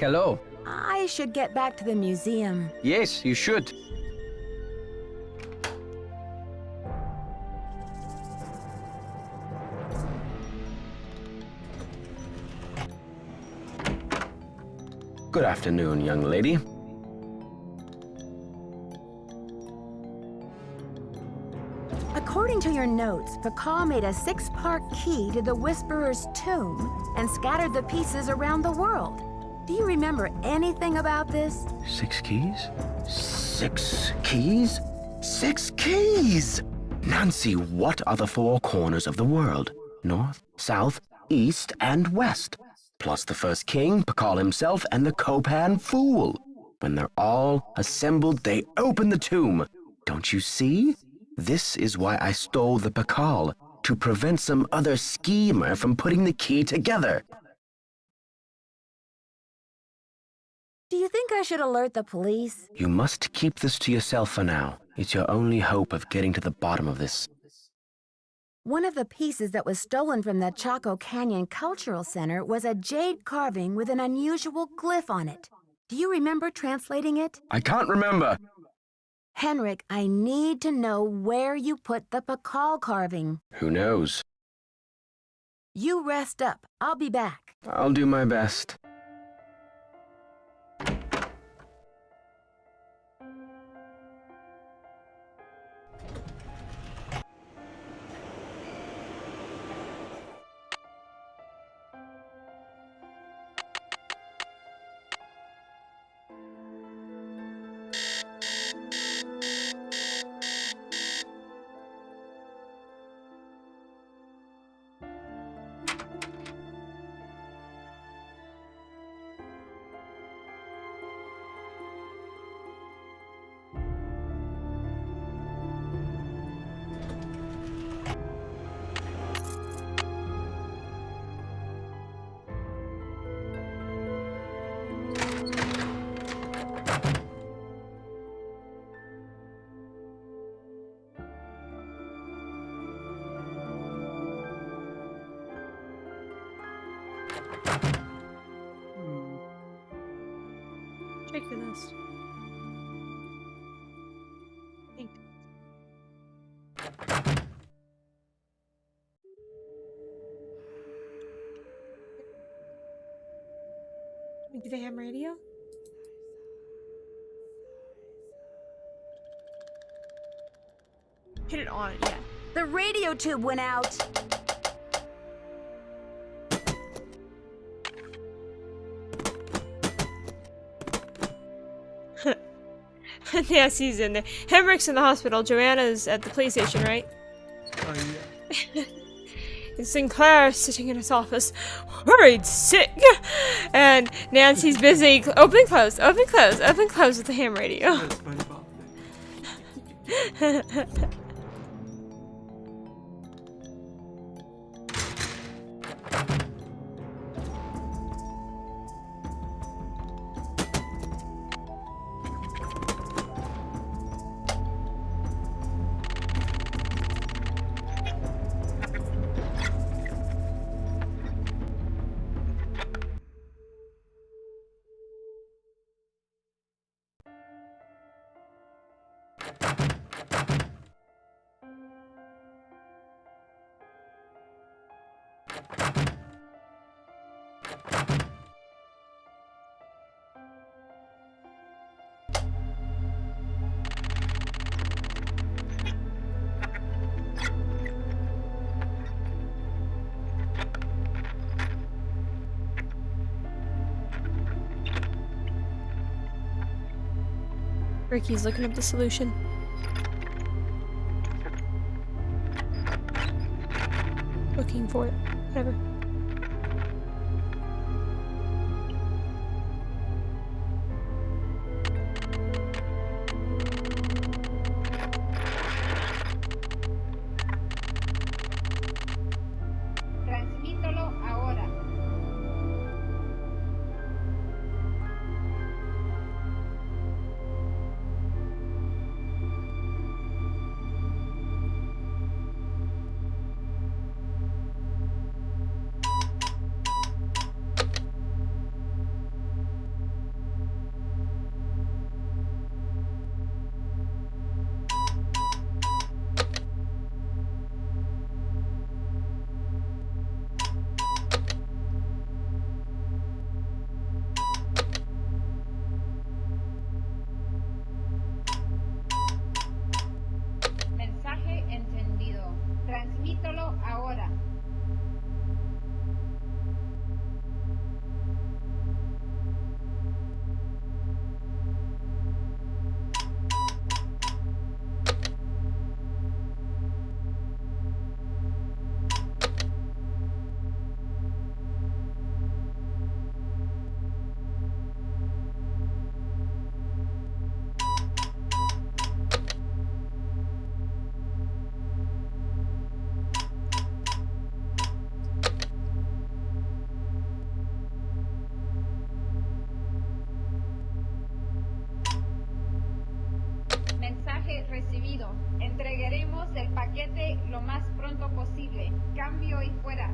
Hello. I should get back to the museum. Yes, you should. Good afternoon, young lady. to your notes, Pakal made a 6-part key to the Whisperer's tomb and scattered the pieces around the world. Do you remember anything about this? 6 keys? 6 keys? 6 keys! Nancy, what are the 4 corners of the world? North, south, east, and west. Plus the first king, Pakal himself, and the Copan fool. When they're all assembled, they open the tomb. Don't you see? This is why I stole the Pakal, to prevent some other schemer from putting the key together. Do you think I should alert the police? You must keep this to yourself for now. It's your only hope of getting to the bottom of this. One of the pieces that was stolen from the Chaco Canyon Cultural Center was a jade carving with an unusual glyph on it. Do you remember translating it? I can't remember. Henrik, I need to know where you put the Pakal carving. Who knows? You rest up. I'll be back. I'll do my best. Check your list. Think. Do they have radio? Hit it on, yeah. The radio tube went out. Nancy's in there. Henrik's in the hospital. Joanna's at the police station, right? Oh, yeah. And Sinclair's sitting in his office, worried sick. And Nancy's busy. Open, close, open, close, open, close with the ham radio. That's SpongeBob. Ricky's looking up the solution. Looking for it. Whatever. Transmítelo ahora. lo más pronto posible. Cambio y fuera.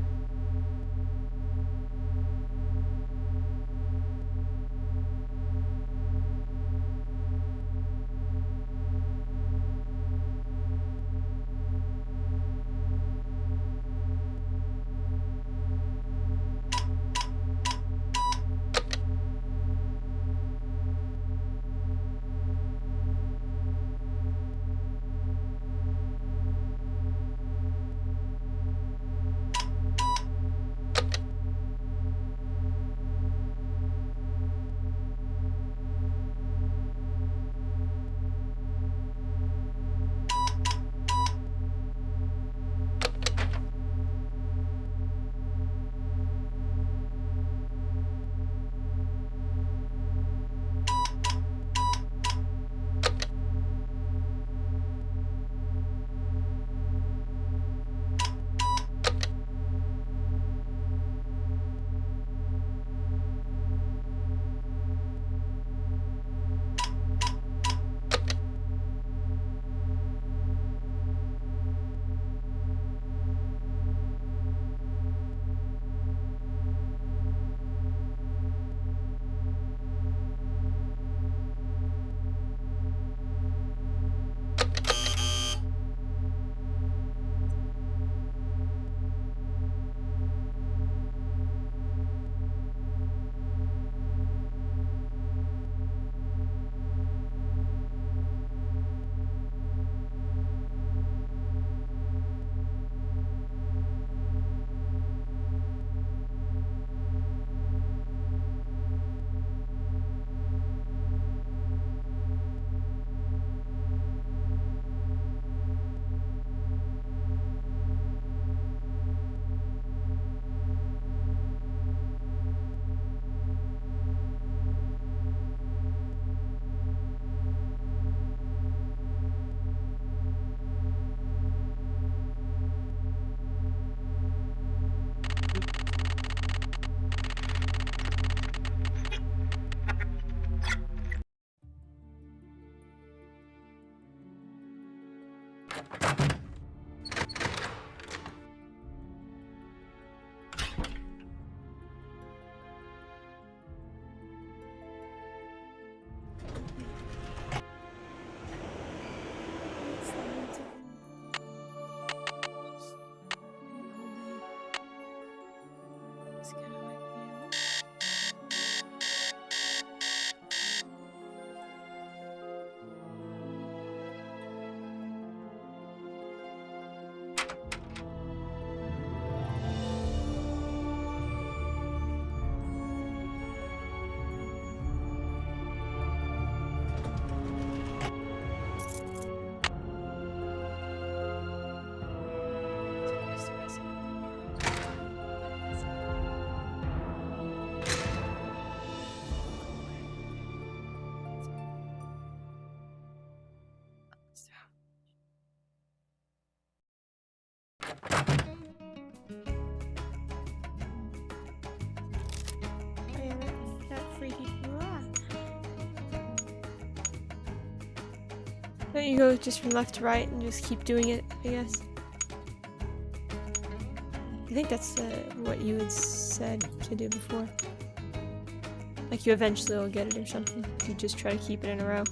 Don't you go just from left to right and just keep doing it, I guess? I think that's what you had said to do before. Like you eventually will get it or something. You just try to keep it in a row.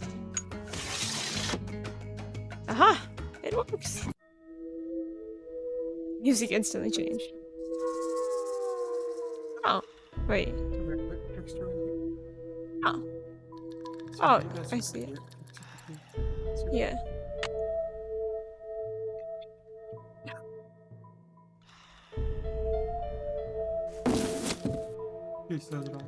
Aha! It works! Music instantly changed. Oh, wait. Oh. Oh, I see it. Yeah. He says it all.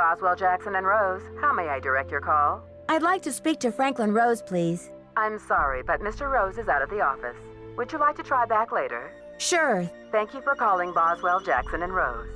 Boswell, Jackson, and Rose. How may I direct your call? I'd like to speak to Franklin Rose, please. I'm sorry, but Mr. Rose is out of the office. Would you like to try back later? Sure. Thank you for calling Boswell, Jackson, and Rose.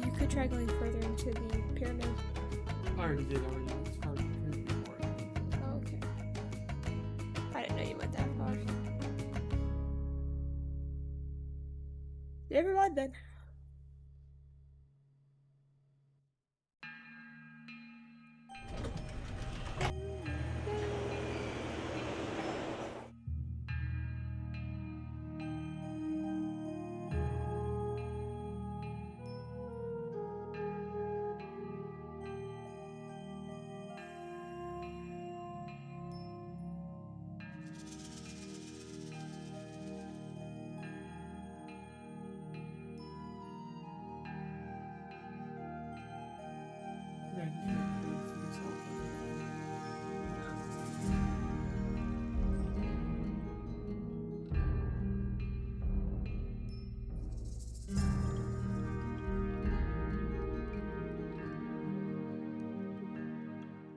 You could try going further into the pyramid. I already did. It's hard to prove before. Oh, okay. I didn't know you went that far. Never mind then.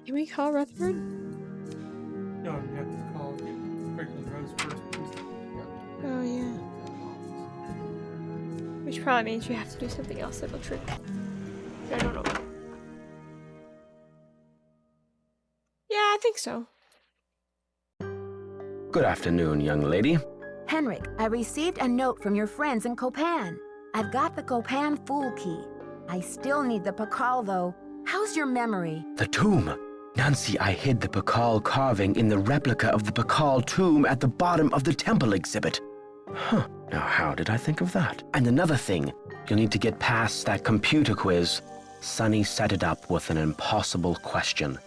Can we call Rutherford? No, you have to call Franklin Rose first. Oh, yeah. Which probably means you have to do something else that will trigger. I don't know. Yeah, I think so. Good afternoon, young lady. Henrik, I received a note from your friends in Copan. I've got the Copan Fool Key. I still need the Pakal, though. How's your memory? The tomb. Nancy, I hid the Pakal carving in the replica of the Pakal tomb at the bottom of the temple exhibit. Huh. Now, how did I think of that? And another thing, you'll need to get past that computer quiz. Sonny set it up with an impossible question.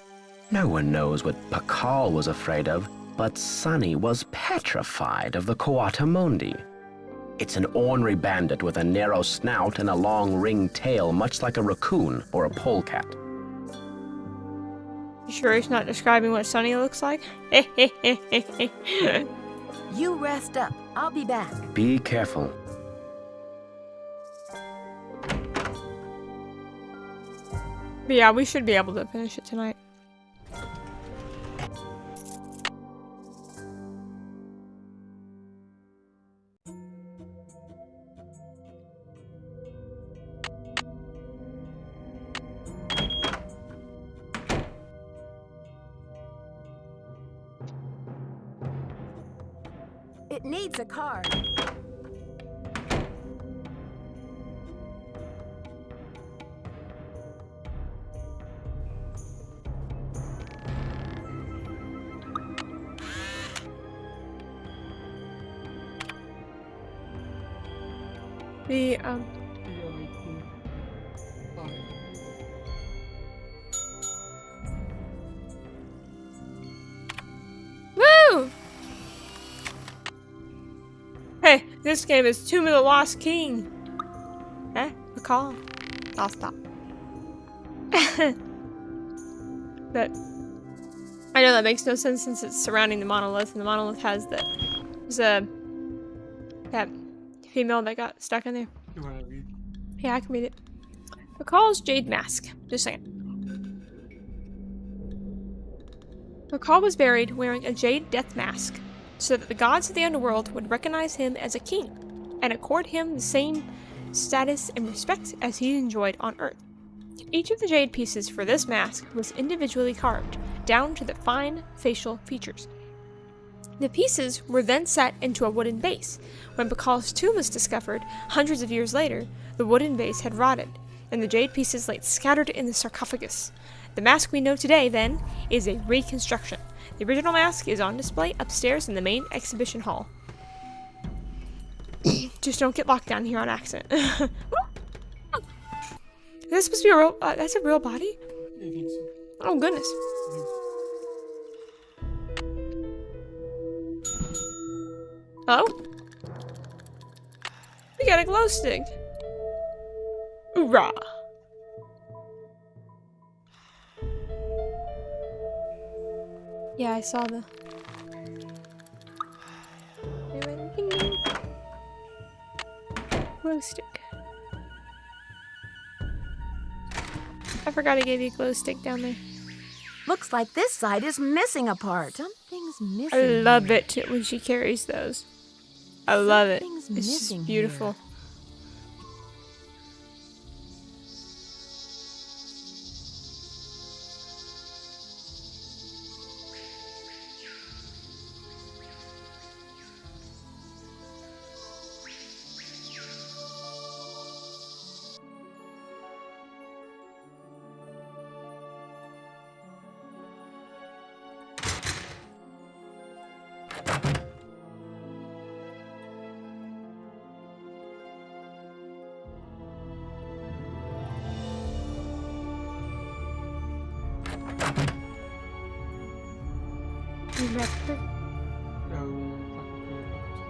No one knows what Pakal was afraid of, but Sonny was petrified of the Coatamundi. It's an ornery bandit with a narrow snout and a long ringed tail, much like a raccoon or a polecat. You sure he's not describing what Sonny looks like? You rest up. I'll be back. Be careful. But yeah, we should be able to finish it tonight. It needs a card. The Woo! Hey, this game is Tomb of the Lost King. Eh? A call. I'll stop. But I know that makes no sense since it's surrounding the monolith, and the monolith has the There's that female that got stuck in there. You want to read? Yeah, I can read it. Pakal's Jade Mask. Just a second. Pakal was buried wearing a jade death mask, so that the gods of the underworld would recognize him as a king, and accord him the same status and respect as he enjoyed on Earth. Each of the jade pieces for this mask was individually carved, down to the fine facial features. The pieces were then set into a wooden base. When Pakal's tomb was discovered, hundreds of years later, the wooden base had rotted, and the jade pieces lay scattered in the sarcophagus. The mask we know today, then, is a reconstruction. The original mask is on display upstairs in the main exhibition hall. Just don't get locked down here on accident. Is this supposed to be a real... that's a real body? I think so. Oh, goodness. Oh? We got a glow stick. Hoorah! Yeah, I saw the... Ding, ding. Glow stick. I forgot I gave you a glow stick down there. Looks like this side is missing a part. Something's missing. I love it when she carries those. I love it. Something's It's missing just beautiful. here.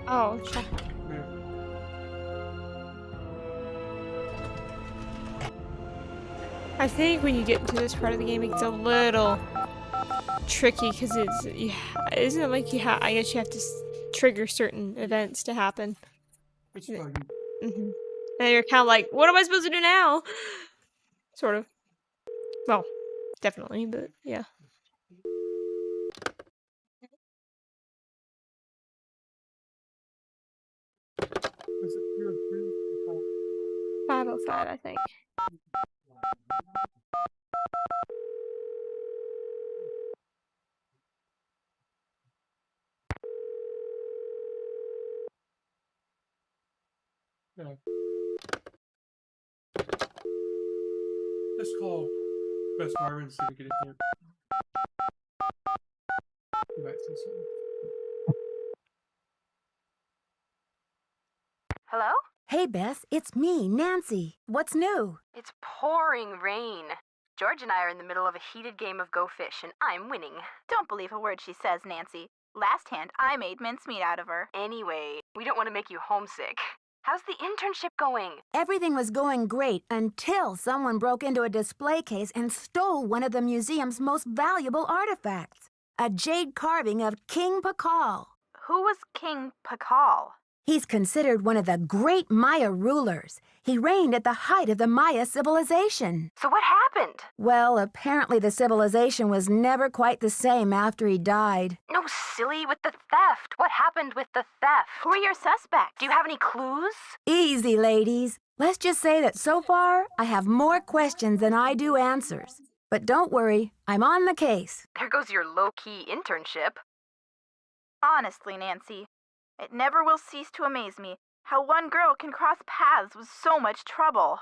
Oh, check. I think when you get into this part of the game, it gets a little tricky because it's isn't it like I guess you have to trigger certain events to happen. And you're kind of like, what am I supposed to do now? Sort of. Well, definitely, but yeah. 505, I think. Yeah. Let's call Best Barber and see if we get it here. You might say something. Hello? Hey, Bess, it's me, Nancy. What's new? It's pouring rain. George and I are in the middle of a heated game of Go Fish, and I'm winning. Don't believe a word she says, Nancy. Last hand, I made mincemeat out of her. Anyway, we don't want to make you homesick. How's the internship going? Everything was going great until someone broke into a display case and stole one of the museum's most valuable artifacts, a jade carving of King Pakal. Who was King Pakal? He's considered one of the great Maya rulers. He reigned at the height of the Maya civilization. So what happened? Well, apparently the civilization was never quite the same after he died. No, silly, with the theft. What happened with the theft? Who are your suspects? Do you have any clues? Easy, ladies. Let's just say that so far, I have more questions than I do answers. But don't worry, I'm on the case. There goes your low-key internship. Honestly, Nancy, it never will cease to amaze me how one girl can cross paths with so much trouble.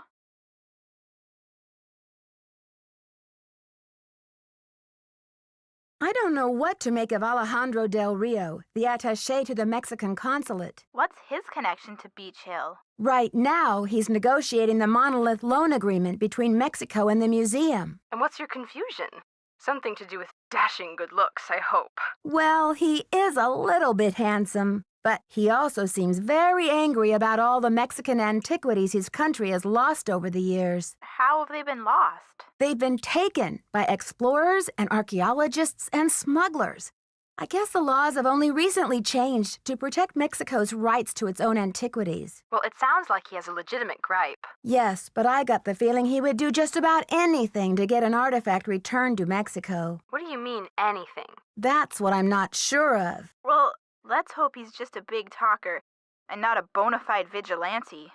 I don't know what to make of Alejandro Del Rio, the attaché to the Mexican consulate. What's his connection to Beach Hill? Right now, he's negotiating the monolith loan agreement between Mexico and the museum. And what's your confusion? Something to do with dashing good looks, I hope. Well, he is a little bit handsome, but he also seems very angry about all the Mexican antiquities his country has lost over the years. How have they been lost? They've been taken by explorers and archaeologists and smugglers. I guess the laws have only recently changed to protect Mexico's rights to its own antiquities. Well, it sounds like he has a legitimate gripe. Yes, but I got the feeling he would do just about anything to get an artifact returned to Mexico. What do you mean, anything? That's what I'm not sure of. Well, let's hope he's just a big talker and not a bona fide vigilante.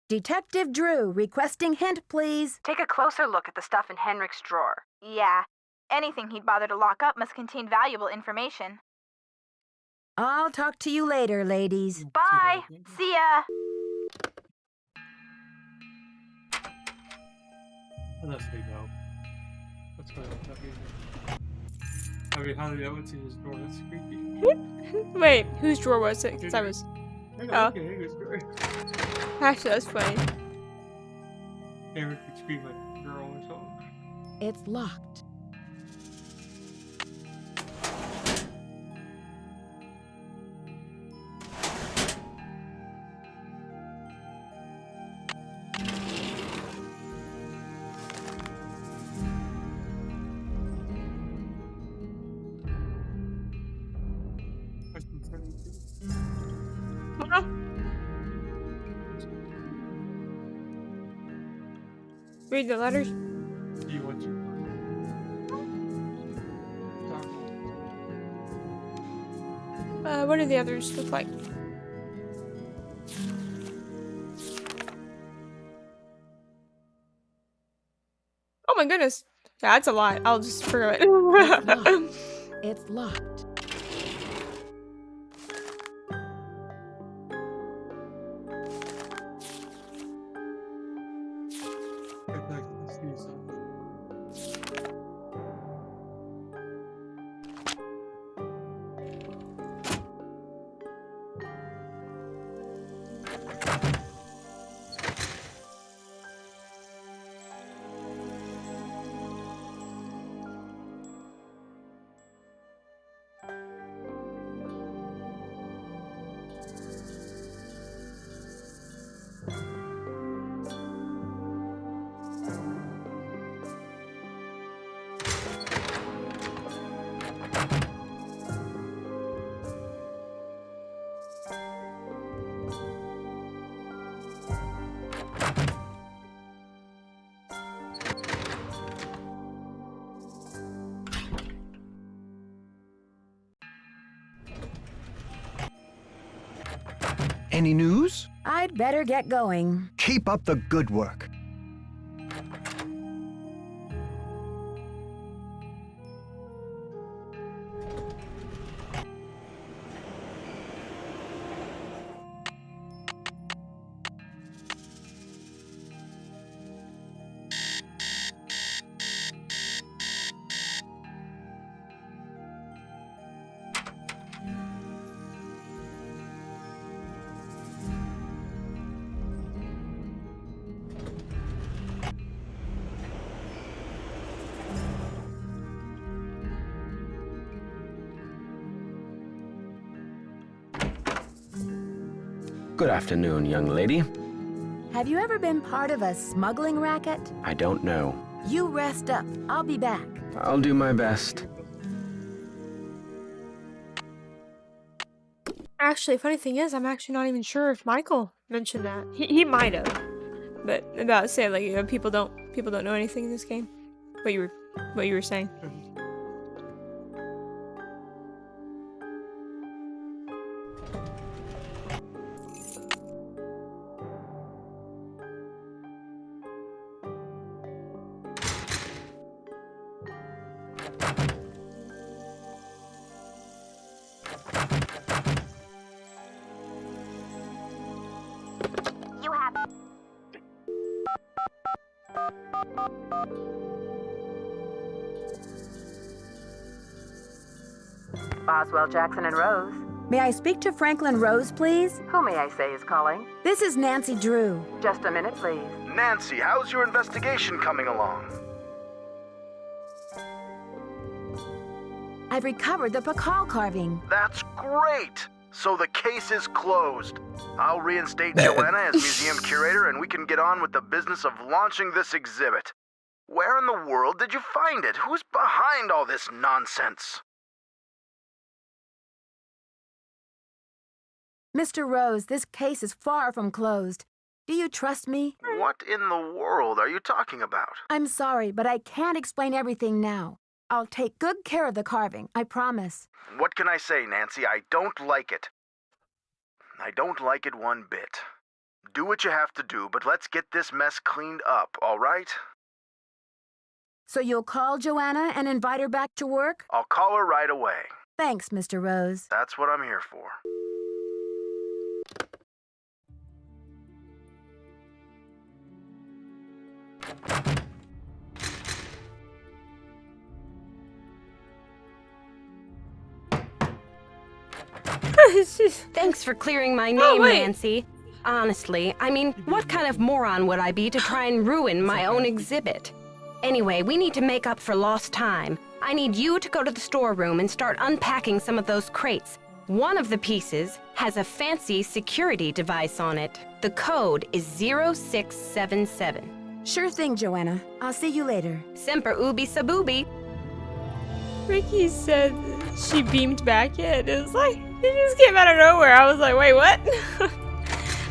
Detective Drew, requesting hint, please. Take a closer look at the stuff in Henrik's drawer. Yeah. Anything he'd bother to lock up must contain valuable information. I'll talk to you later, ladies. Bye! See ya! Unless they know. That's why I'm not being. I mean, how did I went to his door? That's creepy. Wait, whose drawer was it? 'Cause I was. Oh. Actually, that's funny. Henrik could scream like a girl or something. It's locked. Read the letters. Do you want to? What do the others look like? Oh my goodness. Yeah, that's a lot. I'll just forget it. It's locked. I'd like to see something. Any news? I'd better get going. Keep up the good work. Good afternoon, young lady. Have you ever been part of a smuggling racket? I don't know. You rest up. I'll be back. I'll do my best. Actually, funny thing is, I'm actually not even sure if Michael mentioned that. He might have, but about say like people don't know anything in this game. What you were saying. You have. Boswell, Jackson, and Rose. May I speak to Franklin Rose, please? Who may I say is calling? This is Nancy Drew. Just a minute, please. Nancy, how's your investigation coming along? I've recovered the Pakal carving. That's great! So the case is closed. I'll reinstate Joanna as museum curator and we can get on with the business of launching this exhibit. Where in the world did you find it? Who's behind all this nonsense? Mr. Rose, this case is far from closed. Do you trust me? What in the world are you talking about? I'm sorry, but I can't explain everything now. I'll take good care of the carving, I promise. What can I say, Nancy? I don't like it. I don't like it one bit. Do what you have to do, but let's get this mess cleaned up, all right? So you'll call Joanna and invite her back to work? I'll call her right away. Thanks, Mr. Rose. That's what I'm here for. Thanks for clearing my name, Nancy. Honestly, I mean, what kind of moron would I be to try and ruin my own exhibit? Anyway, we need to make up for lost time. I need you to go to the storeroom and start unpacking some of those crates. One of the pieces has a fancy security device on it. The code is 0677. Sure thing, Joanna. I'll see you later. Semper ubi sub ubi. Ricky said she beamed back in. It was like, it just came out of nowhere. I was like, wait, what?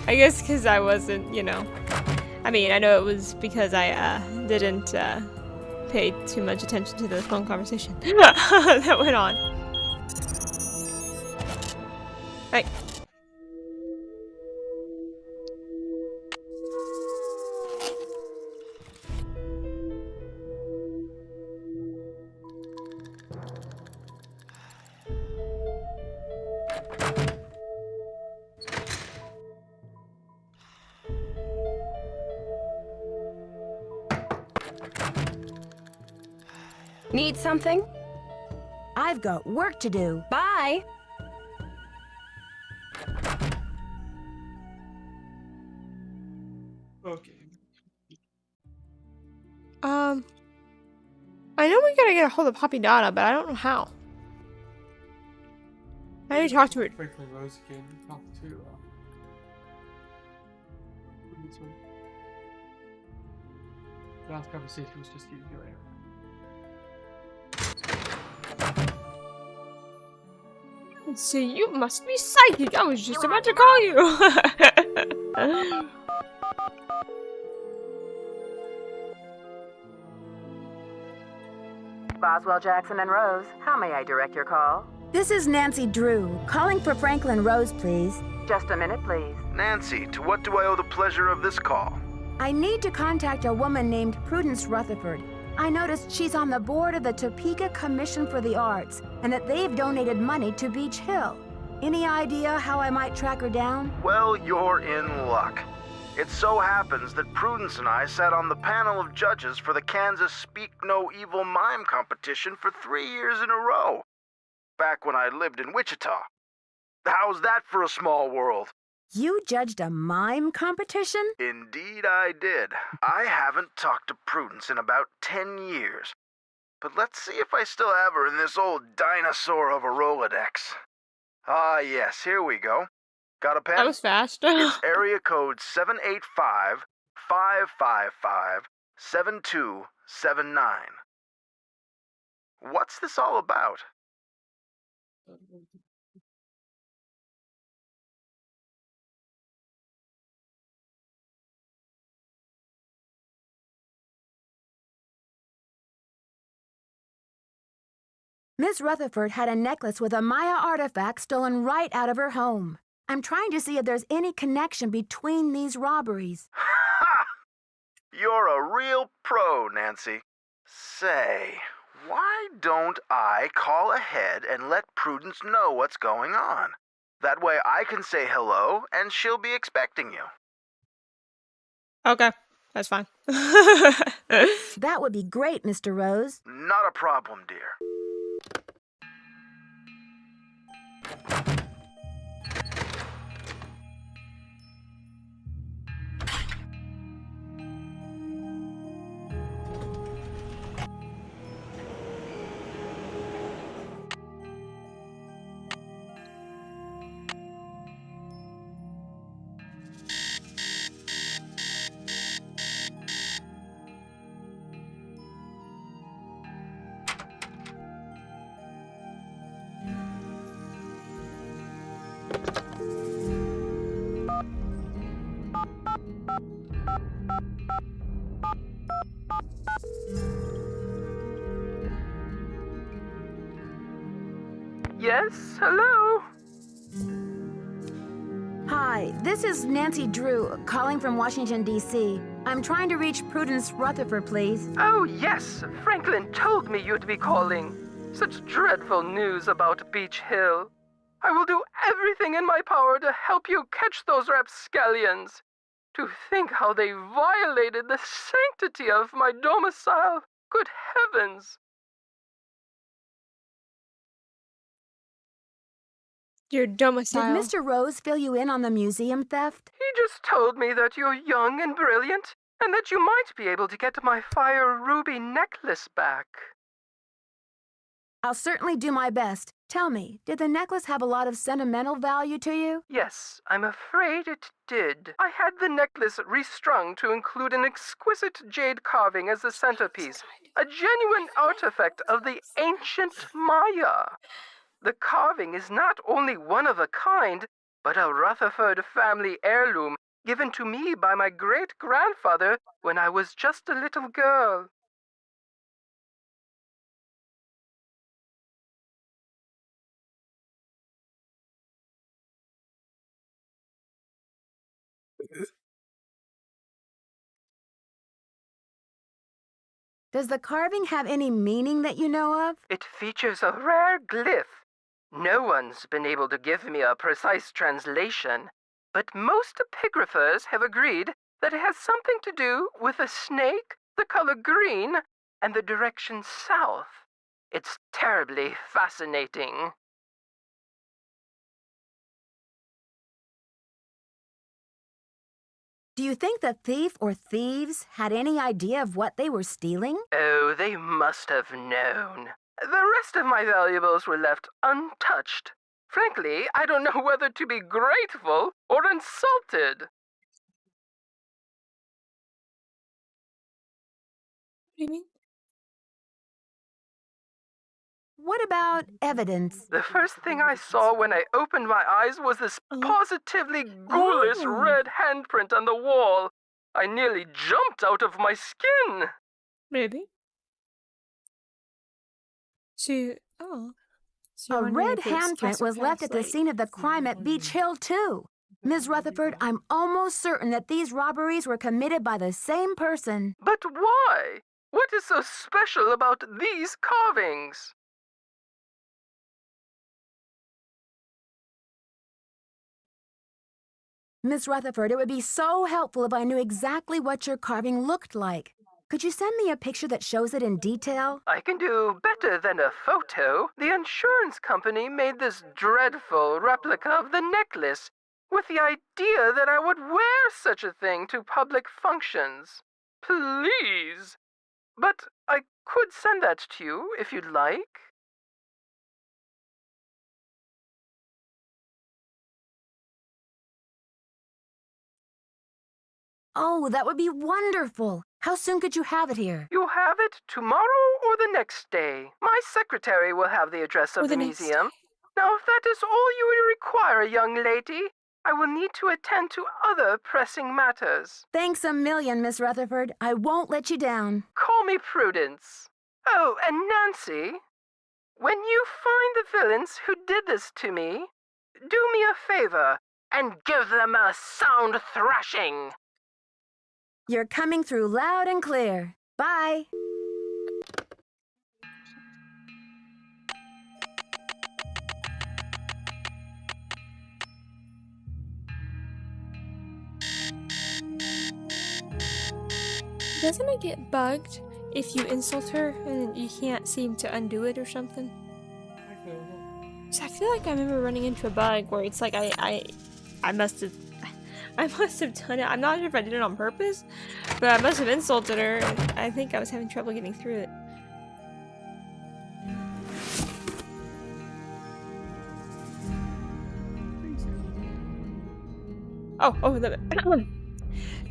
I guess because I wasn't, I mean, I know it was because I didn't pay too much attention to the phone conversation that went on. Right. Need something? I've got work to do. Bye. Okay. I know we gotta get a hold of Poppy Donna, but I don't know how. I need to talk to her. Franklin Rose again. Talk to the last conversation was just you later. So you must be psychic. I was just about to call you. Boswell, Jackson, and Rose, how may I direct your call? This is Nancy Drew, calling for Franklin Rose, please. Just a minute, please. Nancy, to what do I owe the pleasure of this call? I need to contact a woman named Prudence Rutherford. I noticed she's on the board of the Topeka Commission for the Arts, and that they've donated money to Beach Hill. Any idea how I might track her down? Well, you're in luck. It so happens that Prudence and I sat on the panel of judges for the Kansas Speak No Evil Mime competition for 3 years in a row, back when I lived in Wichita. How's that for a small world? You judged a mime competition? Indeed I did. I haven't talked to Prudence in about 10 years. But let's see if I still have her in this old dinosaur of a Rolodex. Ah, yes, here we go. Got a pen? That was fast. It's area code 785-555-7279. What's this all about? Miss Rutherford had a necklace with a Maya artifact stolen right out of her home. I'm trying to see if there's any connection between these robberies. Ha! You're a real pro, Nancy. Say, why don't I call ahead and let Prudence know what's going on? That way I can say hello and she'll be expecting you. Okay, that's fine. That would be great, Mr. Rose. Not a problem, dear. Yes, hello? Hi, this is Nancy Drew, calling from Washington, D.C. I'm trying to reach Prudence Rutherford, please. Oh, yes. Franklin told me you'd be calling. Such dreadful news about Beach Hill. I will do everything in my power to help you catch those rapscallions. To think how they violated the sanctity of my domicile. Good heavens! Your Did domicile. Mr. Rose fill you in on the museum theft? He just told me that you're young and brilliant, and that you might be able to get my fire ruby necklace back. I'll certainly do my best. Tell me, did the necklace have a lot of sentimental value to you? Yes, I'm afraid it did. I had the necklace restrung to include an exquisite jade carving as the centerpiece, a genuine artifact of the ancient Maya. The carving is not only one of a kind, but a Rutherford family heirloom given to me by my great-grandfather when I was just a little girl. Does the carving have any meaning that you know of? It features a rare glyph. No one's been able to give me a precise translation, but most epigraphers have agreed that it has something to do with a snake, the color green, and the direction south. It's terribly fascinating. Do you think the thief or thieves had any idea of what they were stealing? Oh, they must have known. The rest of my valuables were left untouched. Frankly, I don't know whether to be grateful or insulted. What do you mean? What about evidence? The first thing I saw when I opened my eyes was this positively ghoulish red handprint on the wall. I nearly jumped out of my skin. Maybe. So, So A red handprint was left at the scene of the crime at Beach Hill, too. Ms. Rutherford, I'm almost certain that these robberies were committed by the same person. But why? What is so special about these carvings? Miss Rutherford, it would be so helpful if I knew exactly what your carving looked like. Could you send me a picture that shows it in detail? I can do better than a photo. The insurance company made this dreadful replica of the necklace with the idea that I would wear such a thing to public functions. Please. But I could send that to you if you'd like. Oh, that would be wonderful. How soon could you have it here? You'll have it tomorrow or the next day. My secretary will have the address of the museum. Now, if that is all you will require, young lady, I will need to attend to other pressing matters. Thanks a million, Miss Rutherford. I won't let you down. Call me Prudence. Oh, and Nancy, when you find the villains who did this to me, do me a favor and give them a sound thrashing. You're coming through loud and clear. Bye. Doesn't it get bugged if you insult her and you can't seem to undo it or something? So I feel like I remember running into a bug where it's like I must have done it. I'm not sure if I did it on purpose, but I must have insulted her, and I think I was having trouble getting through it.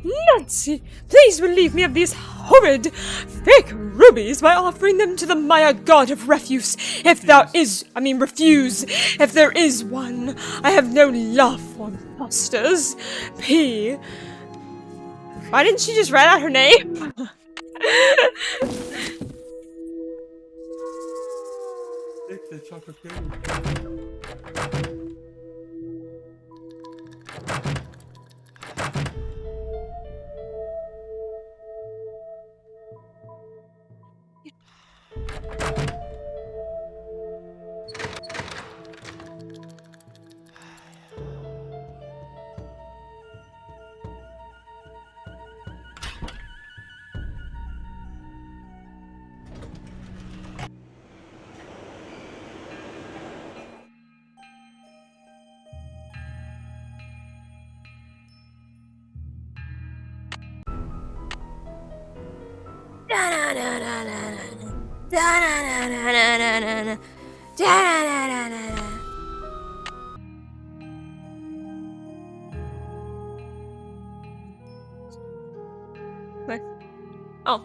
Nancy, please relieve me of these horrid fake rubies by offering them to the Maya god of refuse, refuse, if there is one. I have no love for imposters. P. Why didn't she just write out her name? Take the chocolate cake. Where? Oh.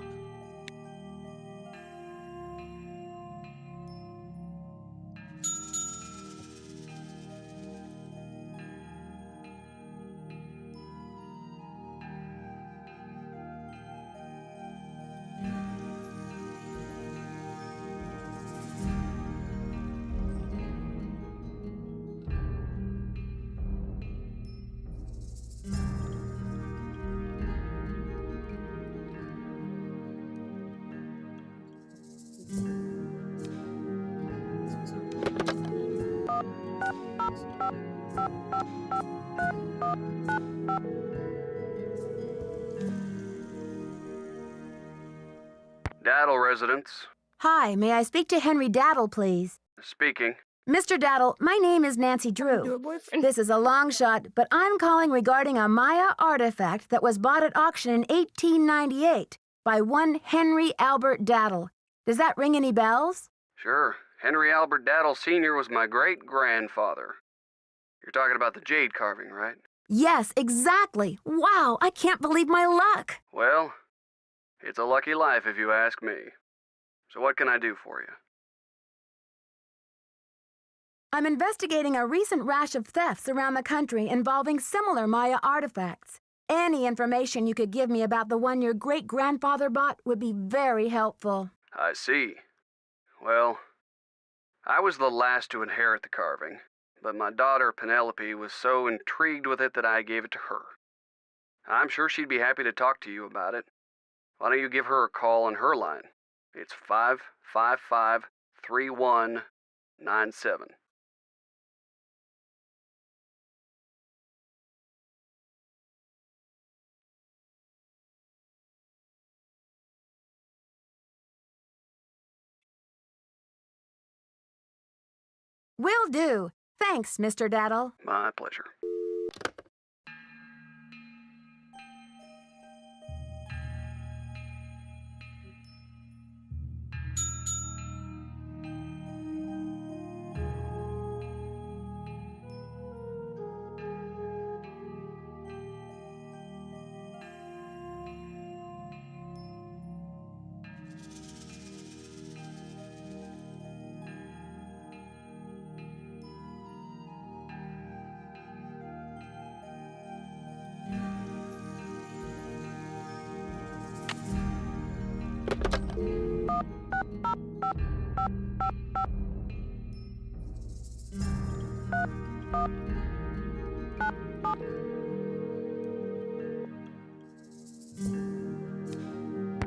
Daddle residence. Hi, may I speak to Henry Daddle, please? Speaking. Mr. Daddle, my name is Nancy Drew. This is a long shot, but I'm calling regarding a Maya artifact that was bought at auction in 1898 by one Henry Albert Daddle. Does that ring any bells? Sure. Henry Albert Daddle Sr. was my great-grandfather. You're talking about the jade carving, right? Yes, exactly. Wow, I can't believe my luck. Well, it's a lucky life if you ask me. So what can I do for you? I'm investigating a recent rash of thefts around the country involving similar Maya artifacts. Any information you could give me about the one your great-grandfather bought would be very helpful. I see. Well, I was the last to inherit the carving, but my daughter Penelope was so intrigued with it that I gave it to her. I'm sure she'd be happy to talk to you about it. Why don't you give her a call on her line? It's 555-3197. Will do. Thanks, Mr. Daddle. My pleasure.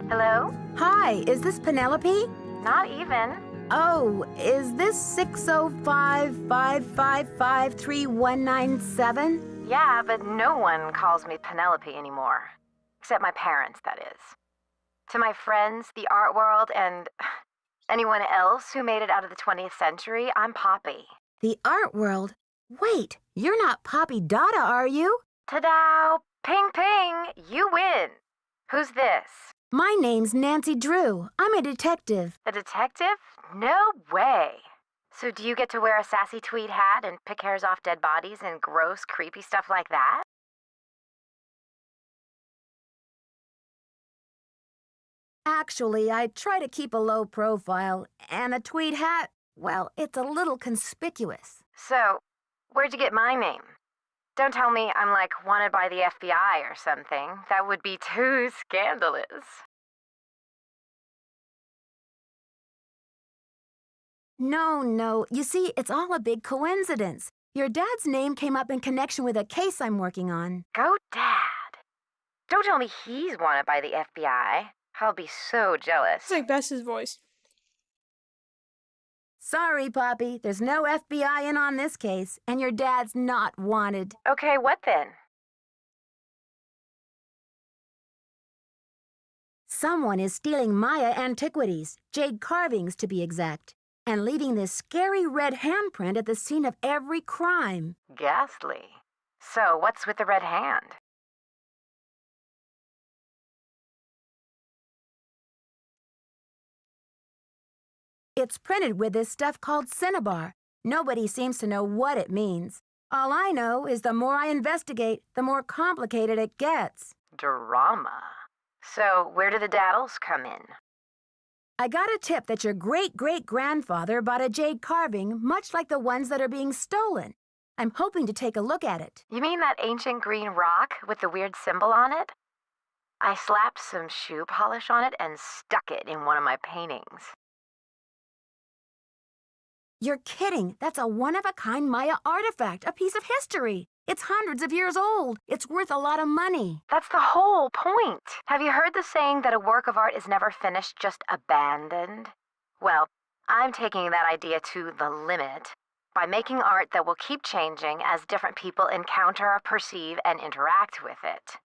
Hello? Hi, is this Penelope? Not even. Oh, is this 605-555-3197? Yeah, but no one calls me Penelope anymore. Except my parents, that is. To my friends, the art world, and anyone else who made it out of the 20th century, I'm Poppy. The art world? Wait, you're not Poppy Dada, are you? Ta-da! Ping ping! You win! Who's this? My name's Nancy Drew. I'm a detective. A detective? No way! So do you get to wear a sassy tweed hat and pick hairs off dead bodies and gross, creepy stuff like that? Actually, I try to keep a low profile, and a tweed hat, well, it's a little conspicuous. So, where'd you get my name? Don't tell me I'm like wanted by the FBI or something. That would be too scandalous. No. You see, it's all a big coincidence. Your dad's name came up in connection with a case I'm working on. Go, Dad. Don't tell me he's wanted by the FBI. I'll be so jealous. It's like Bess's voice. Sorry, Poppy. There's no FBI in on this case, and your dad's not wanted. Okay, what then? Someone is stealing Maya antiquities, jade carvings to be exact, and leaving this scary red handprint at the scene of every crime. Ghastly. So, what's with the red hand? It's printed with this stuff called cinnabar. Nobody seems to know what it means. All I know is the more I investigate, the more complicated it gets. Drama. So, where do the daddles come in? I got a tip that your great-great-grandfather bought a jade carving much like the ones that are being stolen. I'm hoping to take a look at it. You mean that ancient green rock with the weird symbol on it? I slapped some shoe polish on it and stuck it in one of my paintings. You're kidding. That's a one-of-a-kind Maya artifact, a piece of history. It's hundreds of years old. It's worth a lot of money. That's the whole point. Have you heard the saying that a work of art is never finished, just abandoned? Well, I'm taking that idea to the limit by making art that will keep changing as different people encounter, perceive, and interact with it.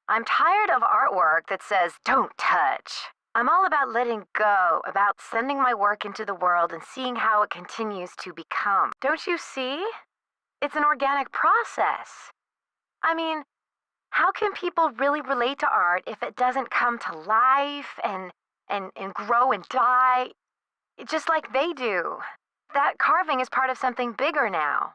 I'm tired of artwork that says, "Don't touch." I'm all about letting go, about sending my work into the world and seeing how it continues to become. Don't you see? It's an organic process. I mean, how can people really relate to art if it doesn't come to life and grow and die just like they do? That carving is part of something bigger now.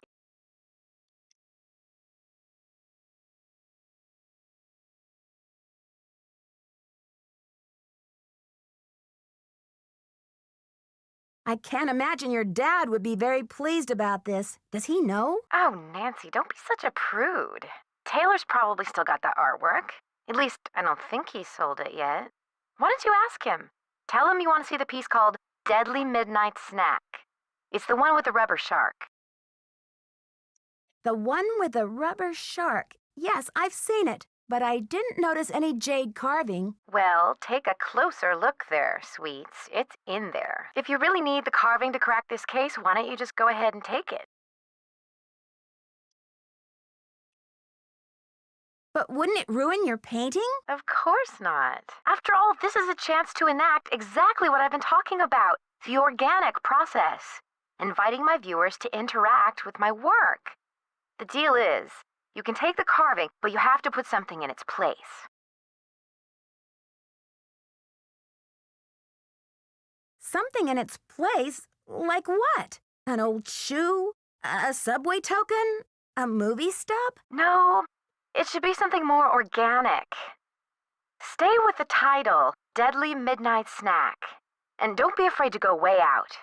I can't imagine your dad would be very pleased about this. Does he know? Oh, Nancy, don't be such a prude. Taylor's probably still got that artwork. At least, I don't think he sold it yet. Why don't you ask him? Tell him you want to see the piece called Deadly Midnight Snack. It's the one with the rubber shark. The one with the rubber shark. Yes, I've seen it, but I didn't notice any jade carving. Well, take a closer look there, sweets. It's in there. If you really need the carving to crack this case, why don't you just go ahead and take it? But wouldn't it ruin your painting? Of course not. After all, this is a chance to enact exactly what I've been talking about, the organic process, inviting my viewers to interact with my work. The deal is, you can take the carving, but you have to put something in its place. Something in its place? Like what? An old shoe? A subway token? A movie stub? No, it should be something more organic. Stay with the title, Deadly Midnight Snack. And don't be afraid to go way out.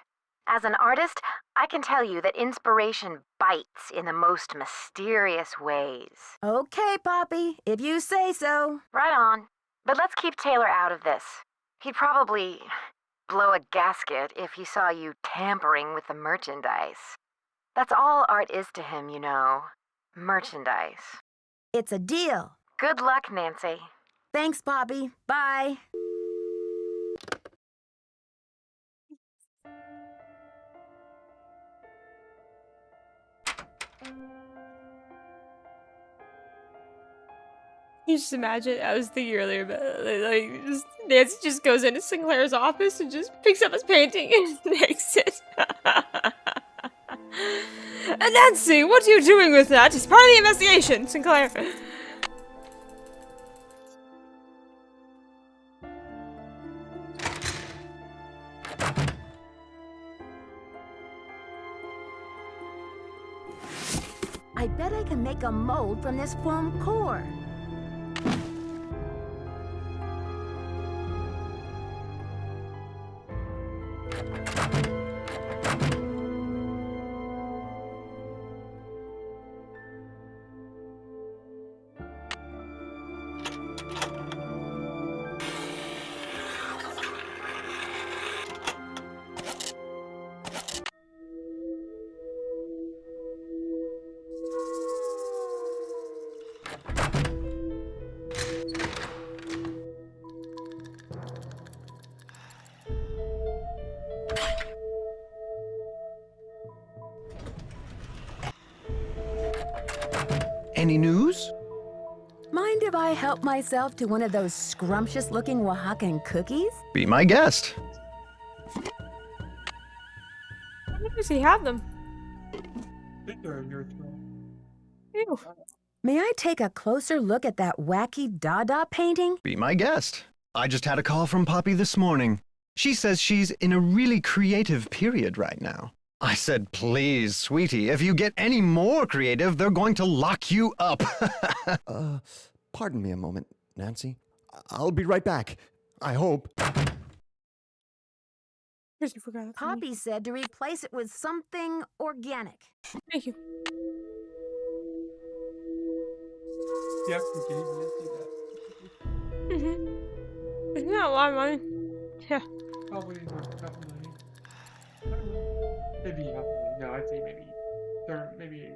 As an artist, I can tell you that inspiration bites in the most mysterious ways. Okay, Poppy, if you say so. Right on. But let's keep Taylor out of this. He'd probably blow a gasket if he saw you tampering with the merchandise. That's all art is to him, you know. Merchandise. It's a deal. Good luck, Nancy. Thanks, Poppy. Bye. You just imagine, I was thinking earlier about Nancy just goes into Sinclair's office and just picks up his painting and makes it. And Nancy, what are you doing with that? It's part of the investigation, Sinclair. I bet I can make a mold from this foam core. Any news? Mind if I help myself to one of those scrumptious-looking Oaxacan cookies? Be my guest. Where does he have them? I think they're in your throat. Ew. May I take a closer look at that wacky Dada painting? Be my guest. I just had a call from Poppy this morning. She says she's in a really creative period right now. I said, please, sweetie, if you get any more creative, they're going to lock you up. Pardon me a moment, Nancy. I'll be right back. I hope. Here's you forgot it. Poppy said to replace it with something organic. Thank you. Yep, we gave Nancy that. Mm-hmm. Isn't that a lot of money? Yeah. Probably worth a couple million. I don't know. Maybe half a million. No, I'd say maybe 80.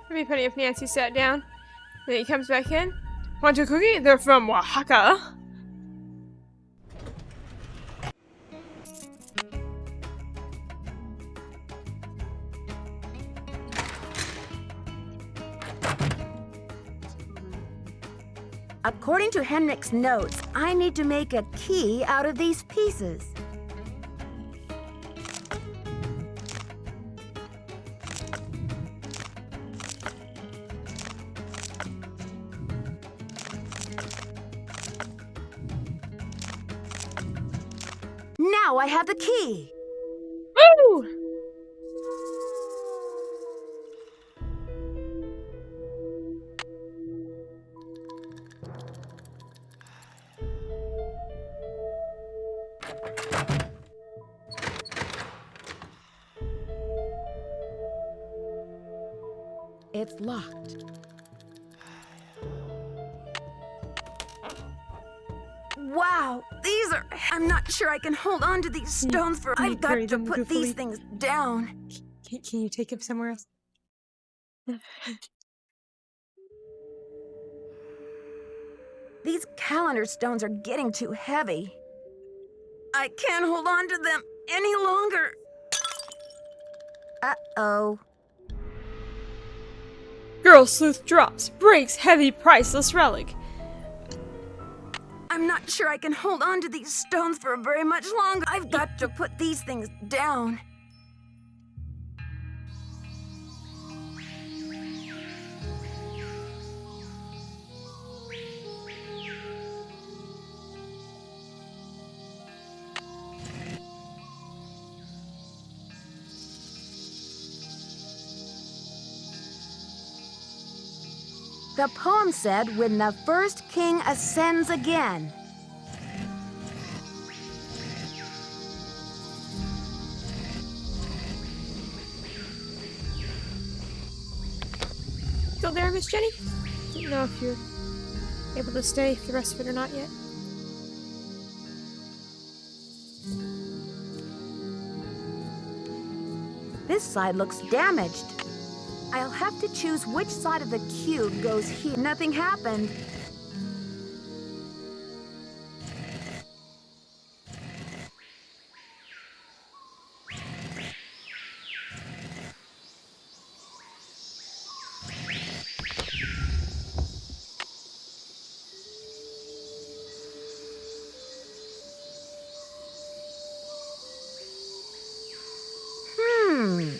It'd be funny if Nancy sat down, and then he comes back in. Want a cookie? They're from Oaxaca. According to Henrik's notes, I need to make a key out of these pieces. Now I have the key. Woo! It's locked. Wow, these are... I'm not sure I can hold on to these stones for... I've got to put these things down. Can you take him somewhere else? These calendar stones are getting too heavy. I can't hold on to them any longer. Uh-oh. Girl sleuth drops, breaks heavy priceless relic. I'm not sure I can hold on to these stones for very much longer. I've got to put these things down. The poem said, when the first king ascends again. Still there, Miss Jenny? Didn't know if you're able to stay for the rest of it or not yet. This side looks damaged. I'll have to choose which side of the cube goes here. Nothing happened.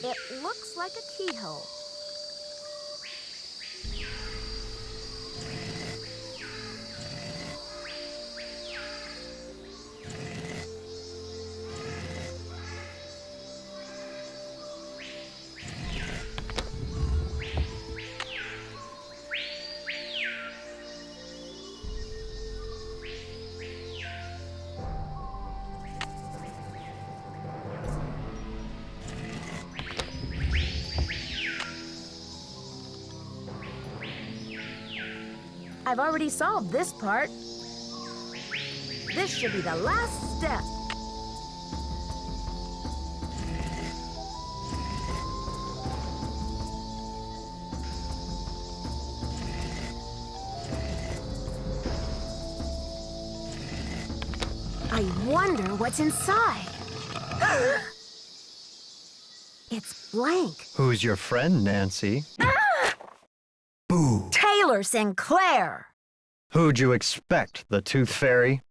It looks like a keyhole. I've already solved this part. This should be the last step. wonder what's inside. It's blank. Who's your friend, Nancy? Taylor Sinclair! Who'd you expect, the Tooth Fairy?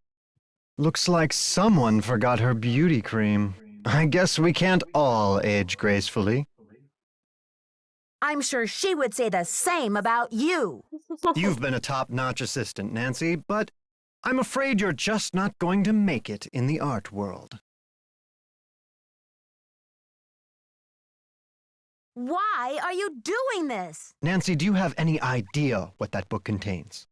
Looks like someone forgot her beauty cream. I guess we can't all age gracefully. I'm sure she would say the same about you. You've been a top-notch assistant, Nancy, but I'm afraid you're just not going to make it in the art world. Why are you doing this? Nancy, do you have any idea what that book contains?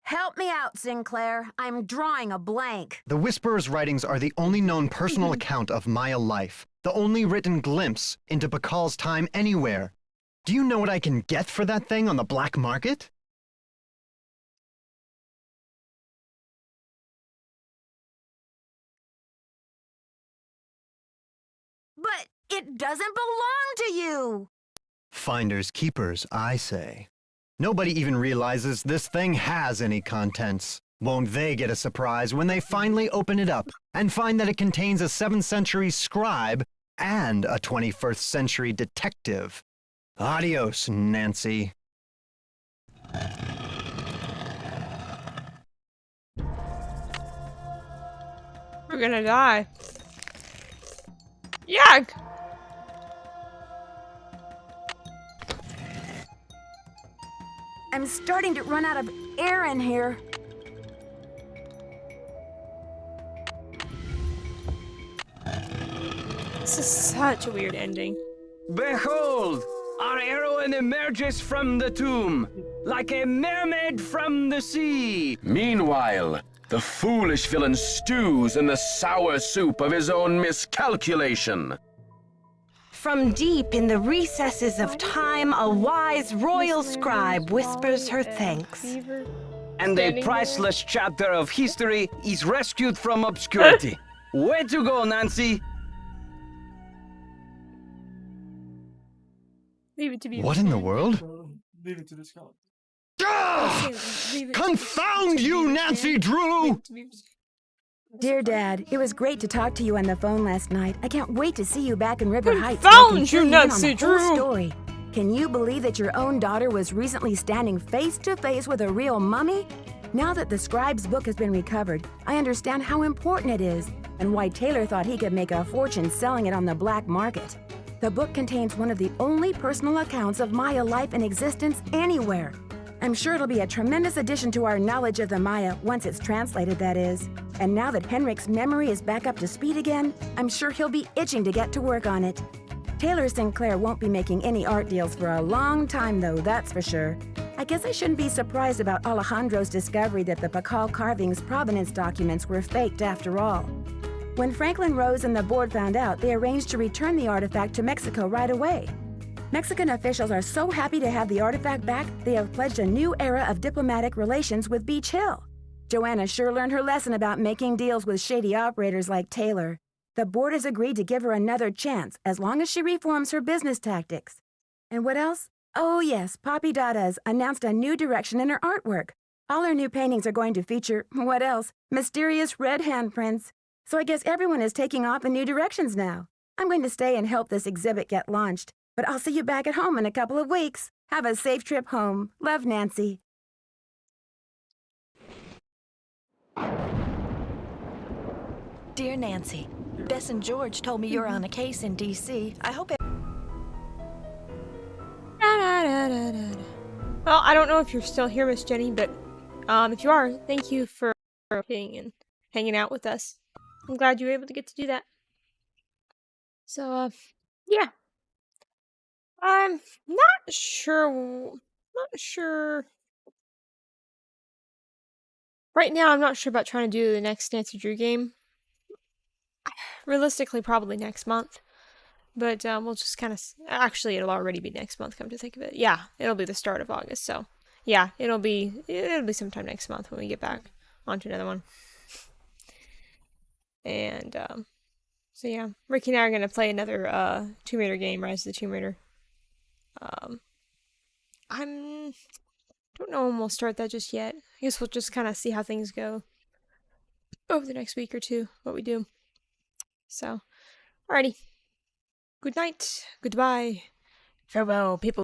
Help me out, Sinclair. I'm drawing a blank. The Whisperer's writings are the only known personal account of Maya life, the only written glimpse into Bakal's time anywhere. Do you know what I can get for that thing on the black market? But it doesn't belong to you. Finders keepers, I say. Nobody even realizes this thing has any contents. Won't they get a surprise when they finally open it up and find that it contains a 7th century scribe and a 21st century detective? Adios, Nancy. We're gonna die. Yuck! I'm starting to run out of air in here. This is such a weird ending. Behold! Our heroine emerges from the tomb, like a mermaid from the sea. Meanwhile, the foolish villain stews in the sour soup of his own miscalculation. From deep in the recesses of time, a wise royal scribe whispers her thanks. And a priceless chapter of history is rescued from obscurity. Way to go, Nancy! Leave it to be. What in the world? Leave it to the Scarlet. Confound you, Nancy Drew! Dear Dad, it was great to talk to you on the phone last night. I can't wait to see you back in River Heights. so I can Confound fill you, in on Nancy the whole Drew! story. Can you believe that your own daughter was recently standing face to face with a real mummy? Now that the scribe's book has been recovered, I understand how important it is and why Taylor thought he could make a fortune selling it on the black market. The book contains one of the only personal accounts of Maya life in existence anywhere. I'm sure it'll be a tremendous addition to our knowledge of the Maya once it's translated, that is. And now that Henrik's memory is back up to speed again, I'm sure he'll be itching to get to work on it. Taylor Sinclair won't be making any art deals for a long time, though, that's for sure. I guess I shouldn't be surprised about Alejandro's discovery that the Pakal carving's provenance documents were faked after all. When Franklin Rose and the board found out, they arranged to return the artifact to Mexico right away. Mexican officials are so happy to have the artifact back, they have pledged a new era of diplomatic relations with Beach Hill. Joanna sure learned her lesson about making deals with shady operators like Taylor. The board has agreed to give her another chance as long as she reforms her business tactics. And what else? Oh yes, Poppy Dada's announced a new direction in her artwork. All her new paintings are going to feature, what else? Mysterious red handprints. So I guess everyone is taking off in new directions now. I'm going to stay and help this exhibit get launched. But I'll see you back at home in a couple of weeks. Have a safe trip home. Love, Nancy. Dear Nancy, Bess and George told me you're on a case in D.C. I hope it... Well, I don't know if you're still here, Miss Jenny, but if you are, thank you for being and hanging out with us. I'm glad you were able to get to do that. So, yeah. I'm not sure. Right now, I'm not sure about trying to do the next Nancy Drew game. Realistically, probably next month. But we'll just kind of... Actually, it'll already be next month, come to think of it. Yeah, it'll be the start of August, so... Yeah, it'll be sometime next month when we get back onto another one. And, so yeah. Ricky and I are going to play another Tomb Raider game, Rise of the Tomb Raider. I don't know when we'll start that just yet. I guess we'll just kind of see how things go. over the next week or two what we do. So, alrighty. Good night. Goodbye. Farewell, people.